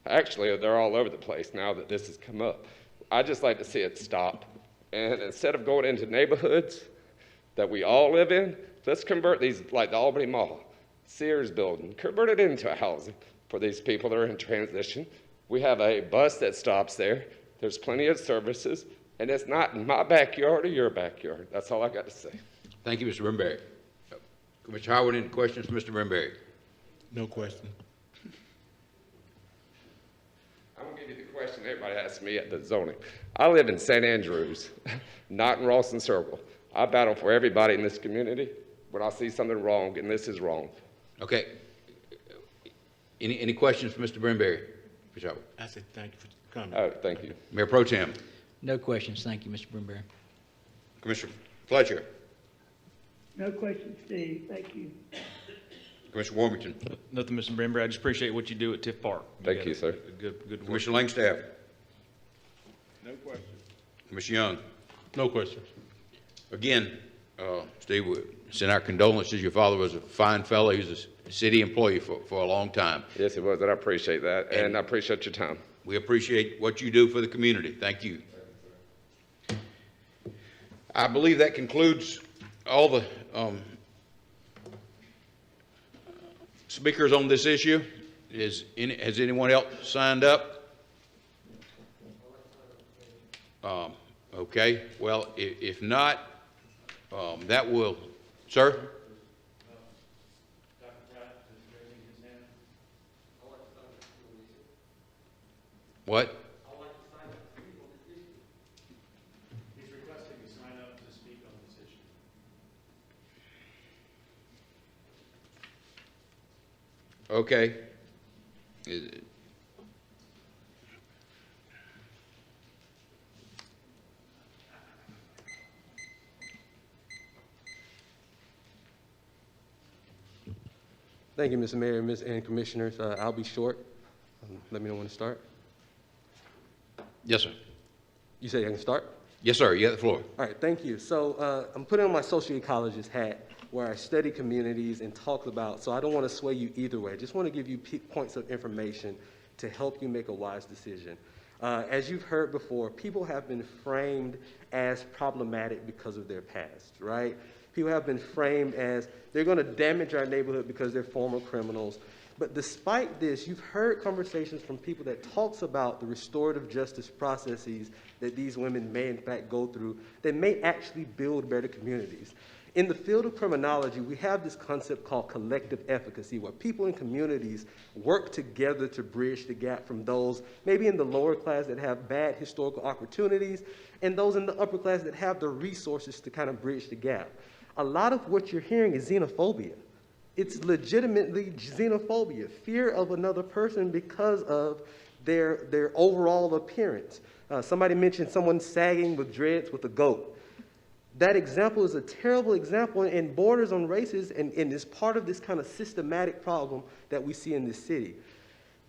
they're all over the place now that this has come up. I just like to see it stop. And instead of going into neighborhoods that we all live in, let's convert these, like the Albany Mall, Sears building, convert it into a housing for these people that are in transition. We have a bus that stops there. There's plenty of services, and it's not in my backyard or your backyard. That's all I got to say. Thank you, Mr. Brinberry. Commissioner Howard, any questions for Mr. Brinberry? No question. I'm going to give you the question everybody asks me at the zoning. I live in St. Andrews, not in Ralston Circle. I battle for everybody in this community when I see something wrong, and this is wrong. Okay. Any questions for Mr. Brinberry? I said thank you for coming. Oh, thank you. Mayor Pro Tem. No questions. Thank you, Mr. Brinberry. Commissioner Fletcher. No questions, Steve. Thank you. Commissioner Warmington. Nothing, Mr. Brinberry. I just appreciate what you do at Tiff Park. Thank you, sir. Good work. Commissioner Langstaff. No questions. Commissioner Young. No questions. Again, Steve, we send our condolences. Your father was a fine fellow. He was a city employee for a long time. Yes, it was, and I appreciate that, and I appreciate your time. We appreciate what you do for the community. Thank you. I believe that concludes all the speakers on this issue. Has anyone else signed up? Okay, well, if not, that will, sir? What? He's requesting to sign up to speak on this issue. Okay. Thank you, Mr. Mayor and Commissioners. I'll be short. Let me know when to start. Yes, sir. You say I can start? Yes, sir. You have the floor. All right, thank you. So I'm putting on my social ecologist hat where I study communities and talk about, so I don't want to sway you either way. I just want to give you points of information to help you make a wise decision. As you've heard before, people have been framed as problematic because of their past, right? People have been framed as they're going to damage our neighborhood because they're former criminals. But despite this, you've heard conversations from people that talks about the restorative justice processes that these women may in fact go through that may actually build better communities. In the field of criminology, we have this concept called collective efficacy, where people in communities work together to bridge the gap from those maybe in the lower class that have bad historical opportunities and those in the upper class that have the resources to kind of bridge the gap. A lot of what you're hearing is xenophobia. It's legitimately xenophobia, fear of another person because of their overall appearance. Somebody mentioned someone sagging with dreads with a goat. That example is a terrible example and borders on races and is part of this kind of systematic problem that we see in this city.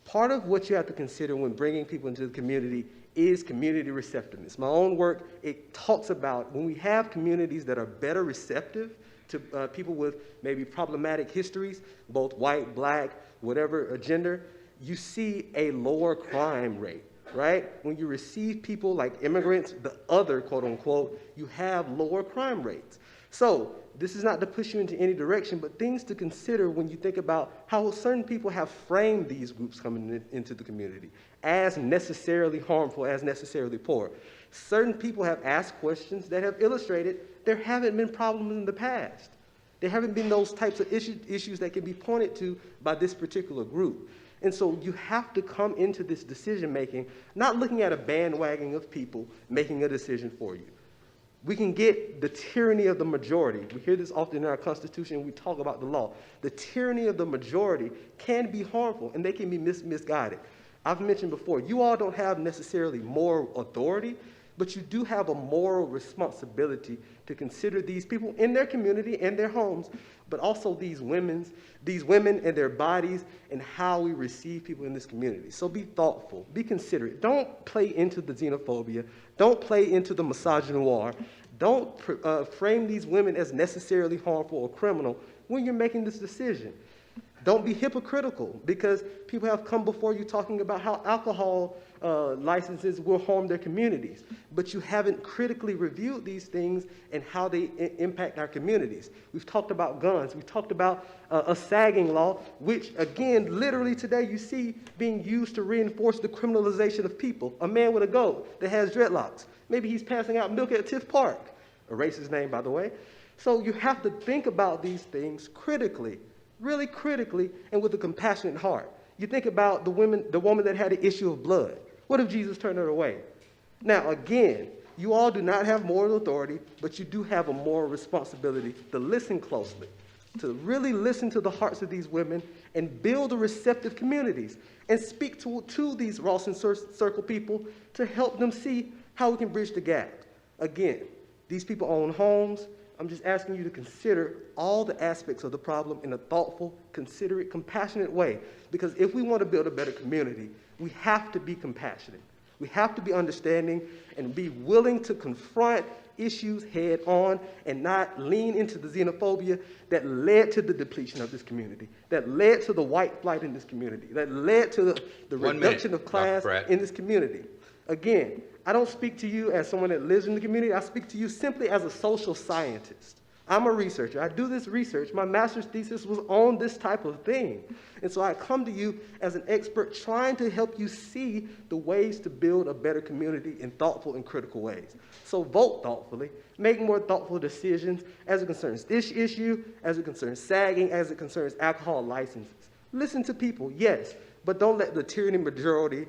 Part of what you have to consider when bringing people into the community is community receptiveness. My own work, it talks about when we have communities that are better receptive to people with maybe problematic histories, both white, black, whatever gender, you see a lower crime rate. Right? When you receive people like immigrants, the other, quote unquote, you have lower crime rates. So this is not to push you into any direction, but things to consider when you think about how certain people have framed these groups coming into the community as necessarily harmful, as necessarily poor. Certain people have asked questions that have illustrated there haven't been problems in the past. There haven't been those types of issues that can be pointed to by this particular group. And so you have to come into this decision making, not looking at a bandwagon of people making a decision for you. We can get the tyranny of the majority. We hear this often in our Constitution when we talk about the law. The tyranny of the majority can be harmful and they can be misguided. I've mentioned before, you all don't have necessarily moral authority, but you do have a moral responsibility to consider these people in their community, in their homes, but also these women and their bodies and how we receive people in this community. So be thoughtful, be considerate. Don't play into the xenophobia. Don't play into the misogynoir. Don't frame these women as necessarily harmful or criminal when you're making this decision. Don't be hypocritical, because people have come before you talking about how alcohol licenses will harm their communities, but you haven't critically reviewed these things and how they impact our communities. We've talked about guns. We've talked about a sagging law, which, again, literally today you see being used to reinforce the criminalization of people. A man with a goat that has dreadlocks. Maybe he's passing out milk at Tiff Park, a racist name, by the way. So you have to think about these things critically. Really critically and with a compassionate heart. You think about the woman that had an issue of blood. What if Jesus turned her away? Now, again, you all do not have moral authority, but you do have a moral responsibility to listen closely, to really listen to the hearts of these women and build a receptive communities and speak to these Rawson Circle people to help them see how we can bridge the gap. Again, these people own homes. I'm just asking you to consider all the aspects of the problem in a thoughtful, considerate, compassionate way. Because if we want to build a better community, we have to be compassionate. We have to be understanding and be willing to confront issues head on and not lean into the xenophobia that led to the depletion of this community, that led to the white flight in this community, that led to the reduction of class in this community. Again, I don't speak to you as someone that lives in the community. I speak to you simply as a social scientist. I'm a researcher. I do this research. My master's thesis was on this type of thing. And so I come to you as an expert trying to help you see the ways to build a better community in thoughtful and critical ways. So vote thoughtfully, make more thoughtful decisions as it concerns this issue, as it concerns sagging, as it concerns alcohol licenses. Listen to people, yes, but don't let the tyranny majority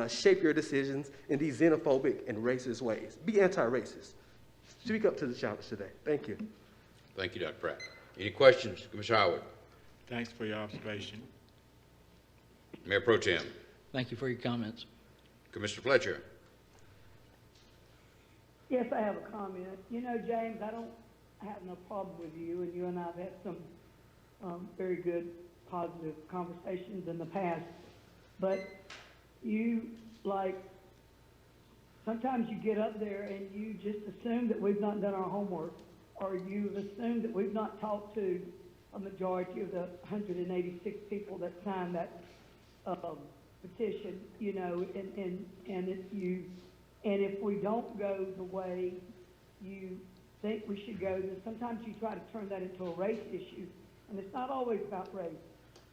shape your decisions in these xenophobic and racist ways. Be anti-racist. Speak up to the challenge today. Thank you. Thank you, Dr. Pratt. Any questions, Commissioner Howard? Thanks for your observation. Mayor Pro Tem. Thank you for your comments. Commissioner Fletcher. Yes, I have a comment. You know, James, I don't have no problem with you, and you and I have had some very good, positive conversations in the past. But you, sometimes you get up there and you just assume that we've not done our homework, or you've assumed that we've not talked to a majority of the 186 people that signed that petition, you know, and if we don't go the way you think we should go, then sometimes you try to turn that into a race issue, and it's not always about race,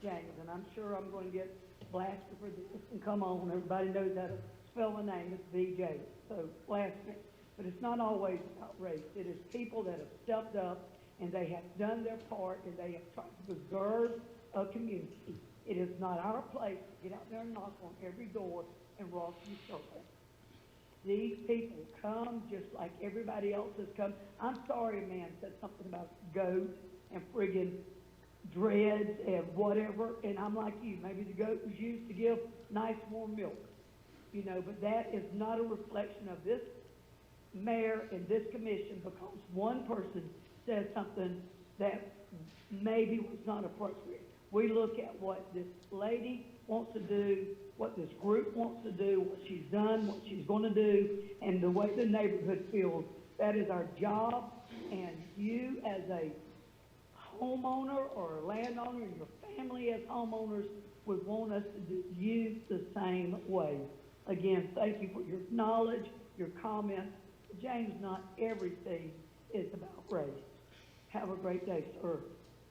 James, and I'm sure I'm going to get blasted for this, and come on, everybody knows how to spell the name, it's VJ, so blast me. But it's not always about race. It is people that have stepped up, and they have done their part, and they have tried to preserve a community. It is not our place to get out there and knock on every door in Rawson Circle. These people come just like everybody else has come. I'm sorry a man said something about goat and friggin' dreads and whatever, and I'm like you. Maybe the goat was used to give nice warm milk, you know, but that is not a reflection of this mayor and this commission, because one person said something that maybe was not appropriate. We look at what this lady wants to do, what this group wants to do, what she's done, what she's going to do, and the way the neighborhood feels. That is our job, and you as a homeowner or a landowner, and your family as homeowners would want us to do you the same way. Again, thank you for your knowledge, your comments. James, not everything is about race. Have a great day, sir.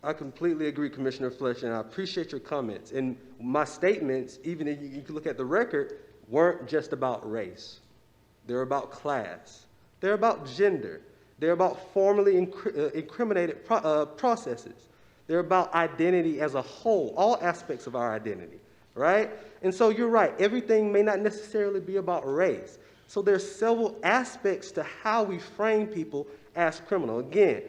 I completely agree, Commissioner Fletcher, and I appreciate your comments. And my statements, even if you can look at the record, weren't just about race. They're about class. They're about gender. They're about formally incriminated processes. They're about identity as a whole, all aspects of our identity, right? And so you're right, everything may not necessarily be about race. So there's several aspects to how we frame people as criminal. Again,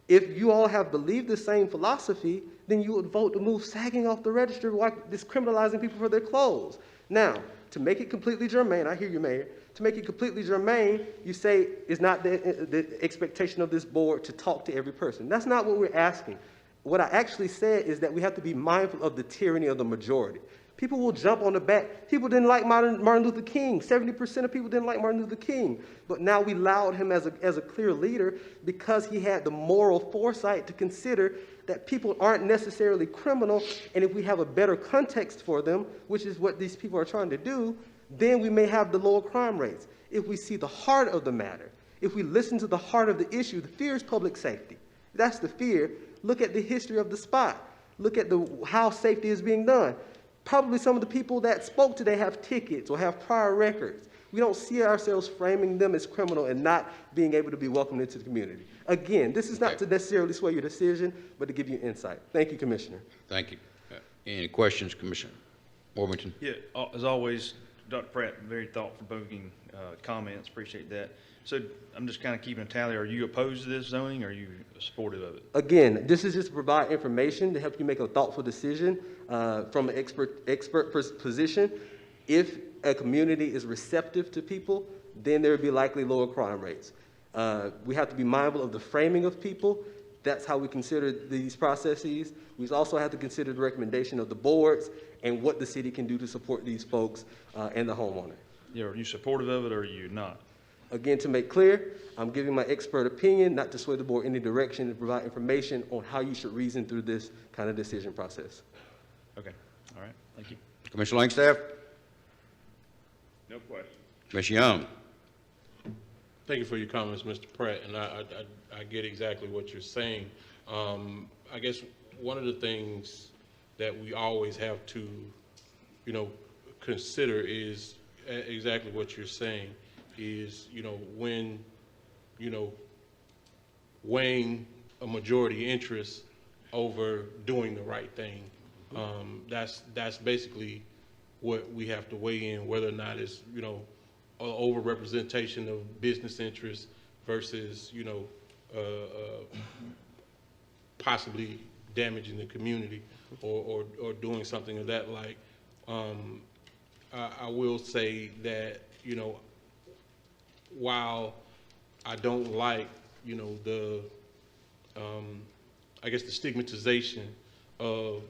if you all have believed the same philosophy, then you would vote to move sagging off the register while discriminalizing people for their clothes. Now, to make it completely germane, I hear you, Mayor, to make it completely germane, you say it's not the expectation of this board to talk to every person. That's not what we're asking. What I actually said is that we have to be mindful of the tyranny of the majority. People will jump on the back. People didn't like Martin Luther King. 70% of people didn't like Martin Luther King. But now we laud him as a clear leader because he had the moral foresight to consider that people aren't necessarily criminal, and if we have a better context for them, which is what these people are trying to do, then we may have the lower crime rates. If we see the heart of the matter, if we listen to the heart of the issue, the fear is public safety. That's the fear. Look at the history of the spot. Look at how safety is being done. Probably some of the people that spoke today have tickets or have prior records. We don't see ourselves framing them as criminal and not being able to be welcomed into the community. Again, this is not to necessarily sway your decision, but to give you insight. Thank you, Commissioner. Thank you. Any questions, Commissioner Worthington? Yeah, as always, Dr. Pratt, very thought-provoking comments. Appreciate that. So I'm just kind of keeping a tally. Are you opposed to this zoning, or are you supportive of it? Again, this is just to provide information to help you make a thoughtful decision from an expert position. If a community is receptive to people, then there would be likely lower crime rates. We have to be mindful of the framing of people. That's how we consider these processes. We also have to consider the recommendation of the boards and what the city can do to support these folks and the homeowner. Yeah, are you supportive of it, or are you not? Again, to make clear, I'm giving my expert opinion, not to sway the board in any direction, to provide information on how you should reason through this kind of decision process. Okay, all right, thank you. Commissioner Langstaff? No question. Commissioner Young? Thank you for your comments, Mr. Pratt, and I get exactly what you're saying. I guess one of the things that we always have to, consider is exactly what you're saying. Is, when, weighing a majority interest over doing the right thing. That's basically what we have to weigh in, whether or not it's, over-representation of business interests versus, possibly damaging the community or doing something of that like. I will say that, while I don't like, the, I guess the stigmatization of,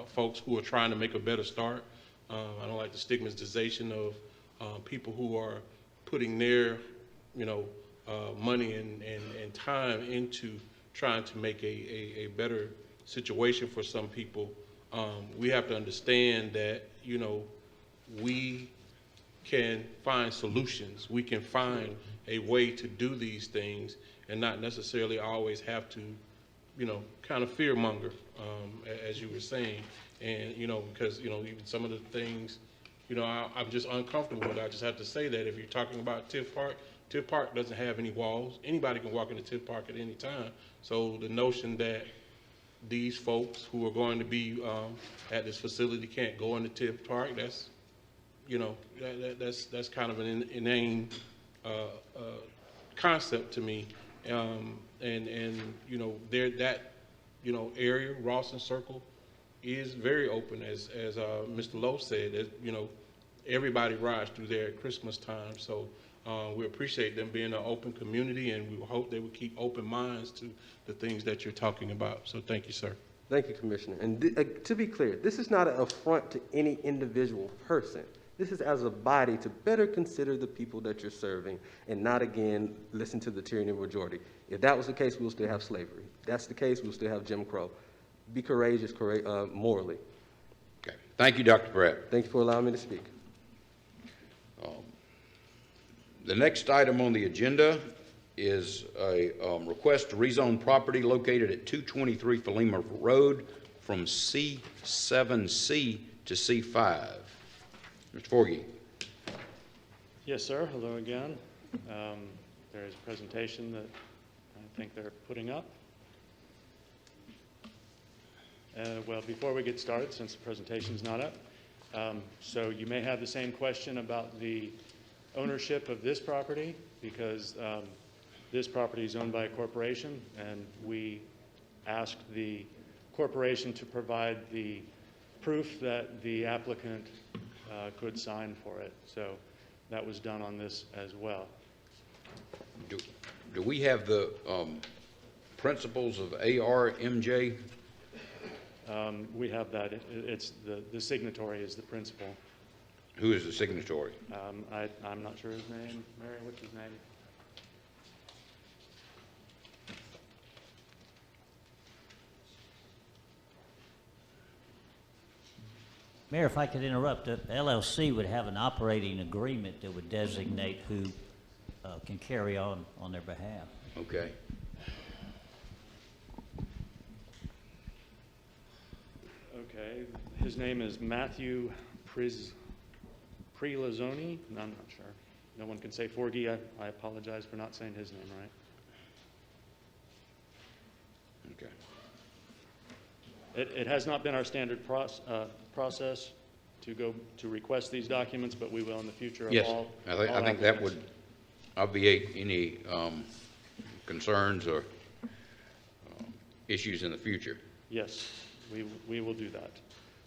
folks who are trying to make a better start. I don't like the stigmatization of people who are putting their, money and time into trying to make a better situation for some people. We have to understand that, we can find solutions. We can find a way to do these things and not necessarily always have to, you know, kind of fear monger, as you were saying. And, you know, because, you know, even some of the things, you know, I'm just uncomfortable with it. I just have to say that if you're talking about Tiff Park doesn't have any walls. Anybody can walk into Tiff Park at any time. So the notion that these folks who are going to be at this facility can't go into Tiff Park, that's, you know, that's kind of an inane concept to me. And you know, that, you know, area, Rawson Circle, is very open, as Mr. Lowe said, that, you know, everybody rides through there at Christmas time. So we appreciate them being an open community, and we hope they will keep open minds to the things that you're talking about. So thank you, sir. Thank you, Commissioner. And to be clear, this is not an affront to any individual person. This is as a body to better consider the people that you're serving and not, again, listen to the tyranny of majority. If that was the case, we'll still have slavery. If that's the case, we'll still have Jim Crow. Be courageous morally. Okay. Thank you, Dr. Pratt. Thank you for allowing me to speak. The next item on the agenda is a request to rezone property located at 223 Philema Road from C7C to C5. Mr. Forgy. Yes, sir. Hello again. There is a presentation that I think they're putting up. Well, before we get started, since the presentation's not up, so you may have the same question about the ownership of this property, because this property is owned by a corporation, and we asked the corporation to provide the proof that the applicant could sign for it. So that was done on this as well. Do we have the principles of ARMJ? We have that. It's the signatory is the principal. Who is the signatory? I'm not sure his name. Mary, what's his name? Mayor, if I could interrupt, the LLC would have an operating agreement that would designate who can carry on their behalf. Okay. Okay. His name is Matthew Prelazzoni. I'm not sure. No one can say Forgy. I apologize for not saying his name right. Okay. It has not been our standard process to request these documents, but we will in the future. Yes, I think that would obviate any concerns or issues in the future. Yes, we will do that.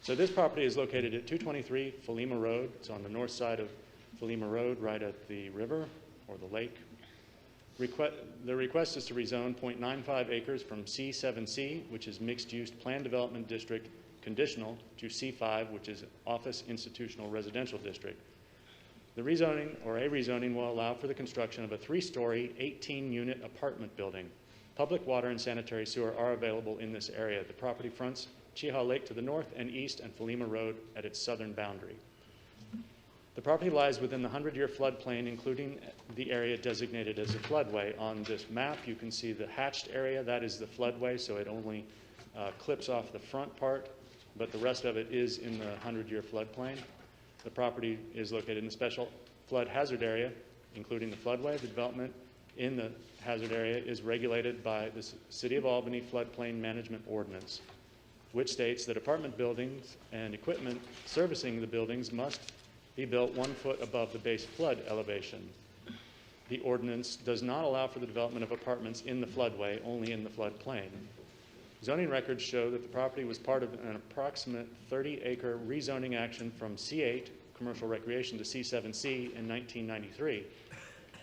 So this property is located at 223 Philema Road. It's on the north side of Philema Road, right at the river or the lake. The request is to rezone 0.95 acres from C7C, which is mixed-use planned development district, conditional, to C5, which is office institutional residential district. The rezoning, or a rezoning, will allow for the construction of a 3-story, 18-unit apartment building. Public water and sanitary sewer are available in this area. The property fronts Cheaha Lake to the north and east and Philema Road at its southern boundary. The property lies within the 100-year floodplain, including the area designated as a floodway. On this map, you can see the hatched area. That is the floodway, so it only clips off the front part, but the rest of it is in the 100-year floodplain. The property is located in the special flood hazard area, including the floodway. The development in the hazard area is regulated by the City of Albany Floodplain Management Ordinance, which states that apartment buildings and equipment servicing the buildings must be built 1 foot above the base flood elevation. The ordinance does not allow for the development of apartments in the floodway, only in the floodplain. Zoning records show that the property was part of an approximate 30-acre rezoning action from C8, commercial recreation, to C7C in 1993.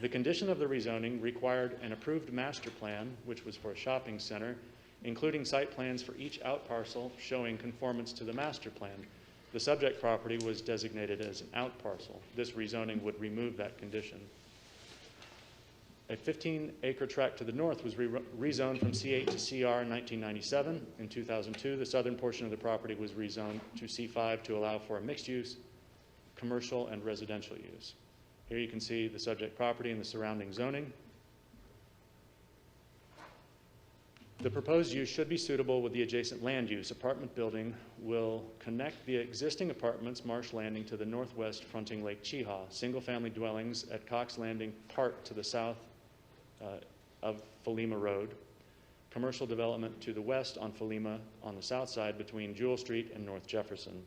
The condition of the rezoning required an approved master plan, which was for a shopping center, including site plans for each outparcel showing conformance to the master plan. The subject property was designated as an outparcel. This rezoning would remove that condition. A 15-acre tract to the north was rezoned from C8 to CR in 1997. In 2002, the southern portion of the property was rezoned to C5 to allow for a mixed-use commercial and residential use. Here you can see the subject property and the surrounding zoning. The proposed use should be suitable with the adjacent land use. Apartment building will connect the existing apartments, Marsh Landing, to the northwest fronting Lake Chehaw. Single-family dwellings at Cox Landing Park to the south of Philema Road. Commercial development to the west on Philema on the south side between Jewel Street and North Jefferson.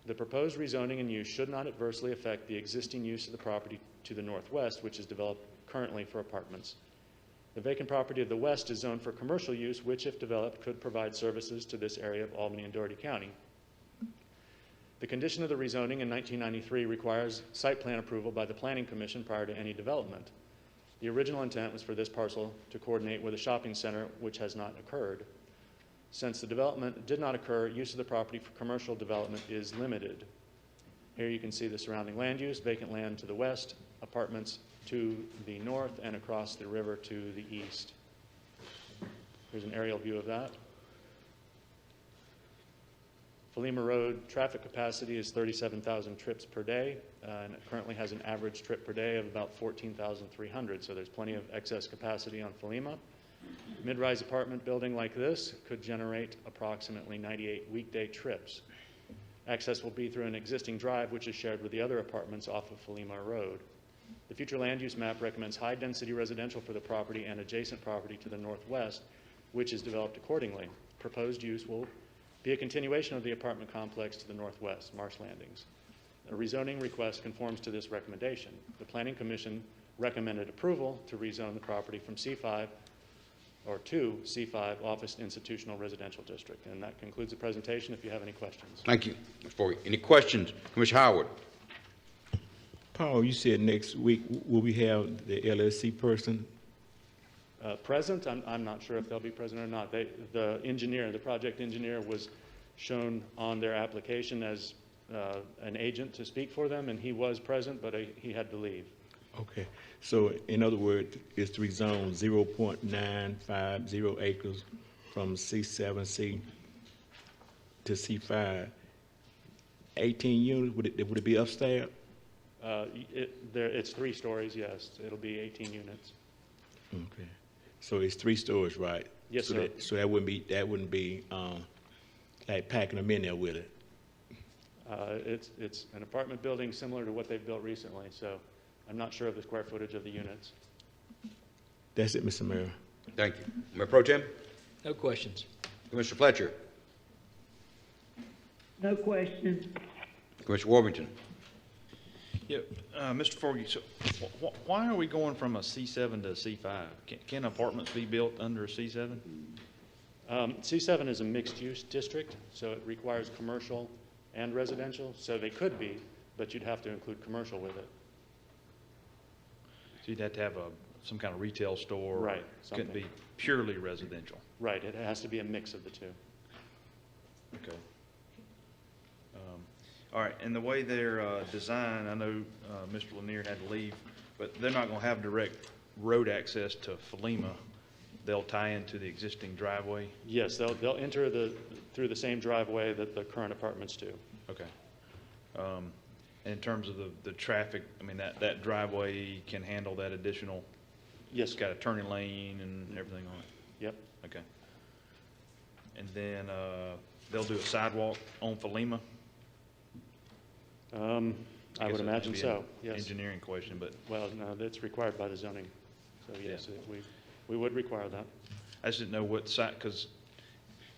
The proposed rezoning and use should not adversely affect the existing use of the property to the northwest, which is developed currently for apartments. The vacant property of the west is zoned for commercial use, which, if developed, could provide services to this area of Albany and Dougherty County. The condition of the rezoning in 1993 requires site plan approval by the Planning Commission prior to any development. The original intent was for this parcel to coordinate with a shopping center, which has not occurred. Since the development did not occur, use of the property for commercial development is limited. Here you can see the surrounding land use, vacant land to the west, apartments to the north, and across the river to the east. Here's an aerial view of that. Philema Road traffic capacity is 37,000 trips per day, and it currently has an average trip per day of about 14,300, so there's plenty of excess capacity on Philema. Mid-rise apartment building like this could generate approximately 98 weekday trips. Access will be through an existing drive, which is shared with the other apartments off of Philema Road. The future land use map recommends high-density residential for the property and adjacent property to the northwest, which is developed accordingly. Proposed use will be a continuation of the apartment complex to the northwest, Marsh Landings. A rezoning request conforms to this recommendation. The Planning Commission recommended approval to rezone the property from C5 or to C5 Office Institutional Residential District. And that concludes the presentation if you have any questions. Thank you, Mr. Forgy. Any questions? Commissioner Howard. Paul, you said next week, will we have the LLC person? Present, I'm not sure if they'll be present or not. The engineer, the project engineer was shown on their application as an agent to speak for them, and he was present, but he had to leave. Okay, so in other words, it's to rezone 0.950 acres from C7C to C5. 18 units, would it be upstairs? It's 3 stories, yes. It'll be 18 units. Okay, so it's 3 stories, right? Yes, so sir. So that wouldn't be like packing them in there with it. It's an apartment building similar to what they've built recently, so I'm not sure of the square footage of the units. That's it, Mr. Mayor. Thank you. Mayor Pro Tem? No questions. Commissioner Fletcher? No questions. Commissioner Warmington? Yeah, Mr. Forgy, so why are we going from a C7 to a C5? Can apartments be built under a C7? C7 is a mixed-use district, so it requires commercial and residential, so they could be, but you'd have to include commercial with it. So you'd have to have some kind of retail store. Right, It couldn't be purely residential. Right, it has to be a mix of the two. Okay. All right, and the way they're designed, I know Mr. Lanier had to leave, but they're not going to have direct road access to Philema. They'll tie into the existing driveway? Yes, they'll enter through the same driveway that the current apartments do. Okay. And in terms of the traffic, I mean, that driveway can handle that additional? Yes. It's got a turning lane and everything on it? Yep. Okay. And then they'll do a sidewalk on Philema? I would imagine so, yes. Engineering question, but. Well, no, that's required by the zoning. So yes, we would require that. I just didn't know what side, because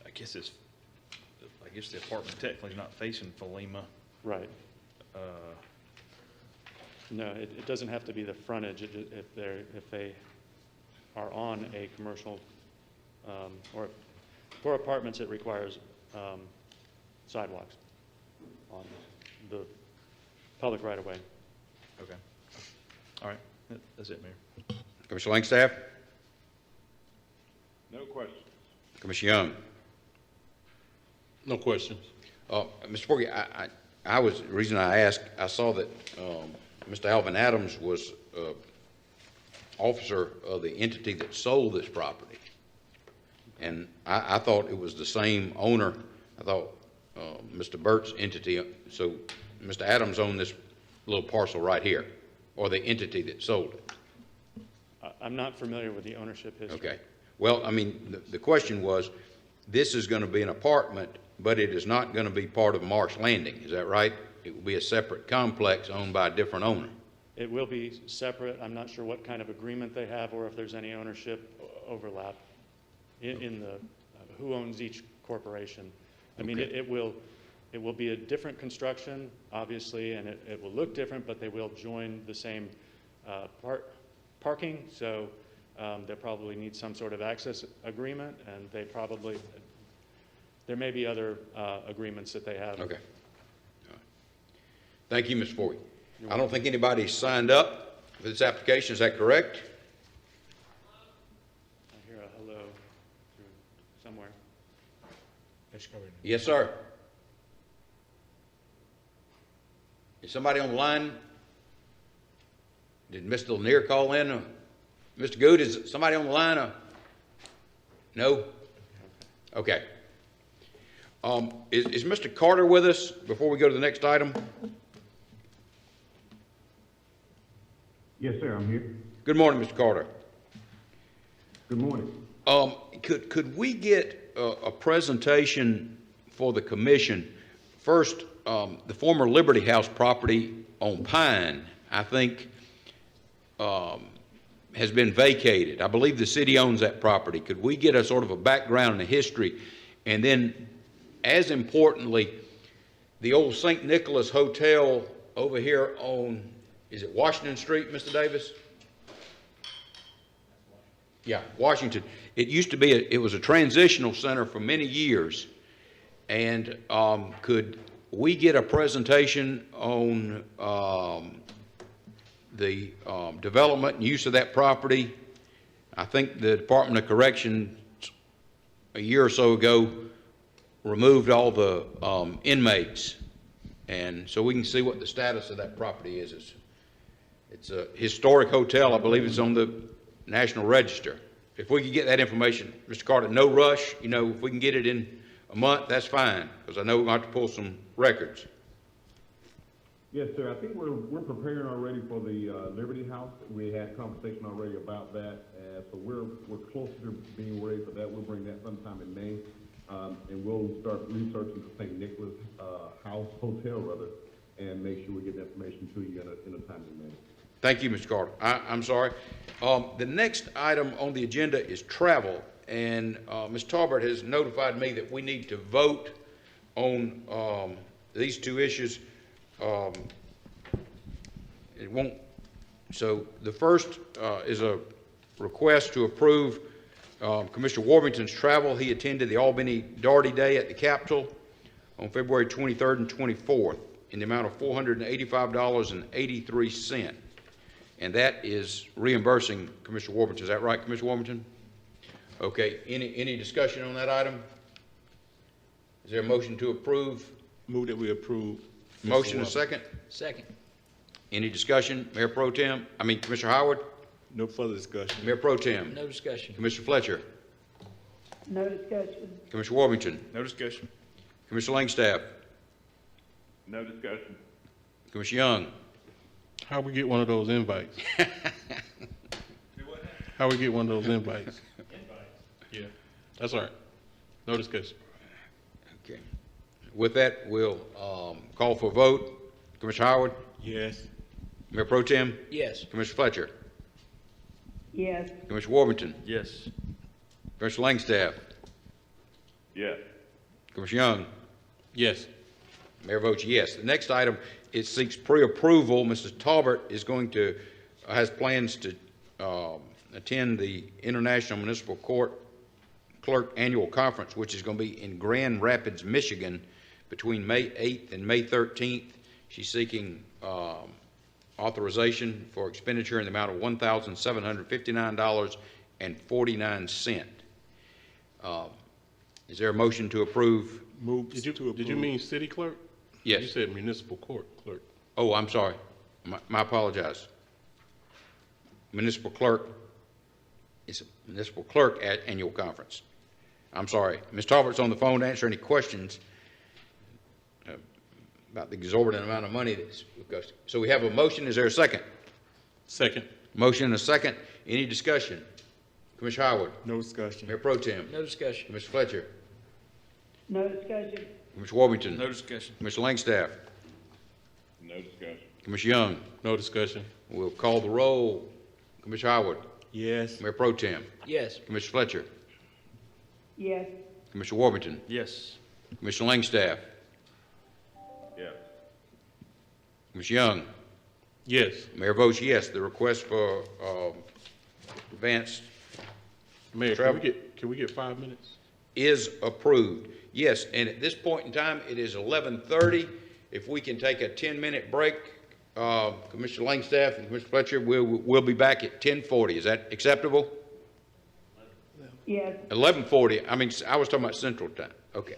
I guess the apartment technically is not facing Philema. Right. No, it doesn't have to be the frontage if they are on a commercial, or for apartments, it requires sidewalks on the public right-of-way. Okay. All right. That's it, Mayor. Commissioner Langstaff? No questions. Commissioner Young? No questions. Mr. Forgy, the reason I asked, I saw that Mr. Alvin Adams was officer of the entity that sold this property. And I thought it was the same owner. I thought Mr. Burt's entity, so Mr. Adams owned this little parcel right here, or the entity that sold it. I'm not familiar with the ownership history. Okay. Well, I mean, the question was, this is going to be an apartment, but it is not going to be part of Marsh Landing. Is that right? It will be a separate complex owned by a different owner. It will be separate. I'm not sure what kind of agreement they have or if there's any ownership overlap in the, who owns each corporation. I mean, Okay. it will be a different construction, obviously, and it will look different, but they will join the same parking, so they'll probably need some sort of access agreement, and there may be other agreements that they have. Okay. All right. Thank you, Ms. Forey. I don't think anybody's signed up for this application. Is that correct? I hear a hello through somewhere. Yes, sir. Is somebody on the line? Did Mr. Lanier call in? Mr. Good, is somebody on the line? No? Okay. Is Mr. Carter with us before we go to the next item? Yes, sir, I'm here. Good morning, Mr. Carter. Good morning. Could we get a presentation for the commission? First, the former Liberty House property on Pine, I think, has been vacated. I believe the city owns that property. Could we get a sort of a background and a history? And then, as importantly, the old St. Nicholas Hotel over here on, is it Washington Street, Mr. Davis? Yeah, Washington. It used to be, it was a transitional center for many years. And could we get a presentation on the development and use of that property? I think the Department of Corrections a year or so ago removed all the inmates, and so we can see what the status of that property is. It's a historic hotel. I believe it's on the National Register. If we could get that information, Mr. Carter, no rush. You know, if we can get it in a month, that's fine, because I know we're going to have to pull some records. Yes, sir, I think we're preparing already for the Liberty House. We had conversation already about that, so we're closer to being ready for that. We'll bring that sometime in May, and we'll start researching the St. Nicholas Hotel, and make sure we get that information to you in a timely manner. Thank you, Mr. Carter. I'm sorry. The next item on the agenda is travel, and Ms. Talbert has notified me that we need to vote on these two issues. It won't. So the first is a request to approve Commissioner Warmington's travel. He attended the Albany Darty Day at the Capitol on February 23rd and 24th in the amount of $485.83. And that is reimbursing Commissioner Warmington. Is that right, Commissioner Warmington? Okay. Any discussion on that item? Is there a motion to approve? Move that we approve. Motion and second? Second. Any discussion? Mayor Pro Tem? Commissioner Howard? No further discussion. Mayor Pro Tem? No discussion. Commissioner Fletcher? No discussion. Commissioner Warmington? No discussion. Commissioner Langstaff? No discussion. Commissioner Young? How we get one of those invites? How we get one of those invites? Yeah, that's all right. No discussion. Okay. With that, we'll call for a vote. Commissioner Howard? Yes. Mayor Pro Tem? Yes. Commissioner Fletcher? Yes. Commissioner Warmington? Yes. Commissioner Langstaff? Yes. Commissioner Young? Yes. Mayor votes yes. The next item, it seeks pre-approval. Mrs. Talbert is going to, has plans to attend the International Municipal Court Clerk Annual Conference, which is going to be in Grand Rapids, Michigan, between May 8th and May 13th. She's seeking authorization for expenditure in the amount of $1,759.49. Is there a motion to approve? Move. Did you mean city clerk? Yes. You said municipal court clerk. Oh, I'm sorry. My apologize. Municipal clerk. It's a municipal clerk at annual conference. I'm sorry. Ms. Talbert's on the phone to answer any questions. about the exorbitant amount of money that's, so we have a motion, is there a second? Second. Motion and a second, any discussion? Commissioner Howard? No discussion. Mayor Pro Tem? No discussion. Commissioner Fletcher? No discussion. Commissioner Warmington? No discussion. Commissioner Langstaff? No discussion. Commissioner Young? No discussion. We'll call the roll. Commissioner Howard? Yes. Mayor Pro Tem? Yes. Commissioner Fletcher? Yes. Commissioner Warmington? Yes. Commissioner Langstaff? Yes. Commissioner Young? Yes. Mayor votes yes. The request for advanced Mayor, travel can we get 5 minutes? is approved. Yes, and at this point in time, it is 11:30. If we can take a 10-minute break, Commissioner Langstaff and Commissioner Fletcher, we'll be back at 10:40. Is that acceptable? Yes. 11:40. I mean, I was talking about Central Time. Okay.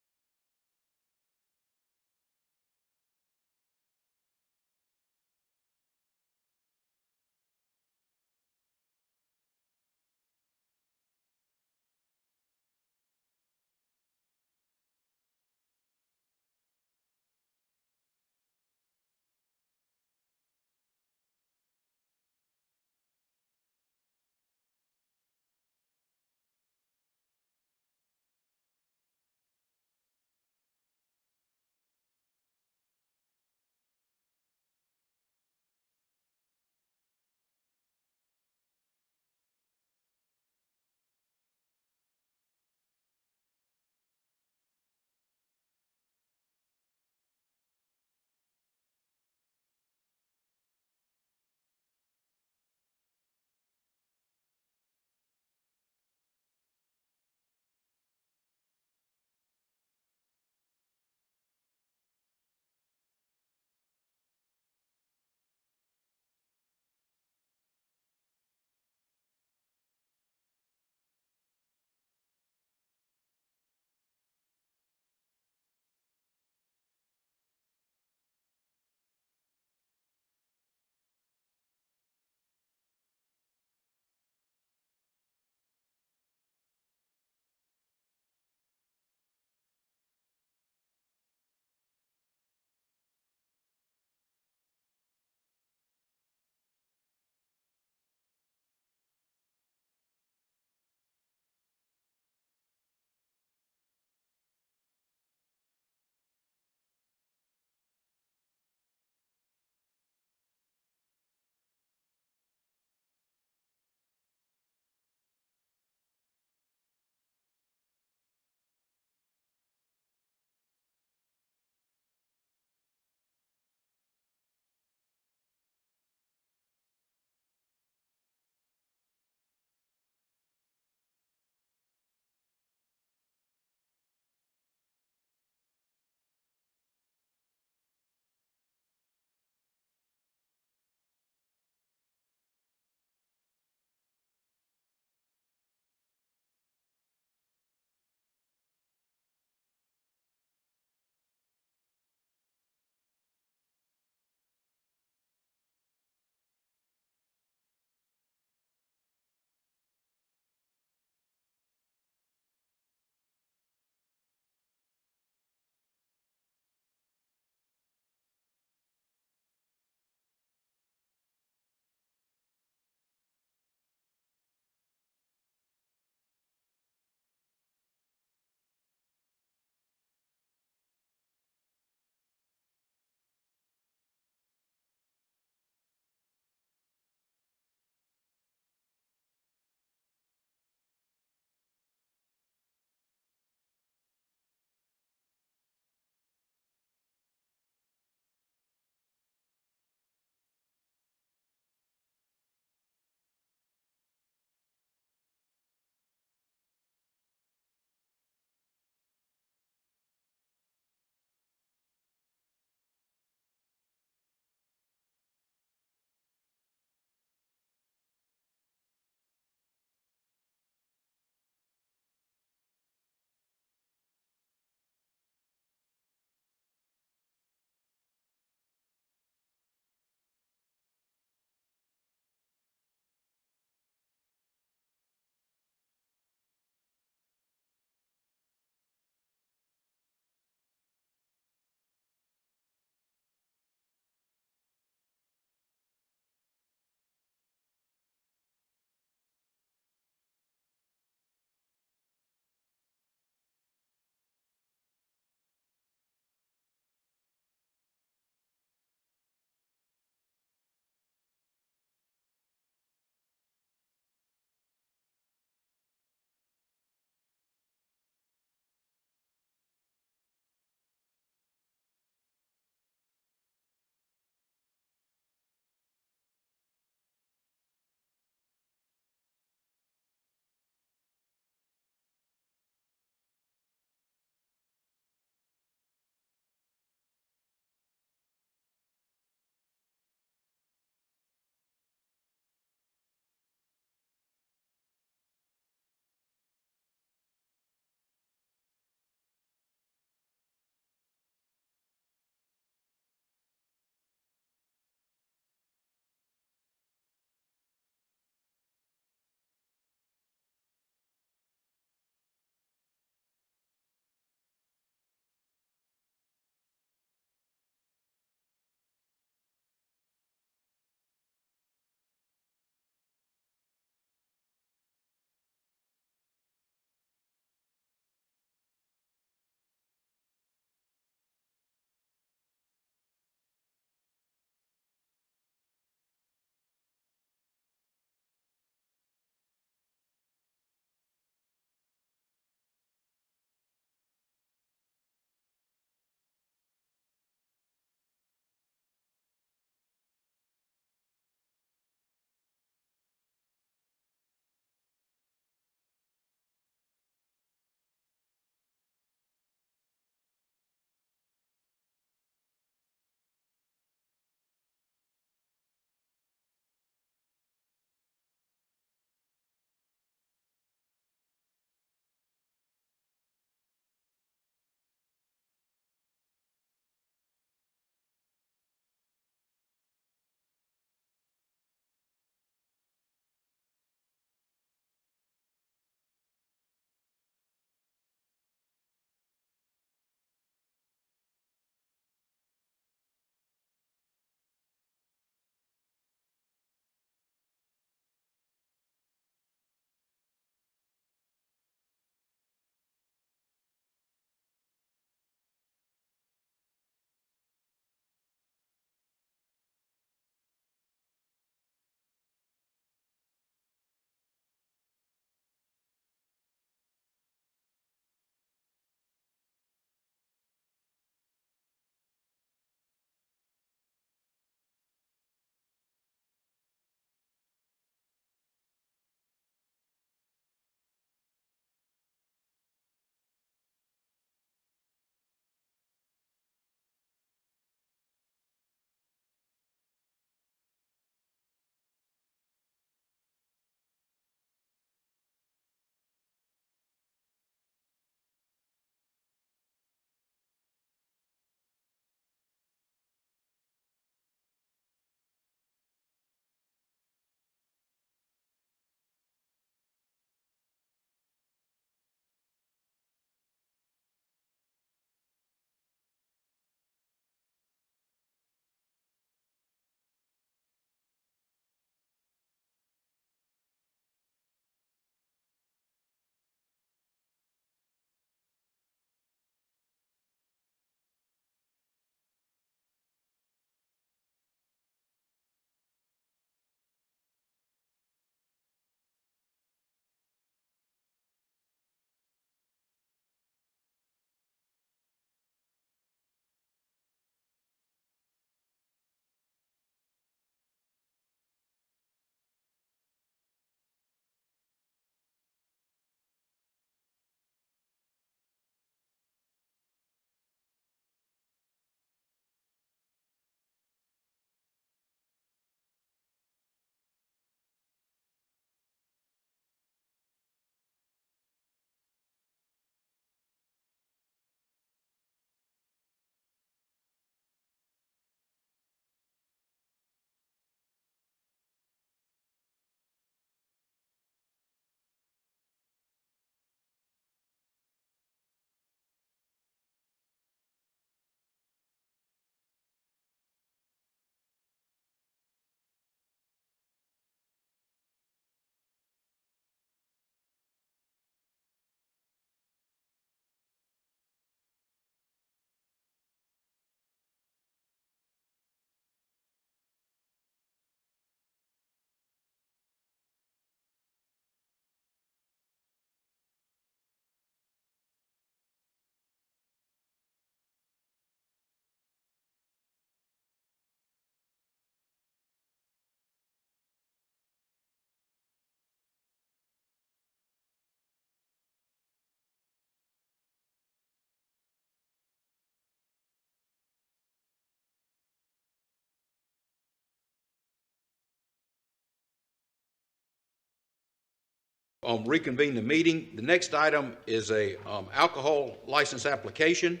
reconvene the meeting. The next item is a alcohol license application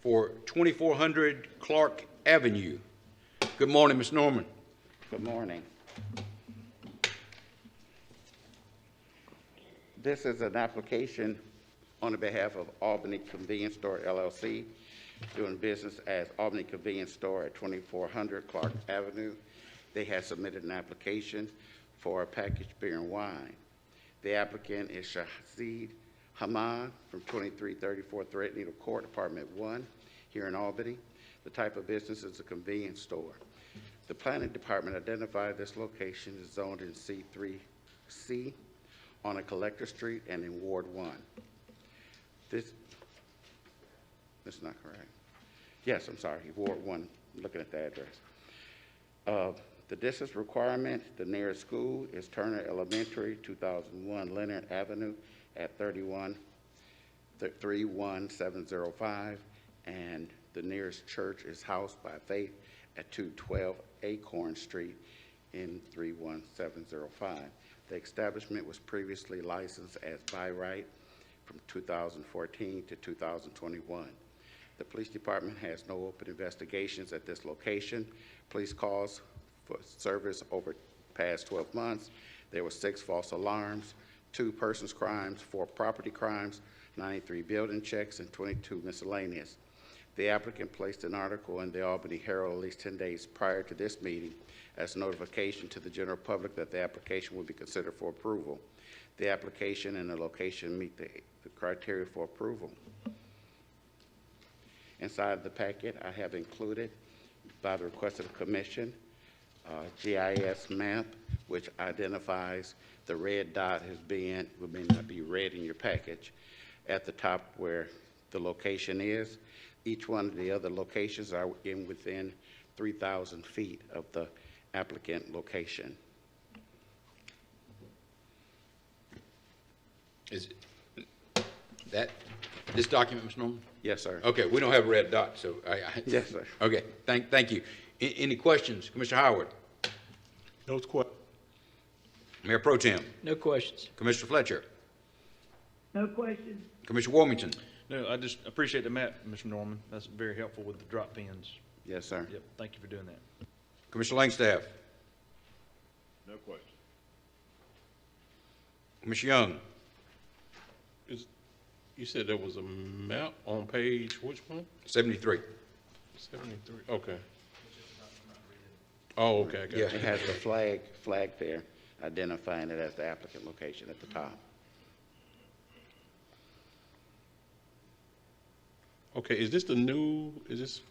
for 2400 Clark Avenue. Good morning, Ms. Norman. Good morning. This is an application on behalf of Albany Convenience Store LLC, doing business as Albany Convenience Store at 2400 Clark Avenue. They have submitted an application for a packaged beer and wine. The applicant is Shahid Hamad from 2334 Threadneedle Court, Apartment 1, here in Albany. The type of business is a convenience store. The planning department identified this location is zoned in C3C on a Collector Street and in Ward 1. This is not correct. Yes, I'm sorry, Ward 1, looking at the address. The distance requirement, the nearest school is Turner Elementary, 2001 Leonard Avenue at 31705, and the nearest church is House by Faith at 212 Acorn Street in 31705. The establishment was previously licensed as by right from 2014 to 2021. The police department has no open investigations at this location. Police calls for service over past 12 months. There were 6 false alarms, 2 persons crimes, 4 property crimes, 93 building checks, and 22 miscellaneous. The applicant placed an article in the Albany Herald at least 10 days prior to this meeting as notification to the general public that the application will be considered for approval. The application and the location meet the criteria for approval. Inside the packet, I have included, by the request of the commission, GIS map, which identifies the red dot as being, it may not be red in your package, at the top where the location is. Each one of the other locations are within 3,000 feet of the applicant location. Is that this document, Mr. Norman? Yes, sir. Okay, we don't have a red dot, so Yes, sir. Okay, thank you. Any questions? Commissioner Howard? No questions. Mayor Pro Tem? No questions. Commissioner Fletcher? No questions. Commissioner Warmington? No, I just appreciate the map, Mr. Norman. That's very helpful with the drop pins. Yes, sir. Yep, thank you for doing that. Commissioner Langstaff? No question. Commissioner Young? You said there was a map on page, which one? 73. 73, okay. Oh, okay, I got It you. has the flag there, identifying it as the applicant location at the top. Okay, is this for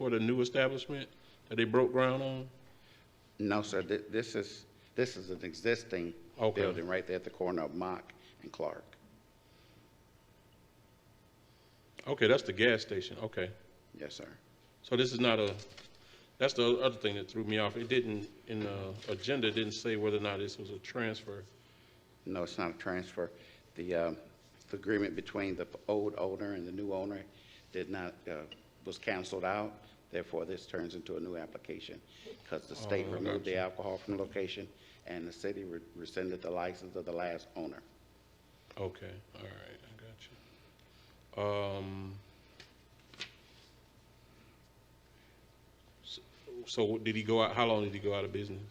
the new establishment that they broke ground on? No, sir, this is an existing Okay. building right there at the corner of Mock and Clark. Okay, that's the gas station, okay. Yes, sir. So this is not that's the other thing that threw me off. It didn't, in the agenda, it didn't say whether or not this was a transfer. No, it's not a transfer. The agreement between the old owner and the new owner was canceled out. Therefore, this turns into a new application because the state removed the alcohol from the location and the city rescinded the license of the last owner. Okay, all right, I got you. So did he go out, how long did he go out of business?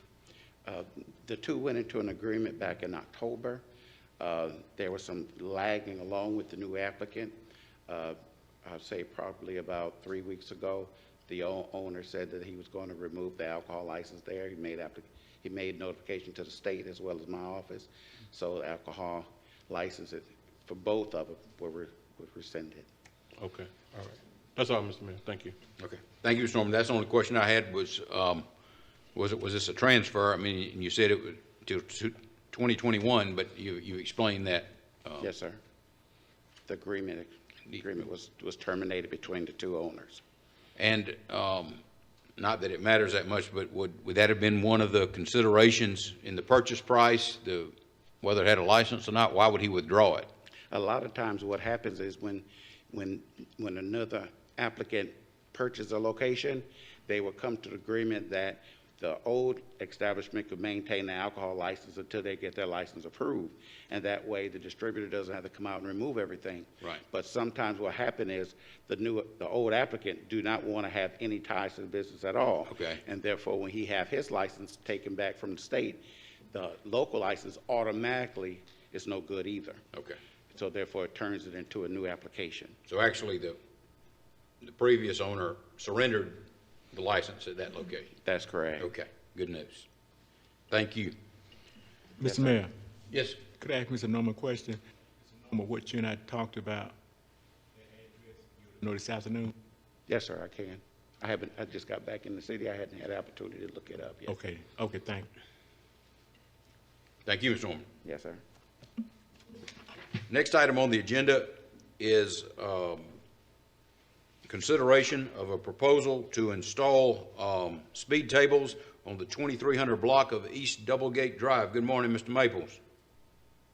The two went into an agreement back in October. There was some lagging along with the new applicant. I'd say probably about 3 weeks ago, the owner said that he was going to remove the alcohol license there. He made notification to the state as well as my office. So the alcohol licenses for both of them were rescinded. Okay, all right. That's all, Mr. Mayor. Thank you. Okay. Thank you, Mr. Norman. That's the only question I had was this a transfer? I mean, you said it was till 2021, but you explained that. Yes, sir. The agreement was terminated between the two owners. And not that it matters that much, but would that have been one of the considerations in the purchase price, whether it had a license or not? Why would he withdraw it? A lot of times what happens is when another applicant purchases a location, they will come to the agreement that The old establishment could maintain the alcohol license until they get their license approved. And that way, the distributor doesn't have to come out and remove everything. Right. But sometimes what happens is the old applicant do not want to have any ties to the business at all. Okay. And therefore, when he have his license taken back from the state, the local license automatically is no good either. Okay. So therefore, it turns it into a new application. So actually, the previous owner surrendered the license at that location? That's correct. Okay, good news. Thank you. Mr. Mayor? Yes. Could I ask Mr. Norman a question? Mr. Norman, what you and I talked about, this afternoon? Yes, sir, I can. I just got back in the city. I hadn't had the opportunity to look it up yet. Okay, thank you. Thank you, Mr. Norman. Yes, sir. Next item on the agenda is consideration of a proposal to install speed tables on the 2300 block of East Doublegate Drive. Good morning, Mr. Maples.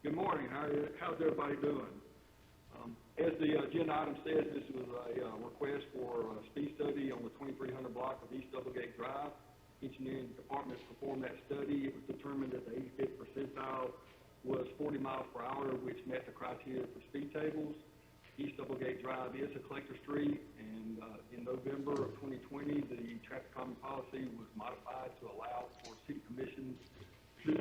Good morning. How's everybody doing? As the agenda item says, this was a request for a speed study on the 2300 block of East Doublegate Drive. Engineering department performed that study. It was determined that the 85th percentile was 40 miles per hour, which met the criteria for speed tables. East Doublegate Drive is a collector street, and in November of 2020, the traffic calming policy was modified to allow for city commissions to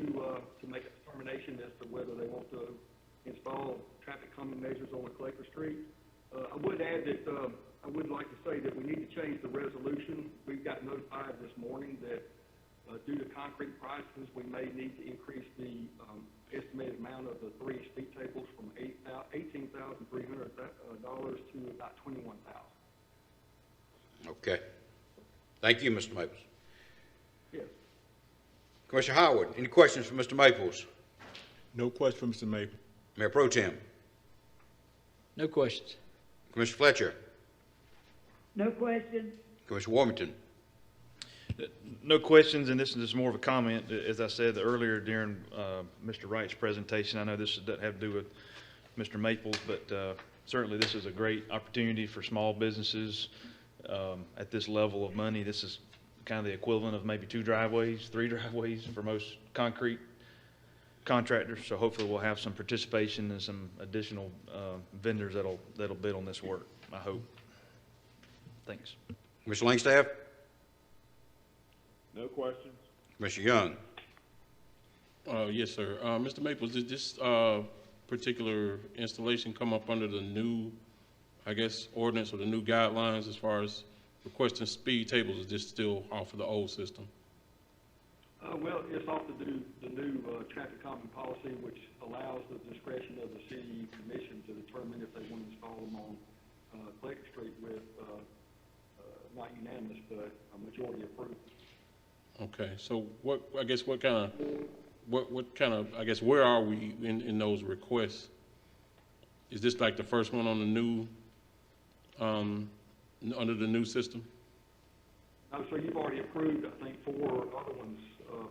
make a determination as to whether they want to install traffic calming measures on a collector street. I would add that I would like to say that we need to change the resolution. We've got notified this morning that due to concrete prices, we may need to increase the estimated amount of the 3 speed tables from $18,300 to about $21,000. Okay. Thank you, Mr. Maples. Yes. Commissioner Howard, any questions for Mr. Maples? No question for Mr. Maples. Mayor Pro Tem. No questions. Commissioner Fletcher. No question. Commissioner Warmington. No questions, and this is more of a comment. As I said earlier during Mr. Wright's presentation, I know this doesn't have to do with Mr. Maples, but certainly this is a great opportunity for small businesses at this level of money. This is kind of the equivalent of maybe 2 driveways, 3 driveways for most concrete contractors. So hopefully we'll have some participation and some additional vendors that'll bid on this work, I hope. Thanks. Commissioner Langstaff. No questions? Commissioner Young. Yes, sir. Mr. Maples, did this particular installation come up under the new, I guess, ordinance or the new guidelines as far as requesting speed tables? Is this still off of the old system? Well, it's off the new traffic calming policy, which allows the discretion of the city commission to determine if they want to install them on Collector Street with not unanimous, but a majority approval. Okay, so what kind of, I guess, where are we in those requests? Is this like the first one on the new, under the new system? No, so you've already approved, I think, 4 other ones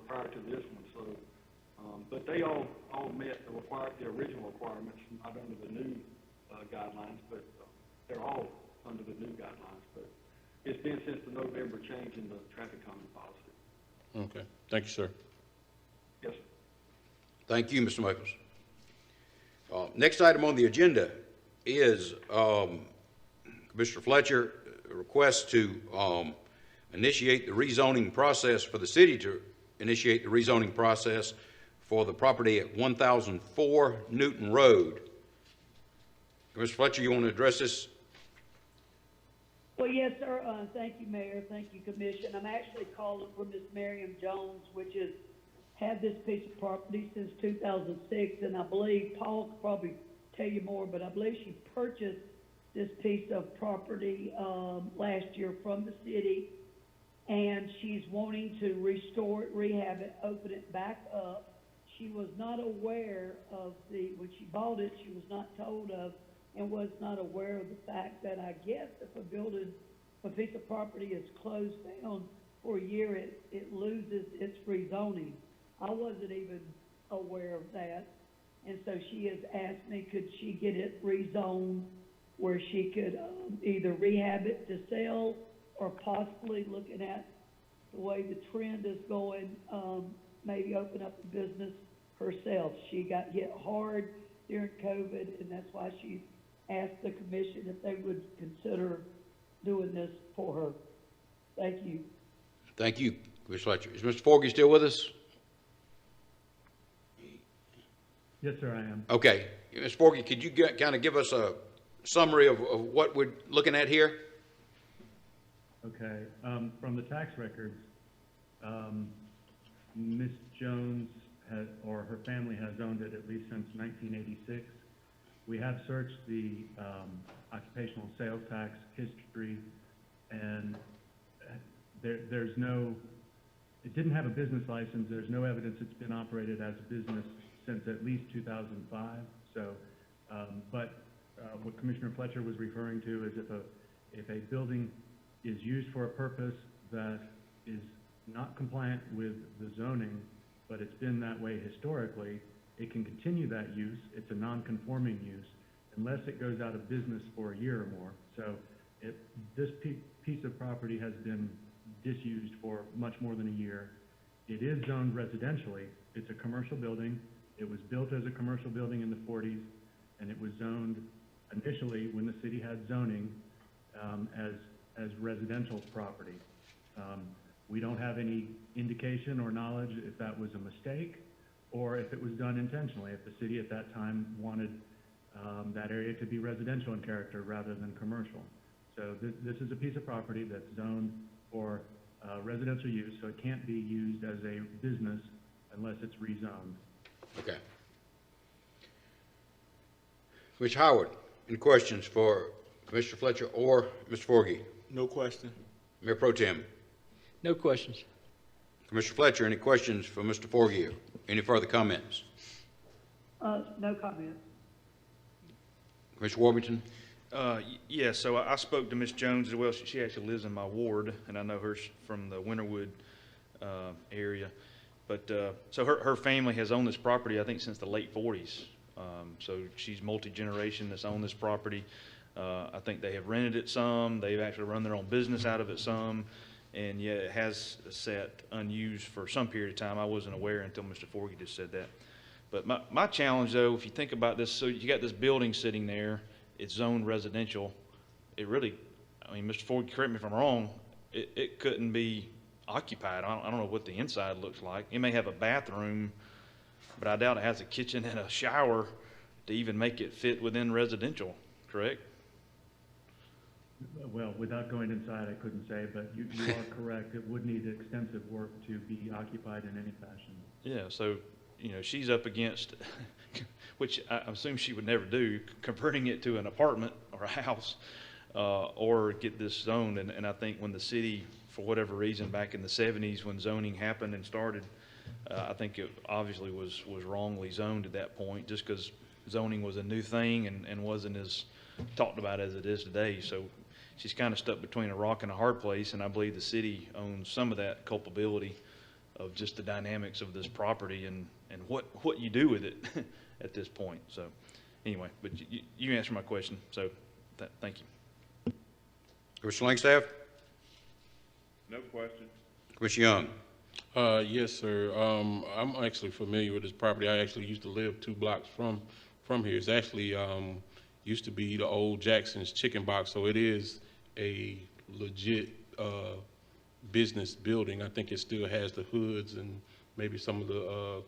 prior to this one, so, but they all met the original requirements, not under the new guidelines, but they're all under the new guidelines, but it's been since the November change in the traffic calming policy. Okay, thank you, sir. Yes, sir. Thank you, Mr. Maples. Next item on the agenda is Commissioner Fletcher request to initiate the rezoning process for the city to initiate the rezoning process for the property at 1004 Newton Road. Commissioner Fletcher, you want to address this? Well, yes, sir. Thank you, Mayor. Thank you, Commission. I'm actually calling for Ms. Miriam Jones, which has had this piece of property since 2006, and I believe Paul could probably tell you more, but I believe she purchased this piece of property last year from the city, and she's wanting to restore it, rehab it, open it back up. She was not aware of when she bought it, she was not told of and was not aware of the fact that I guess if a piece of property is closed down for a year, it loses its rezoning. I wasn't even aware of that. And so she has asked me, could she get it rezoned where she could either rehab it to sell or possibly looking at the way the trend is going, maybe open up the business herself. She got hit hard during COVID, and that's why she asked the commission if they would consider doing this for her. Thank you. Thank you, Commissioner Fletcher. Is Mr. Forgy still with us? Yes, sir, I am. Okay. Mr. Forgy, could you kind of give us a summary of what we're looking at here? Okay. From the tax records, Ms. Jones or her family has owned it at least since 1986. We have searched the occupational sales tax history, and there's no, it didn't have a business license. There's no evidence it's been operated as a business since at least 2005. So, but what Commissioner Fletcher was referring to is if a building is used for a purpose that is not compliant with the zoning, but it's been that way historically, it can continue that use. It's a non-conforming use unless it goes out of business for a year or more. So this piece of property has been disused for much more than a year. It is zoned residentially. It's a commercial building. It was built as a commercial building in the 40s, and it was zoned initially when the city had zoning as residential property. We don't have any indication or knowledge if that was a mistake or if it was done intentionally, if the city at that time wanted that area to be residential in character rather than commercial. So this is a piece of property that's zoned for residential use, so it can't be used as a business unless it's rezoned. Okay. Mr. Howard, any questions for Commissioner Fletcher or Mr. Forgy? No question. Mayor Pro Tem. No questions. Commissioner Fletcher, any questions for Mr. Forgy? Any further comments? No comment. Commissioner Warmington? Yeah, so I spoke to Ms. Jones as well. She actually lives in my ward, and I know her from the Winterwood area. But so her family has owned this property, I think, since the late 40s. So she's multi-generation that's owned this property. I think they have rented it some. They've actually run their own business out of it some. And yet it has sat unused for some period of time. I wasn't aware until Mr. Forgy just said that. But my challenge, though, if you think about this, so you got this building sitting there. It's zoned residential. It really, I mean, Mr. Forgy, correct me if I'm wrong, it couldn't be occupied. I don't know what the inside looks like. It may have a bathroom, but I doubt it has a kitchen and a shower to even make it fit within residential, correct? Well, without going inside, I couldn't say, but you are correct. It would need extensive work to be occupied in any fashion. Yeah, so, you know, she's up against, which I assume she would never do, converting it to an apartment or a house, or get this zoned. And I think when the city, for whatever reason, back in the 70s when zoning happened and started, I think it obviously was wrongly zoned at that point, just because zoning was a new thing and wasn't as talked about as it is today. So she's kind of stuck between a rock and a hard place, and I believe the city owns some of that culpability of just the dynamics of this property and what you do with it at this point. So anyway, but you answered my question, so thank you. Commissioner Langstaff? No question. Commissioner Young? Yes, sir. I'm actually familiar with this property. I actually used to live 2 blocks from here. It's actually used to be the old Jackson's Chicken Box, so it is a legit business building. I think it still has the hoods and maybe some of the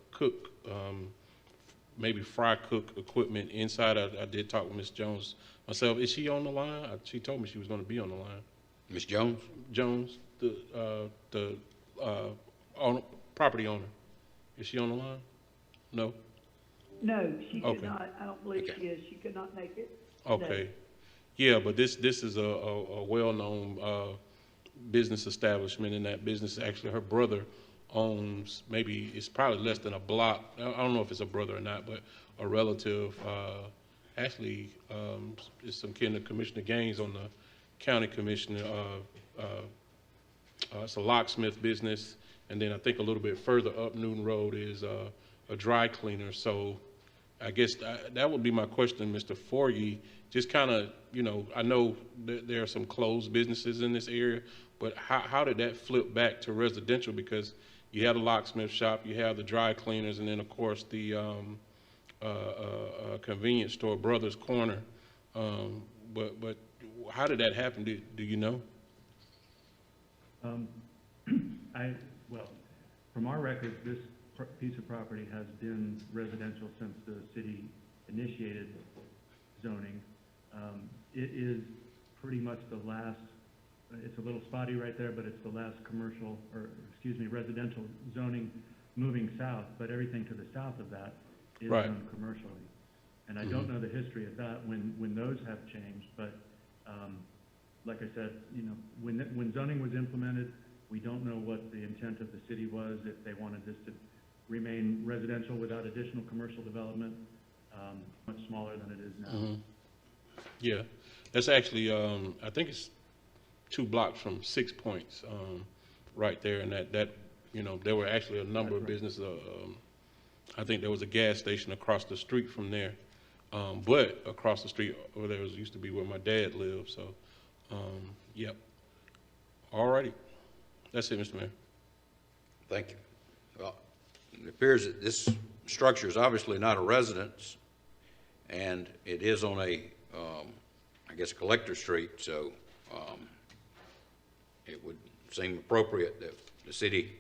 maybe fry cook equipment inside. I did talk with Ms. Jones myself. Is she on the line? She told me she was going to be on the line. Ms. Jones? Jones, the property owner. Is she on the line? No? No, she Okay. could not. I don't believe she is. She could not make it. Okay. today. Yeah, but this is a well-known business establishment. In that business, actually, her brother owns, maybe it's probably less than a block. I don't know if it's a brother or not, but a relative. Actually, is some kin to Commissioner Gaines on the county commissioner. It's a locksmith business, and then I think a little bit further up Newton Road is a dry cleaner. So I guess that would be my question, Mr. Forgy. Just kind of, you know, I know there are some closed businesses in this area, but how did that flip back to residential? Because you have the locksmith shop, you have the dry cleaners, and then of course the convenience store, Brothers Corner. But how did that happen? Do you know? Well, from our records, this piece of property has been residential since the city initiated zoning. It is pretty much the last, it's a little spotty right there, but it's the last commercial, or excuse me, residential zoning moving south, but everything to the south of that is Right. zoned commercially. And I don't know the history of that, when those have changed, but like I said, you know, when zoning was implemented, we don't know what the intent of the city was, if they wanted this to remain residential without additional commercial development, much smaller than it is now. Yeah, that's actually, I think it's 2 blocks from 6 Points, right there, and that, you know, there were actually a number of businesses. I think there was a gas station across the street from there, but across the street over there used to be where my dad lived. So, yep. All righty, that's it, Mr. Mayor. Thank you. Well, it appears that this structure is obviously not a residence, and it is on a, I guess, collector street, so it would seem appropriate that the city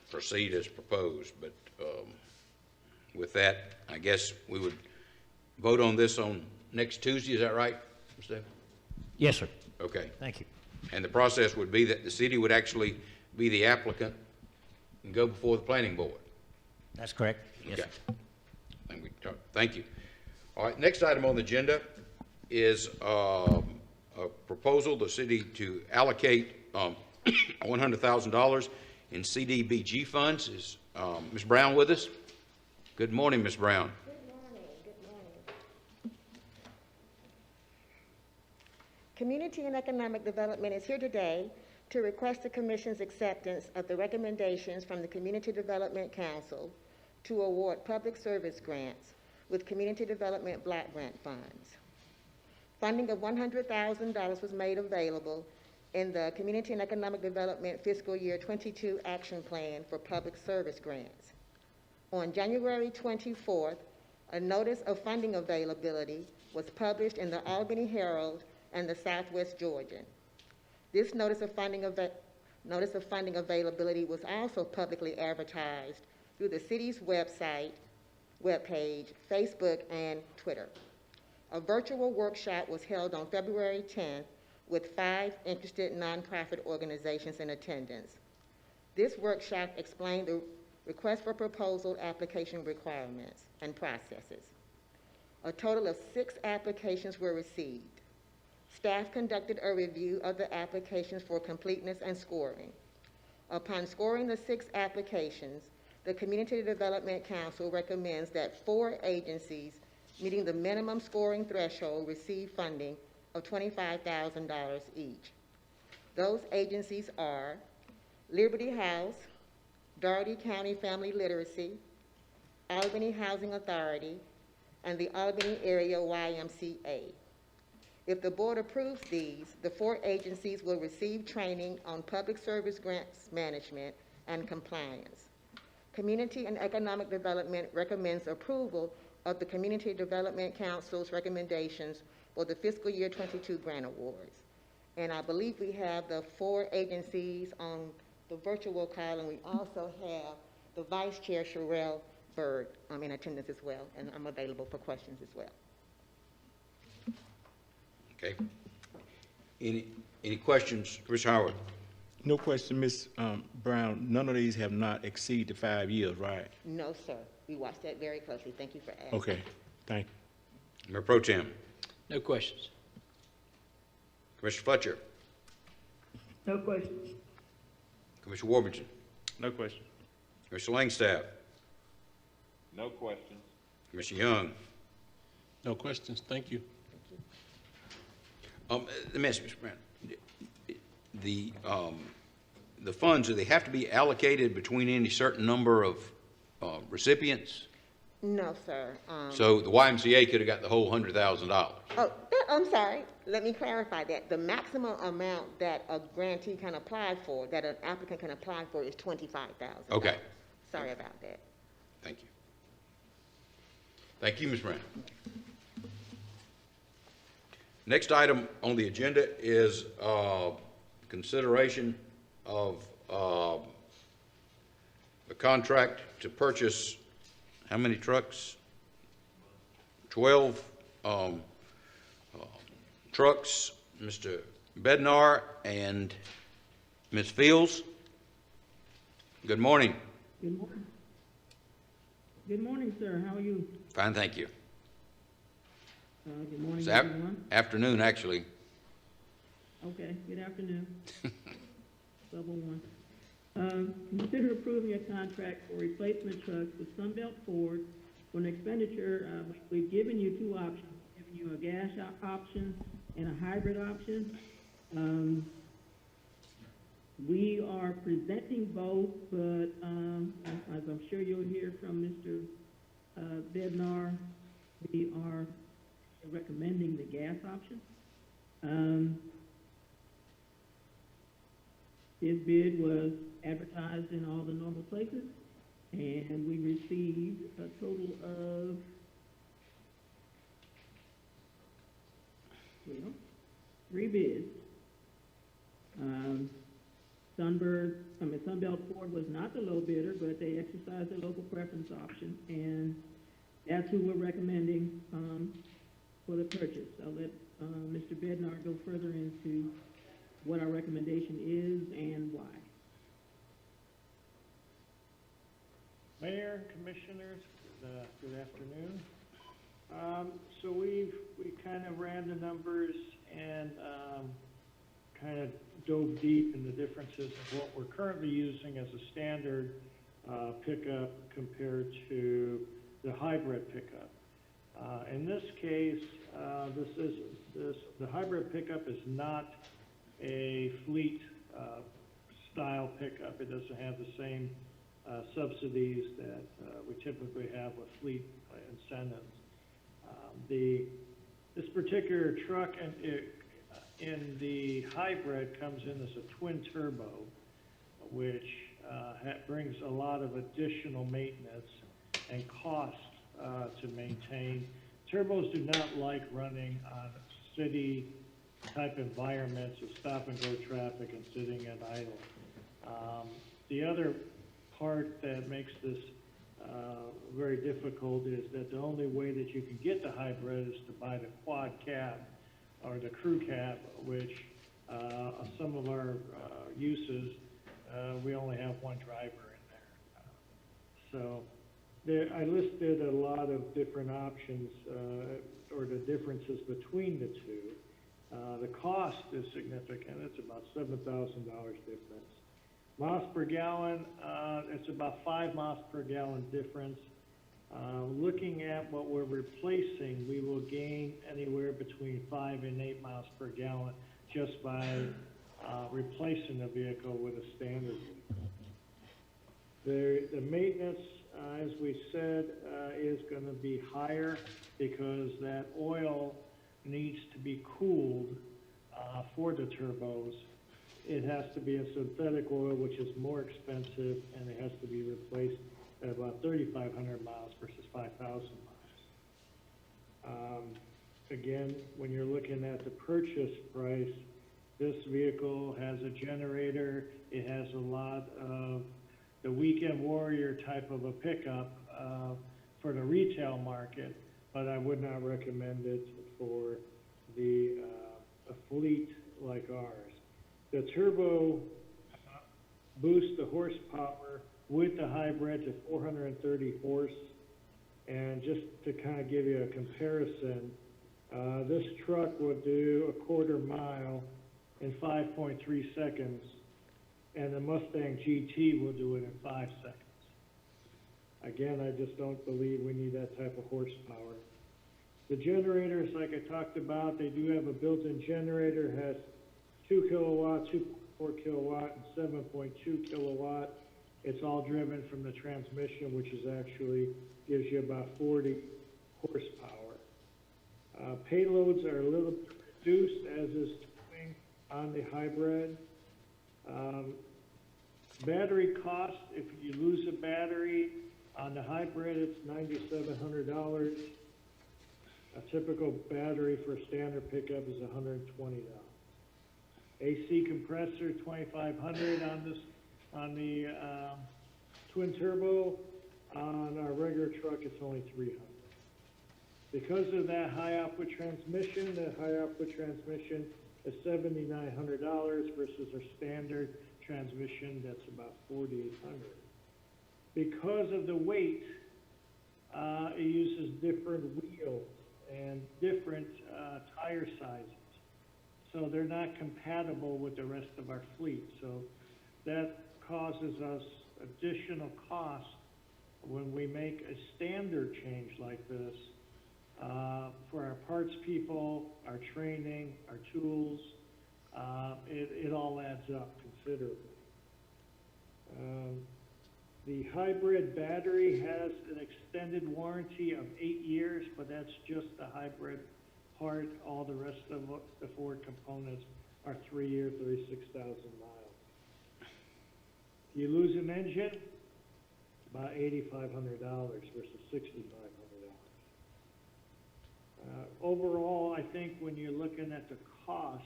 proceed as proposed. But with that, I guess we would vote on this on next Tuesday. Is that right, Mr. Davis? Yes, sir. Okay. Thank you. And the process would be that the city would actually be the applicant and go before the planning board. That's correct. Yes, Okay. sir. Thank you. All right, next item on the agenda is a proposal, the city to allocate $100,000 in CDBG funds. Is Ms. Brown with us? Good morning, Ms. Brown. Community and Economic Development is here today to request the Commission's acceptance of the recommendations from the Community Development Council to award public service grants with Community Development Block Grant funds. Funding of $100,000 was made available in the Community and Economic Development Fiscal Year 22 Action Plan for Public Service Grants. On January 24th, a notice of funding availability was published in the Albany Herald and the Southwest Georgian. This notice of funding availability was also publicly advertised through the city's website, webpage, Facebook, and Twitter. A virtual workshop was held on February 10th with 5 interested nonprofit organizations in attendance. This workshop explained the request for proposal application requirements and processes. A total of 6 applications were received. Staff conducted a review of the applications for completeness and scoring. Upon scoring the 6 applications, the Community Development Council recommends that 4 agencies meeting the minimum scoring threshold receive funding of $25,000 each. Those agencies are Liberty House, Dougherty County Family Literacy, Albany Housing Authority, and the Albany Area YMCA. If the board approves these, the 4 agencies will receive training on public service grants management and compliance. Community and Economic Development recommends approval of the Community Development Council's recommendations for the fiscal year 22 grant awards. And I believe we have the 4 agencies on the virtual call, and we also have the Vice Chair, Sherelle Bird, in attendance as well, and I'm available for questions as well. Okay. Any questions, Chris Howard? No question, Ms. Brown. None of these have not exceeded 5 years, right? No, sir. We watched that very closely. Thank you for asking. Okay, thank you. Mayor Pro Tem. No questions. Commissioner Fletcher. No questions. Commissioner Warburton. No question. Commissioner Langstaff. No questions. Commissioner Young. No questions. Thank you. Let me ask you, Mr. Brown. The funds, do they have to be allocated between any certain number of recipients? No, sir. So the YMCA could have got the whole $100,000. I'm sorry. Let me clarify that. The maximum amount that a grantee can apply for, that an applicant can apply for, is $25,000. Okay. Sorry about that. Thank you. Thank you, Ms. Brown. Next item on the agenda is consideration of a contract to purchase how many trucks? 12 trucks. Mr. Bednar and Ms. Fields. Good morning. Good morning. Good morning, sir. How are you? Fine, thank you. Good morning, It's everyone. afternoon, actually. Okay, good afternoon. Double one. Consider approving a contract for replacement trucks with Sunbelt Ford for an expenditure. We've given you two options. We've given you a gas option and a hybrid option. We are presenting both, but as I'm sure you'll hear from Mr. Bednar, we are recommending the gas option. His bid was advertised in all the normal places, and we received a total of 3 bids. Sunbelt Ford was not the low bidder, but they exercised their local preference option, and that's who we're recommending for the purchase. I'll let Mr. Bednar go further into what our recommendation is and why. Mayor, Commissioners, good afternoon. So we kind of ran the numbers and kind of dove deep in the differences of what we're currently using as a standard pickup compared to the hybrid pickup. In this case, the hybrid pickup is not a fleet style pickup. It doesn't have the same subsidies that we typically have with fleet incentives. This particular truck in the hybrid comes in as a twin turbo, which brings a lot of additional maintenance and cost to maintain. Turbos do not like running on city type environments with stop and go traffic and sitting at idle. The other part that makes this very difficult is that the only way that you can get the hybrid is to buy the quad cab or the crew cab, which some of our uses, we only have one driver in there. So I listed a lot of different options or the differences between the two. The cost is significant. It's about $7,000 difference. Miles per gallon, it's about 5 miles per gallon difference. Looking at what we're replacing, we will gain anywhere between 5 and 8 miles per gallon just by replacing the vehicle with a standard vehicle. The maintenance, as we said, is going to be higher because that oil needs to be cooled for the turbos. It has to be a synthetic oil, which is more expensive, and it has to be replaced at about 3,500 miles versus 5,000 miles. Again, when you're looking at the purchase price, this vehicle has a generator. It has a lot of the weekend warrior type of a pickup for the retail market, but I would not recommend it for a fleet like ours. The turbo boosts the horsepower with the hybrid to 430 horse. And just to kind of give you a comparison, this truck will do a quarter mile in 5.3 seconds, and the Mustang GT will do it in 5 seconds. Again, I just don't believe we need that type of horsepower. The generators, like I talked about, they do have a built-in generator. It has 2 kilowatt, 2.4 kilowatt, and 7.2 kilowatt. It's all driven from the transmission, which is actually, gives you about 40 horsepower. Payloads are a little bit reduced, as is towing on the hybrid. Battery cost, if you lose a battery on the hybrid, it's $9,700. A typical battery for a standard pickup is $120. AC compressor, $2,500 on the twin turbo. On our regular truck, it's only $300. Because of that high output transmission, the high output transmission is $7,900 versus our standard transmission that's about $4,800. Because of the weight, it uses different wheels and different tire sizes. So they're not compatible with the rest of our fleet. So that causes us additional cost when we make a standard change like this for our parts people, our training, our tools. It all adds up considerably. The hybrid battery has an extended warranty of 8 years, but that's just the hybrid part. All the rest of the Ford components are 3-year, 36,000 miles. You lose an engine, about $8,500 versus $6,500. Overall, I think when you're looking at the cost,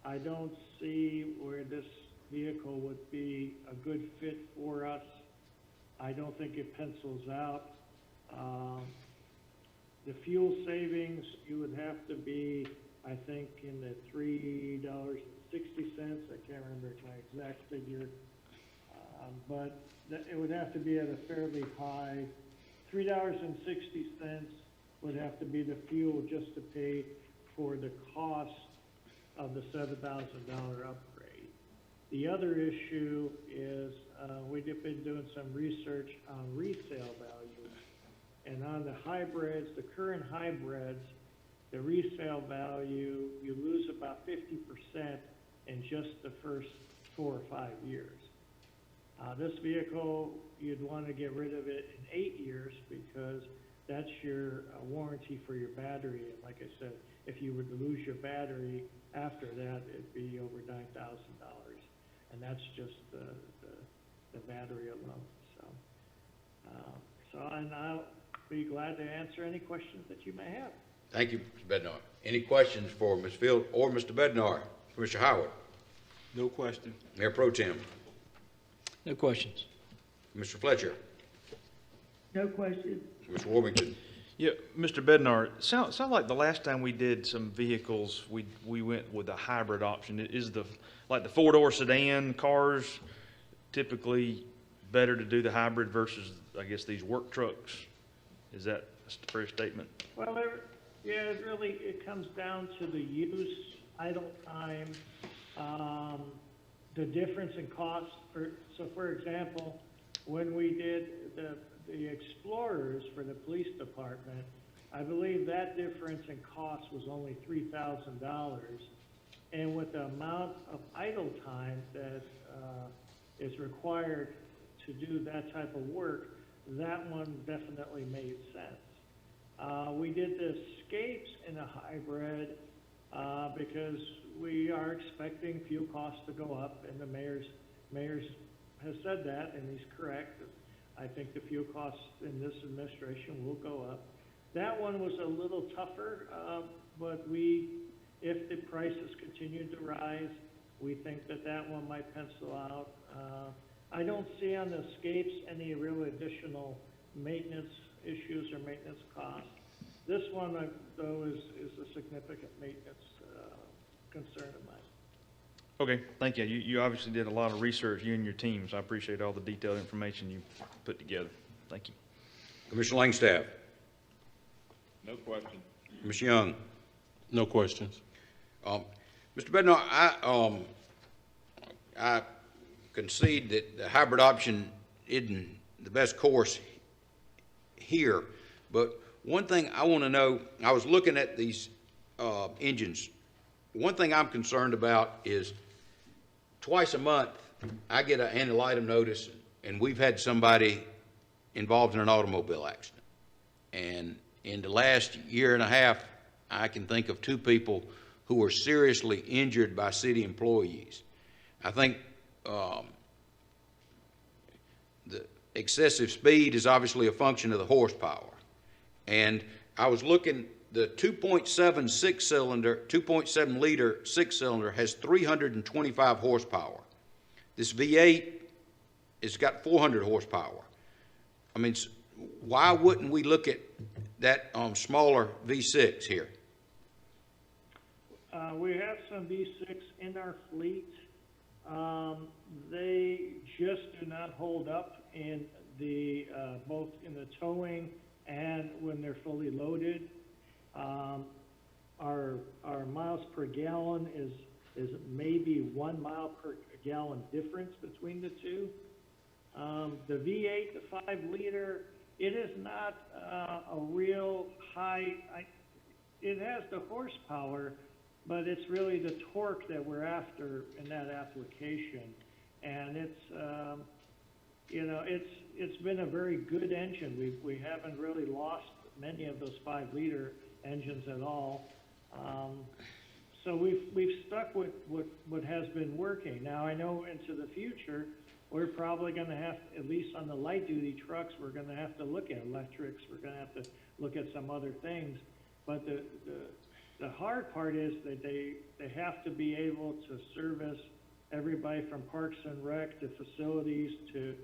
I don't see where this vehicle would be a good fit for us. I don't think it pencils out. The fuel savings, you would have to be, I think, in the $3.60. I can't remember my exact figure. But it would have to be at a fairly high, $3.60 would have to be the fuel just to pay for the cost of the $7,000 upgrade. The other issue is we've been doing some research on resale value. And on the hybrids, the current hybrids, the resale value, you lose about 50% in just the first 4 or 5 years. This vehicle, you'd want to get rid of it in 8 years because that's your warranty for your battery. And like I said, if you were to lose your battery after that, it'd be over $9,000. And that's just the battery alone. And I'll be glad to answer any questions that you may have. Thank you, Mr. Bednar. Any questions for Ms. Field or Mr. Bednar? Mr. Howard? No question. Mayor Pro Tem? No questions. Mr. Fletcher? No question. Mr. Warmington? Yeah, Mr. Bednar, sound like the last time we did some vehicles, we went with a hybrid option. Is like the 4-door sedan cars typically better to do the hybrid versus, I guess, these work trucks? Is that a fair statement? Well, it comes down to the use, idle time, the difference in cost. So for example, when we did the Explorers for the police department, I believe that difference in cost was only $3,000. And with the amount of idle time that is required to do that type of work, that one definitely made sense. We did the Escapes in a hybrid because we are expecting fuel costs to go up, and the mayor's has said that, and he's correct. I think the fuel costs in this administration will go up. That one was a little tougher, but if the prices continue to rise, we think that one might pencil out. I don't see on the Escapes any real additional maintenance issues or maintenance costs. This one, though, is a significant maintenance concern of mine. Okay, thank you. You obviously did a lot of research, you and your team, so I appreciate all the detailed information you put together. Thank you. Commissioner Langstaff? No question. Ms. Young? No questions. Mr. Bednar, I concede that the hybrid option isn't the best course here, but one thing I want to know, I was looking at these engines. One thing I'm concerned about is twice a month, I get an anti-litem notice and we've had somebody involved in an automobile accident. And in the last year and a half, I can think of 2 people who were seriously injured by city employees. I think the excessive speed is obviously a function of the horsepower. And I was looking, the 2.7 liter 6-cylinder has 325 horsepower. This V8 has got 400 horsepower. I mean, why wouldn't we look at that smaller V6 here? We have some V6 in our fleet. They just do not hold up in the both in the towing and when they're fully loaded. Our miles per gallon is maybe 1 mile per gallon difference between the two. The V8, the 5-liter, it is not a real high. It has the horsepower, but it's really the torque that we're after in that application. And it's, you know, it's been a very good engine. We haven't really lost many of those 5-liter engines at all. So we've stuck with what has been working. Now I know into the future, we're probably going to have, at least on the light duty trucks, we're going to have to look at electrics. We're going to have to look at some other things. But the hard part is that they have to be able to service everybody from Parks and Rec to facilities to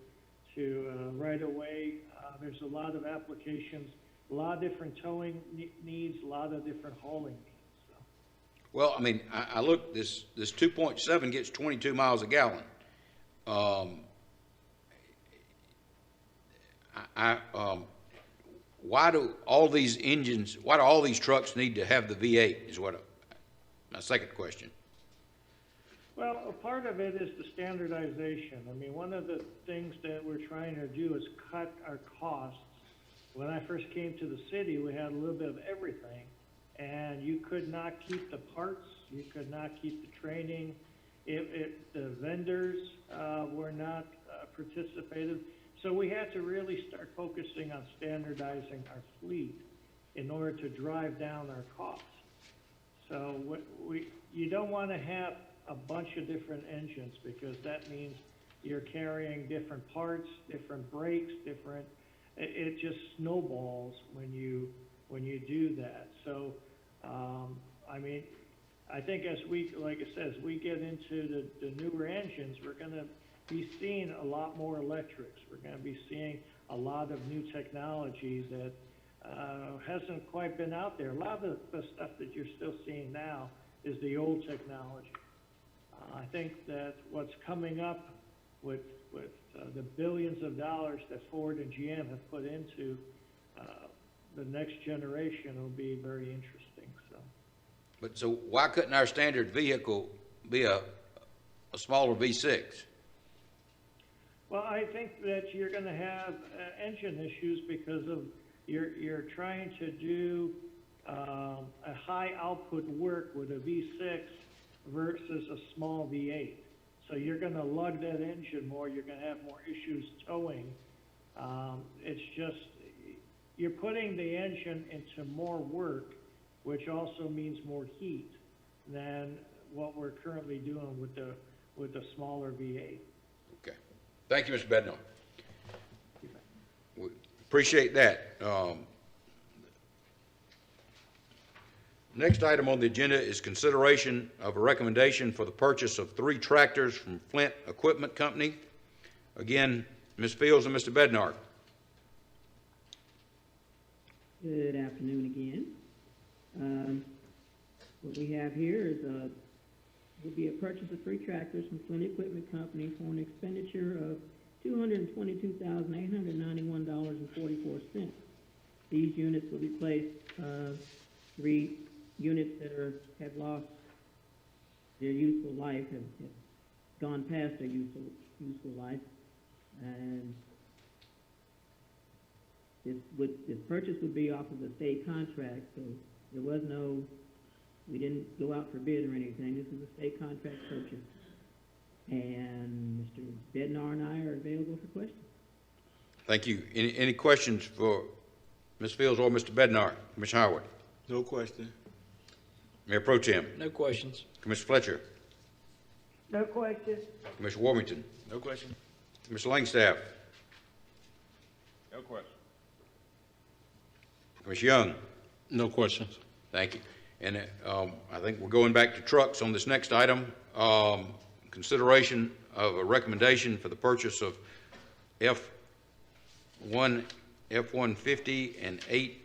right away. There's a lot of applications, a lot of different towing needs, a lot of different hauling needs. So. Well, I mean, I look, this 2.7 gets 22 miles a gallon. Why do all these engines, why do all these trucks need to have the V8 is what my second question. Well, a part of it is the standardization. I mean, one of the things that we're trying to do is cut our costs. When I first came to the city, we had a little bit of everything, and you could not keep the parts, you could not keep the training. The vendors were not participative. So we had to really start focusing on standardizing our fleet in order to drive down our costs. So you don't want to have a bunch of different engines because that means you're carrying different parts, different brakes, it just snowballs when you do that. So, I mean, I think as like I said, as we get into the newer engines, we're going to be seeing a lot more electrics. We're going to be seeing a lot of new technology that hasn't quite been out there. A lot of the stuff that you're still seeing now is the old technology. I think that what's coming up with the billions of dollars that Ford and GM have put into the next generation will be very interesting. So why couldn't our standard vehicle be a smaller V6? Well, I think that you're going to have engine issues because of you're trying to do a high output work with a V6 versus a small V8. So you're going to lug that engine more. You're going to have more issues towing. It's just you're putting the engine into more work, which also means more heat than what we're currently doing with the smaller V8. Okay. Thank you, Mr. Bednar. We appreciate that. Next item on the agenda is consideration of a recommendation for the purchase of 3 tractors from Flint Equipment Company. Again, Ms. Fields and Mr. Bednar. Good afternoon again. What we have here is would be a purchase of 3 tractors from Flint Equipment Company for an expenditure of $222,891.44. These units will replace 3 units that have lost their useful life, have gone past their useful life, and this purchase would be off of a state contract, so there was we didn't go out for bid or anything. This is a state contract purchase. And Mr. Bednar and I are available for questions. Thank you. Any questions for Ms. Fields or Mr. Bednar? Commissioner Howard? No question. Mayor Pro Tem? No questions. Commissioner Fletcher? No question. Commissioner Warmington? No question. Commissioner Langstaff? No question. Commissioner Young? No questions. Thank you. And I think we're going back to trucks on this next item. Consideration of a recommendation for the purchase of F-150 and 8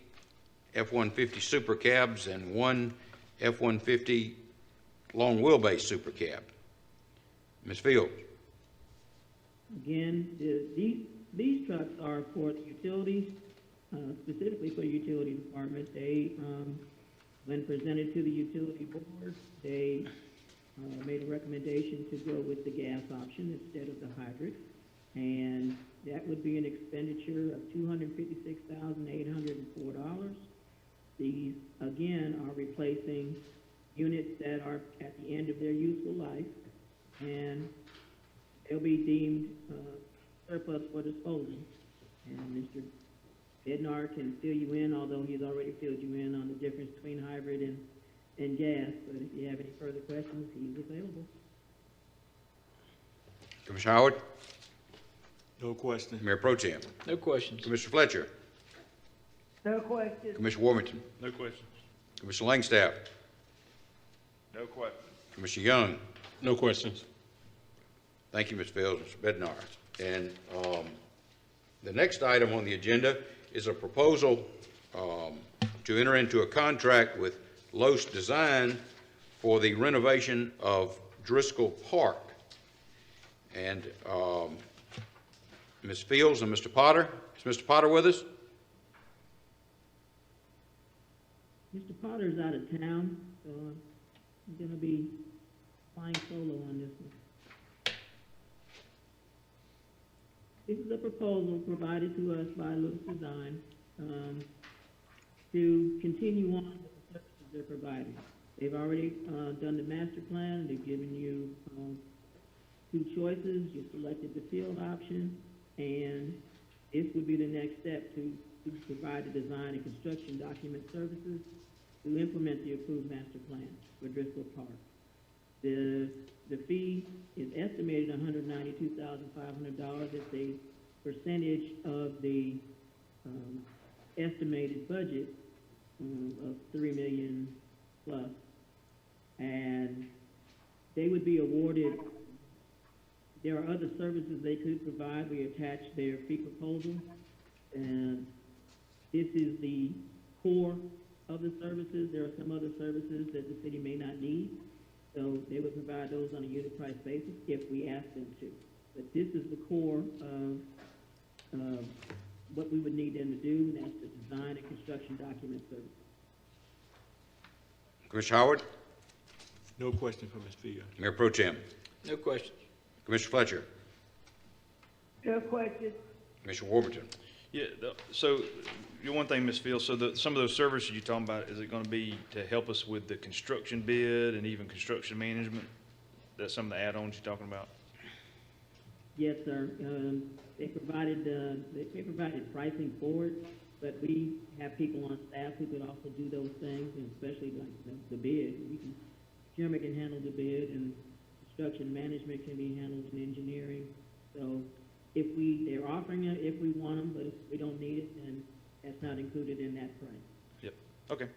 F-150 Super Cabs and 1 F-150 long wheelbase Super Cab. Ms. Fields? Again, these trucks are for the utilities, specifically for the utility department. They, when presented to the utility board, they made a recommendation to go with the gas option instead of the hybrid. And that would be an expenditure of $256,804. These, again, are replacing units that are at the end of their useful life, and they'll be deemed surplus for disposal. And Mr. Bednar can fill you in, although he's already filled you in on the difference between hybrid and gas. But if you have any further questions, he's available. Commissioner Howard? No question. Mayor Pro Tem? No questions. Commissioner Fletcher? No question. Commissioner Warmington? No questions. Commissioner Langstaff? No question. Commissioner Young? No questions. Thank you, Ms. Fields, Mr. Bednar. And the next item on the agenda is a proposal to enter into a contract with Los Design for the renovation of Driscoll Park. And Ms. Fields and Mr. Potter. Is Mr. Potter with us? Mr. Potter's out of town, so I'm going to be flying solo on this one. This is a proposal provided to us by Lewis Design to continue on with the services they're providing. They've already done the master plan. They've given you two choices. You selected the field option, and this would be the next step to provide the design and construction document services to implement the approved master plan for Driscoll Park. The fee is estimated $192,500. It's a percentage of the estimated budget of $3 million plus. And they would be awarded, there are other services they could provide. We attached their fee proposal, and this is the core of the services. There are some other services that the city may not need, so they would provide those on a unit price basis if we ask them to. But this is the core of what we would need them to do, and that's the design and construction document services. Commissioner Howard? No question for Ms. Fields. Mayor Pro Tem? No questions. Commissioner Fletcher? No question. Commissioner Warmington? Yeah, so, one thing, Ms. Fields, so some of those services you're talking about, is it gonna be to help us with the construction bid and even construction management? That's some of the add-ons you're talking about? Yes, sir. They provided pricing for it, but we have people on staff who could also do those things, and especially like the bid. Procurement can handle the bid, and construction management can be handled in engineering. So they're offering it if we want them, but if we don't need it, then that's not included in that price. Yep, okay.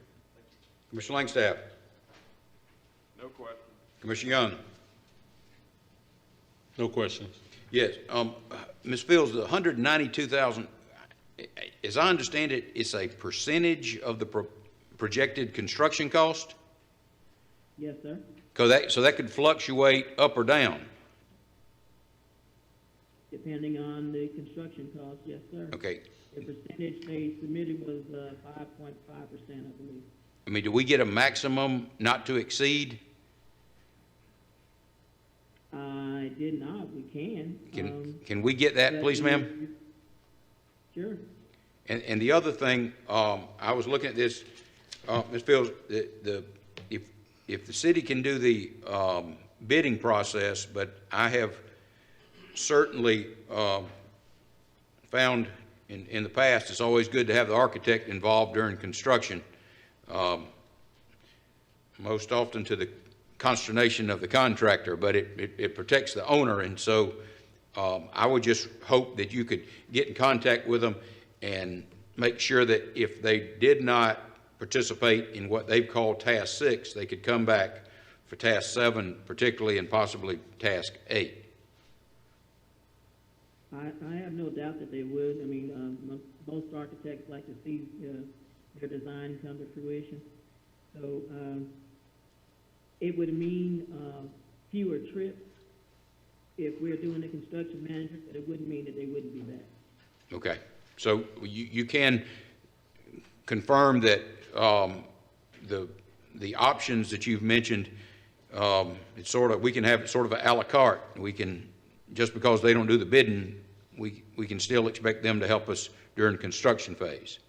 Commissioner Langstaff? No question. Commissioner Young? No questions. Yes, Ms. Fields, the 192,000, as I understand it, it's a percentage of the projected construction cost? Yes, sir. So that could fluctuate up or down? Depending on the construction cost, yes, sir. Okay. The percentage they submitted was 5.5%, I believe. I mean, do we get a maximum not to exceed? I did not. We can. Can we get that, please, ma'am? Sure. And the other thing, I was looking at this, Ms. Fields, if the city can do the bidding process, but I have certainly found in the past it's always good to have the architect involved during construction, most often to the consternation of the contractor, but it protects the owner. And so I would just hope that you could get in contact with them and make sure that if they did not participate in what they've called Task 6, they could come back for Task 7 particularly, and possibly Task 8. I have no doubt that they would. I mean, most architects like to see their design come to fruition. So it would mean fewer trips if we're doing the construction management, but it wouldn't mean that they wouldn't be back. Okay. So you can confirm that the options that you've mentioned, it's sort of, we can have it sort of a la carte. We can, just because they don't do the bidding, we can still expect them to help us during the construction phase.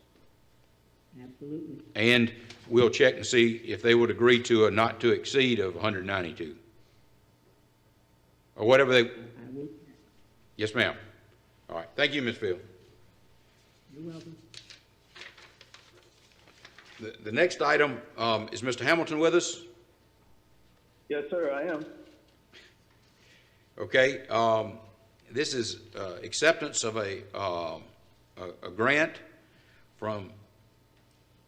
Absolutely. And we'll check and see if they would agree to a not to exceed of 192. Or whatever they. I will. Yes, ma'am. All right. Thank you, Ms. Field. You're welcome. The next item, is Mr. Hamilton with us? Yes, sir, I am. Okay. This is acceptance of a grant from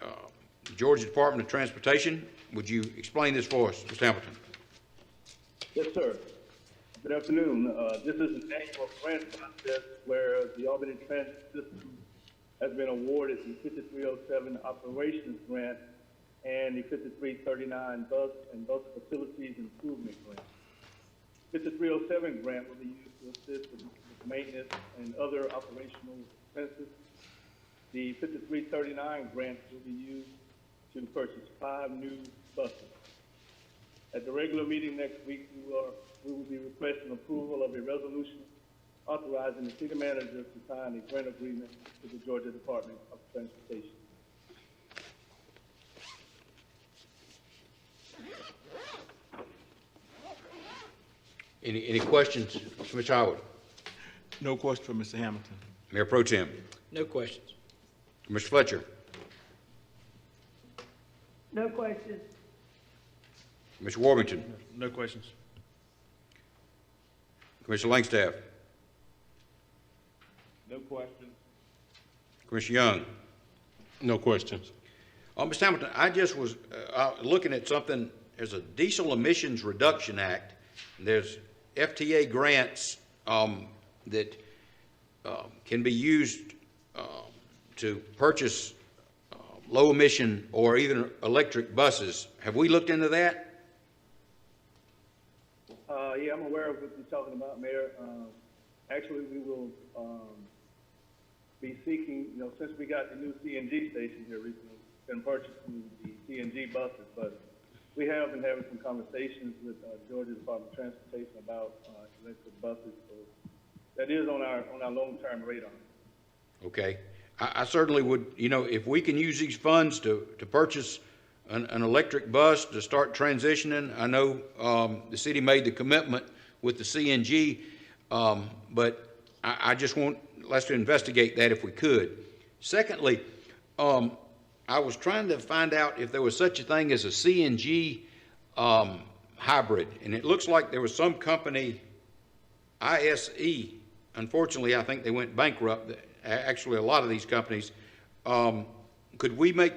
the Georgia Department of Transportation. Would you explain this for us, Mr. Hamilton? Yes, sir. Good afternoon. This is an annual grant process where the Albany Transit System has been awarded the 5307 Operations Grant and the 5339 Bus and Bus Facilities Improvement Grant. 5307 grant will be used to assist with maintenance and other operational expenses. The 5339 grant will be used to purchase 5 new buses. At the regular meeting next week, we will be requesting approval of a resolution authorizing the city manager to sign a grant agreement with the Georgia Department of Transportation. Any questions, Mr. Howard? No question for Mr. Hamilton. Mayor Pro Tem. No questions. Mr. Fletcher. No questions. Mr. Warmington. No questions. Commissioner Langstaff. No questions. Commissioner Young. No questions. Mr. Hamilton, I just was looking at something. There's a Diesel Emissions Reduction Act. And there's FTA grants that can be used to purchase low emission or even electric buses. Have we looked into that? Yeah, I'm aware of what you're talking about, Mayor. Actually, we will be seeking, since we got the new CNG station here recently, been purchasing the CNG buses, but we have been having some conversations with Georgia Department of Transportation about electric buses. So that is on our long-term radar. Okay. I certainly would, if we can use these funds to purchase an electric bus to start transitioning. I know the city made the commitment with the CNG, but I just want us to investigate that if we could. Secondly, I was trying to find out if there was such a thing as a CNG hybrid, and it looks like there was some company, ISE, unfortunately I think they went bankrupt, actually a lot of these companies. Could we make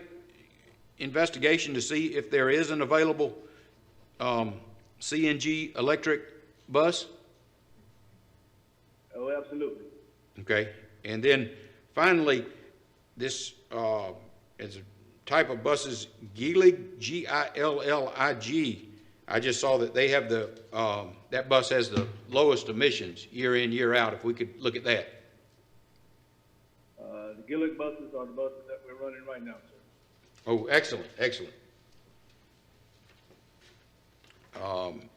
investigation to see if there is an available CNG electric bus? Oh, absolutely. Okay. And then finally, this is a type of buses, Gillig, G-I-L-L-I-G. I just saw that they have that bus has the lowest emissions year in, year out, if we could look at that. The Gillig buses are the buses that we're running right now, sir. Oh, excellent, excellent.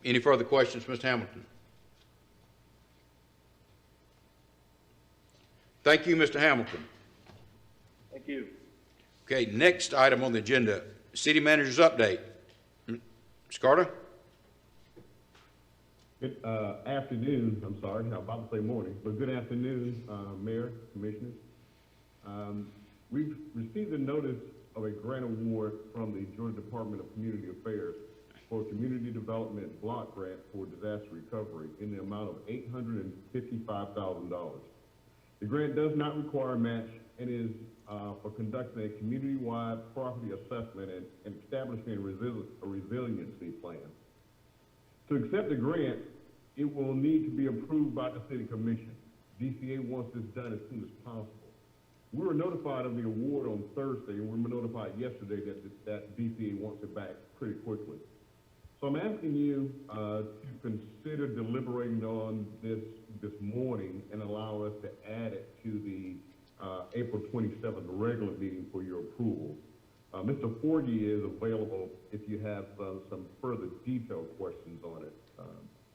Any further questions, Mr. Hamilton? Thank you, Mr. Hamilton. Thank you. Okay, next item on the agenda, City Manager's update. Ms. Carter? Good afternoon, I'm sorry, I'm about to say morning, but good afternoon, Mayor, Commissioners. We've received a notice of a grant award from the Georgia Department of Community Affairs for a Community Development Block Grant for Disaster Recovery in the amount of $855,000. The grant does not require a match and is for conducting a community-wide property assessment and establishing a resiliency plan. To accept the grant, it will need to be approved by the City Commission. DCA wants this done as soon as possible. We were notified of the award on Thursday, and we were notified yesterday that DCA wants it back pretty quickly. So I'm asking you to consider deliberating on this morning and allow us to add it to the April 27th regular meeting for your approval. Mr. Forgy is available if you have some further detailed questions on it.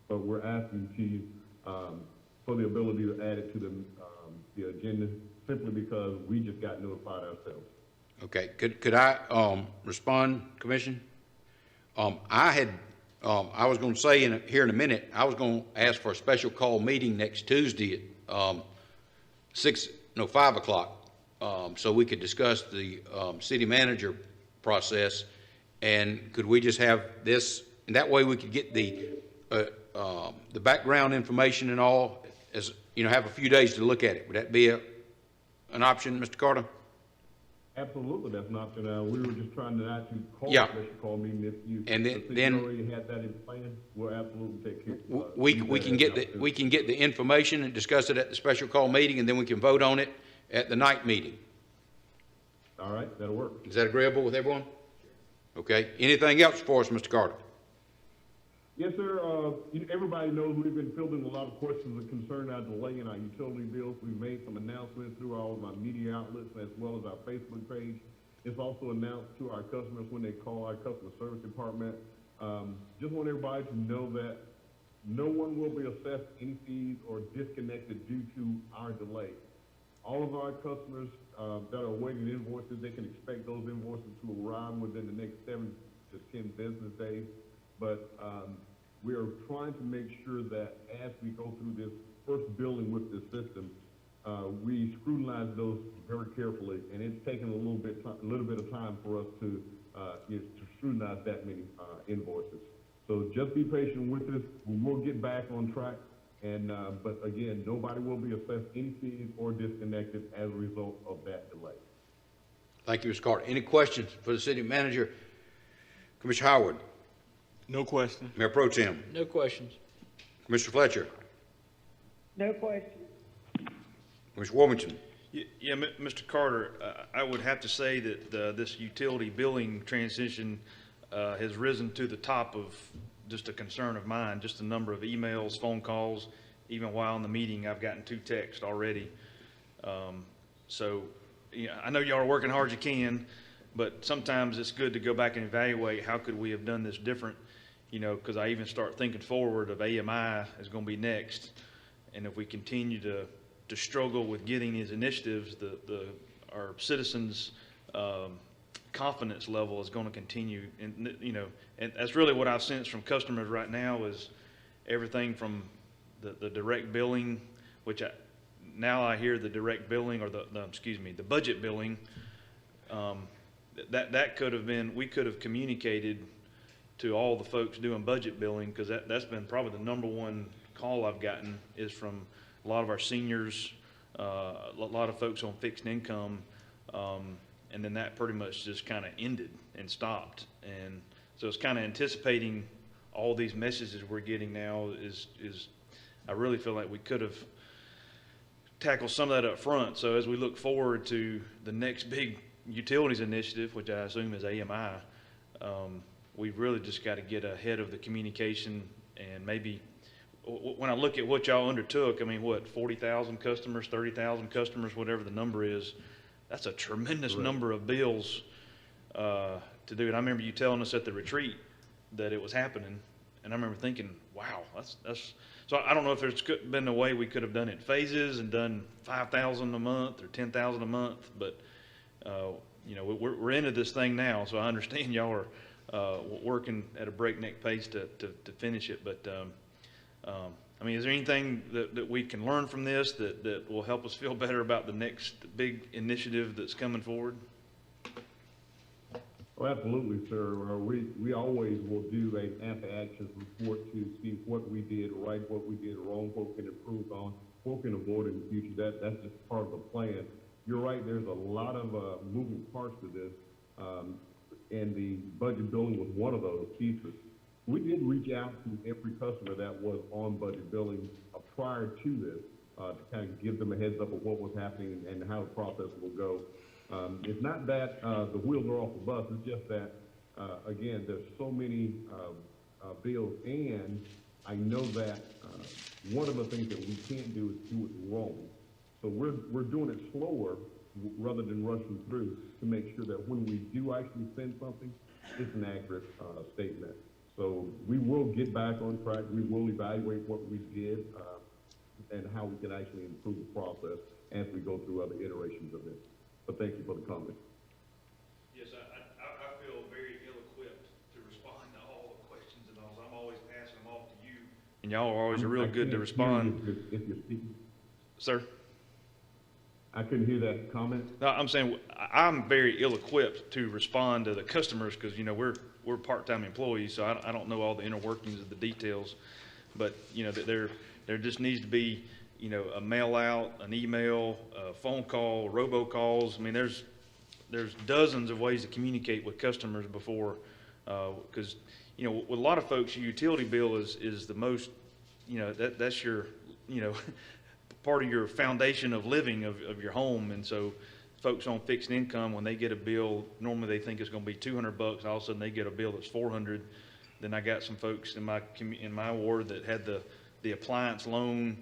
But we're asking to you for the ability to add it to the agenda simply because we just got notified ourselves. Okay, could I respond, Commission? I was going to say here in a minute, I was going to ask for a special call meeting next Tuesday at 5 o'clock, so we could discuss the city manager process, and could we just have this, and that way we could get the background information and all, as you know, have a few days to look at it. Would that be an option, Mr. Carter? Absolutely, that's an option. We were just trying to not to call Yeah. a special call meeting if you already had that in plan. We'll absolutely take care. We can get the information and discuss it at the special call meeting, and then we can vote on it at the night meeting. All right, that'll work. Is that agreeable with everyone? Okay. Anything else for us, Mr. Carter? Yes, sir. Everybody knows we've been fielding a lot of questions that concern our delay in our utility bills. We've made some announcements through all of our media outlets as well as our Facebook page. It's also announced to our customers when they call our customer service department. Just want everybody to know that no one will be assessed any fees or disconnected due to our delay. All of our customers that are awaiting invoices, they can expect those invoices to arrive within the next 7 to 10 business days. But we are trying to make sure that as we go through this first billing with this system, we scrutinize those very carefully, and it's taken a little bit of time for us to scrutinize that many invoices. So just be patient with us. We will get back on track, and but again, nobody will be assessed any fees or disconnected as a result of that delay. Thank you, Mr. Carter. Any questions for the city manager? Commissioner Howard? No question. Mayor Pro Tem? No questions. Commissioner Fletcher? No question. Commissioner Warmington? Yeah, Mr. Carter, I would have to say that this utility billing transition has risen to the top of just a concern of mine, just the number of emails, phone calls. Even while in the meeting, I've gotten 2 texts already. So, I know y'all are working hard as you can, but sometimes it's good to go back and evaluate how could we have done this different, because I even start thinking forward of AMI is going to be next. And if we continue to struggle with getting these initiatives, our citizens' confidence level is going to continue. And, and that's really what I've sensed from customers right now is everything from the direct billing, which now I hear the direct billing or the budget billing. That could have been, we could have communicated to all the folks doing budget billing, because that's been probably the #1 call I've gotten is from a lot of our seniors, a lot of folks on fixed income, and then that pretty much just kind of ended and stopped. And so it's kind of anticipating all these messages we're getting now is I really feel like we could have tackled some of that up front. So as we look forward to the next big utilities initiative, which I assume is AMI, we've really just got to get ahead of the communication. And maybe when I look at what y'all undertook, 40,000 customers, 30,000 customers, whatever the number is, that's a tremendous number of bills to do. And I remember you telling us at the retreat that it was happening, and I remember thinking, wow, that's. So I don't know if there's been a way we could have done it in phases and done 5,000 a month or 10,000 a month, but we're into this thing now, so I understand y'all are working at a breakneck pace to finish it. But I mean, is there anything that we can learn from this that will help us feel better about the next big initiative that's coming forward? Oh, absolutely, sir. We always will do an after-action report to see what we did right, what we did wrong, what we can improve on, what we can avoid in the future. That's just part of the plan. You're right, there's a lot of moving parts to this, and the budget billing was one of those pieces. We did reach out to every customer that was on budget billing prior to this to kind of give them a heads up of what was happening and how the process will go. It's not that the wheels are off the bus, it's just that, again, there's so many bills, and I know that one of the things that we can't do is do it wrong. So we're doing it slower rather than rushing through to make sure that when we do actually send something, it's an accurate statement. So we will get back on track. We will evaluate what we did and how we can actually improve the process as we go through other iterations of this. But thank you for the comment. Yes, I feel very ill-equipped to respond to all the questions and all. I'm always passing them off to you. And y'all are always real good to respond. If you're speaking. Sir? I couldn't hear that comment. No, I'm saying I'm very ill-equipped to respond to the customers because, you know, we're part-time employees, so I don't know all the inner workings of the details. But, you know, there just needs to be, you know, a mail out, an email, a phone call, robocalls. I mean, there's dozens of ways to communicate with customers before, because, you know, with a lot of folks, your utility bill is the most, you know, that's your, you know, part of your foundation of living of your home. And so folks on fixed income, when they get a bill, normally they think it's going to be $200. All of a sudden they get a bill that's $400. Then I got some folks in my ward that had the appliance loan,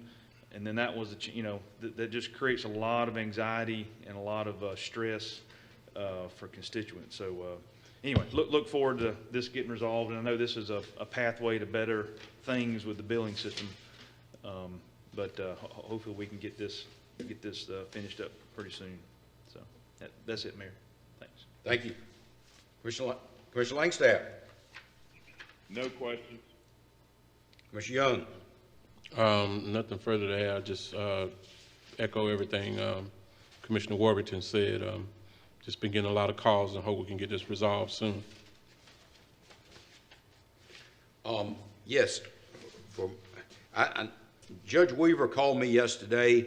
and then that was, you know, that just creates a lot of anxiety and a lot of stress for constituents. So anyway, look forward to this getting resolved, and I know this is a pathway to better things with the billing system. But hopefully we can get this finished up pretty soon. So that's it, Mayor. Thanks. Thank you. Commissioner Langstaff. No questions. Commissioner Young. Nothing further to add. Just echo everything Commissioner Warburton said. Just been getting a lot of calls and hope we can get this resolved soon. Yes. Judge Weaver called me yesterday.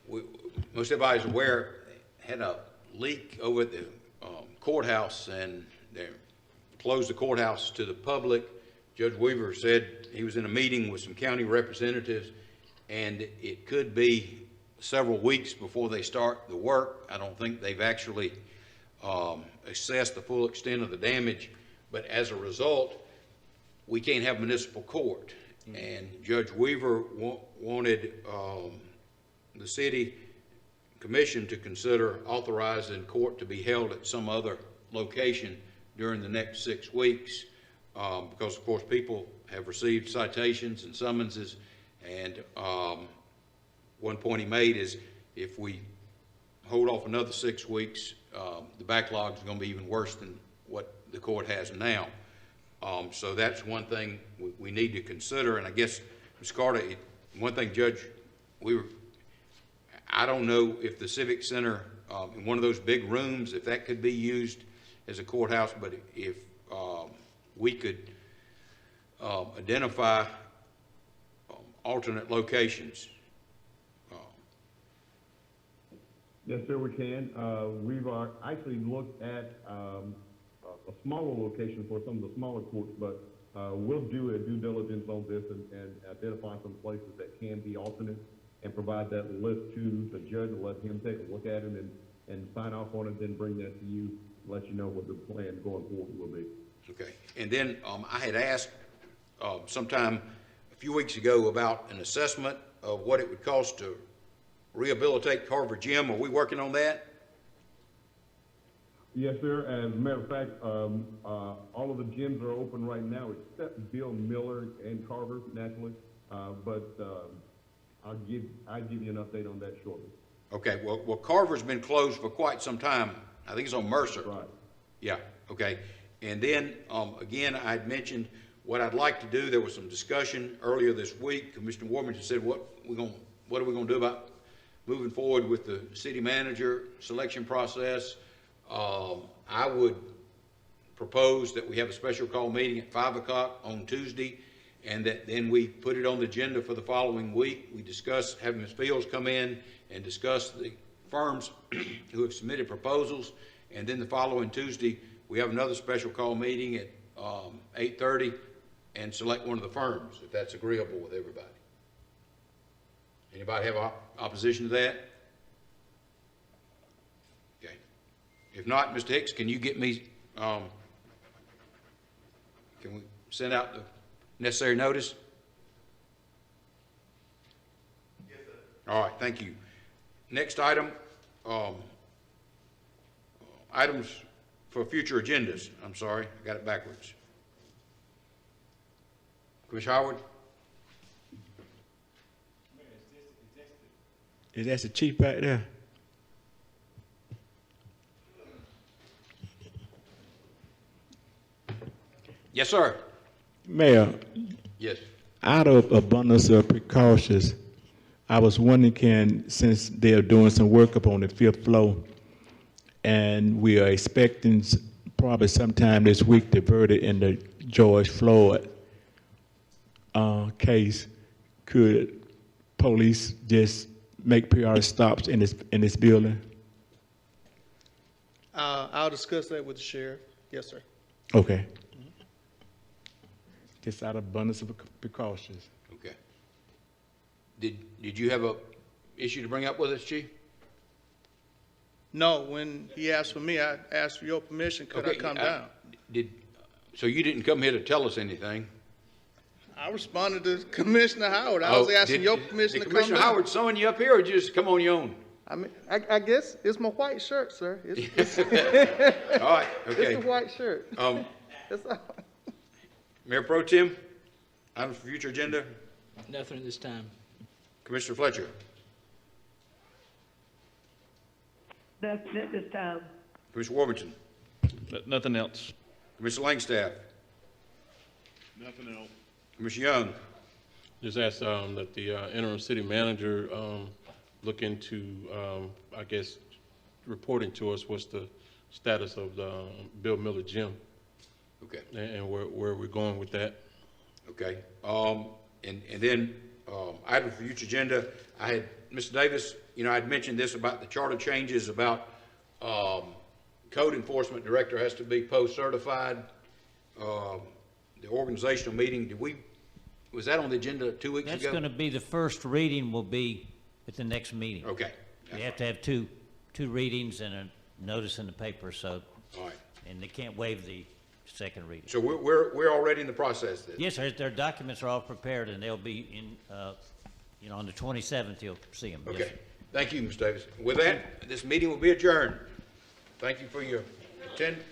Most everybody's aware, had a leak over at the courthouse, and they closed the courthouse to the public. Judge Weaver said he was in a meeting with some county representatives, and it could be several weeks before they start the work. I don't think they've actually assessed the full extent of the damage, but as a result, we can't have municipal court. And Judge Weaver wanted the city commission to consider authorizing court to be held at some other location during the next 6 weeks, because of course people have received citations and summonses, and one point he made is if we hold off another 6 weeks, the backlog is going to be even worse than what the court has now. So that's one thing we need to consider. And I guess, Ms. Carter, one thing, Judge, I don't know if the Civic Center, in one of those big rooms, if that could be used as a courthouse, but if we could identify alternate locations. Yes, sir, we can. We've actually looked at a smaller location for some of the smaller courts, but we'll do a due diligence on this and identify some places that can be alternate and provide that list to the judge and let him take a look at it and sign off on it, then bring that to you, let you know what the plan going forward will be. Okay. And then I had asked sometime a few weeks ago about an assessment of what it would cost to rehabilitate Carver Gym. Are we working on that? Yes, sir. As a matter of fact, all of the gyms are open right now except Bill Miller and Carver, naturally. But I'll give you an update on that shortly. Okay. Well, Carver's been closed for quite some time. I think it's on Mercer. Right. Yeah. Okay. And then again, I had mentioned What I'd like to do, there was some discussion earlier this week. Commissioner Warmington said, what are we gonna do about moving forward with the city manager selection process? I would propose that we have a special call meeting at 5 o'clock on Tuesday, and that then we put it on the agenda for the following week. We discuss, having Ms. Fields come in and discuss the firms who have submitted proposals, and then the following Tuesday, we have another special call meeting at 8:30 and select one of the firms, if that's agreeable with everybody. Anybody have opposition to that? Okay. If not, Mr. Hicks, can you get me, can we send out the necessary notice? Yes, sir. All right, thank you. Next item, items for future agendas. I'm sorry, I got it backwards. Commissioner Howard? Is that the chief back there? Yes, sir. Mayor, Yes. out of abundance of precautions, I was wondering, since they're doing some work up on the 5th floor, and we are expecting probably sometime this week the verdict in the George Floyd case, could police just make periodic stops in this building? I'll discuss that with the sheriff. Yes, sir. Okay. Just out of abundance of precautions. Okay. Did you have a issue to bring up with us, Chief? No, when he asked for me, I asked for your permission. Could I come down? So you didn't come here to tell us anything? I responded to Commissioner Howard. I was asking your permission to come down. Commissioner Howard sewing you up here, or did you just come on your own? I mean, I guess it's my white shirt, sir. It's All right, okay. It's the white shirt. That's all. Mayor Pro Tem, items for future agenda? Nothing at this time. Commissioner Fletcher? Nothing at this time. Commissioner Warmington? Nothing else. Commissioner Langstaff? Nothing else. Commissioner Young? Just ask that the interim city manager look into, I guess, reporting to us what's the status of the Bill Miller Gym. Okay. And where we're going with that. Okay. And then item for future agenda, I had, Mr. Davis, I'd mentioned this about the charter changes about code enforcement director has to be post-certified. The organizational meeting, was that on the agenda 2 weeks ago? That's going to be, the first reading will be at the next meeting. Okay. You have to have two readings and a notice in the paper, so. All right. And they can't waive the second reading. So we're already in the process then? Yes, sir, their documents are all prepared, and they'll be in, on the 27th, you'll see them. Yes, Okay. sir. Thank you, Mr. Davis. With that, this meeting will be adjourned. Thank you for your attendance.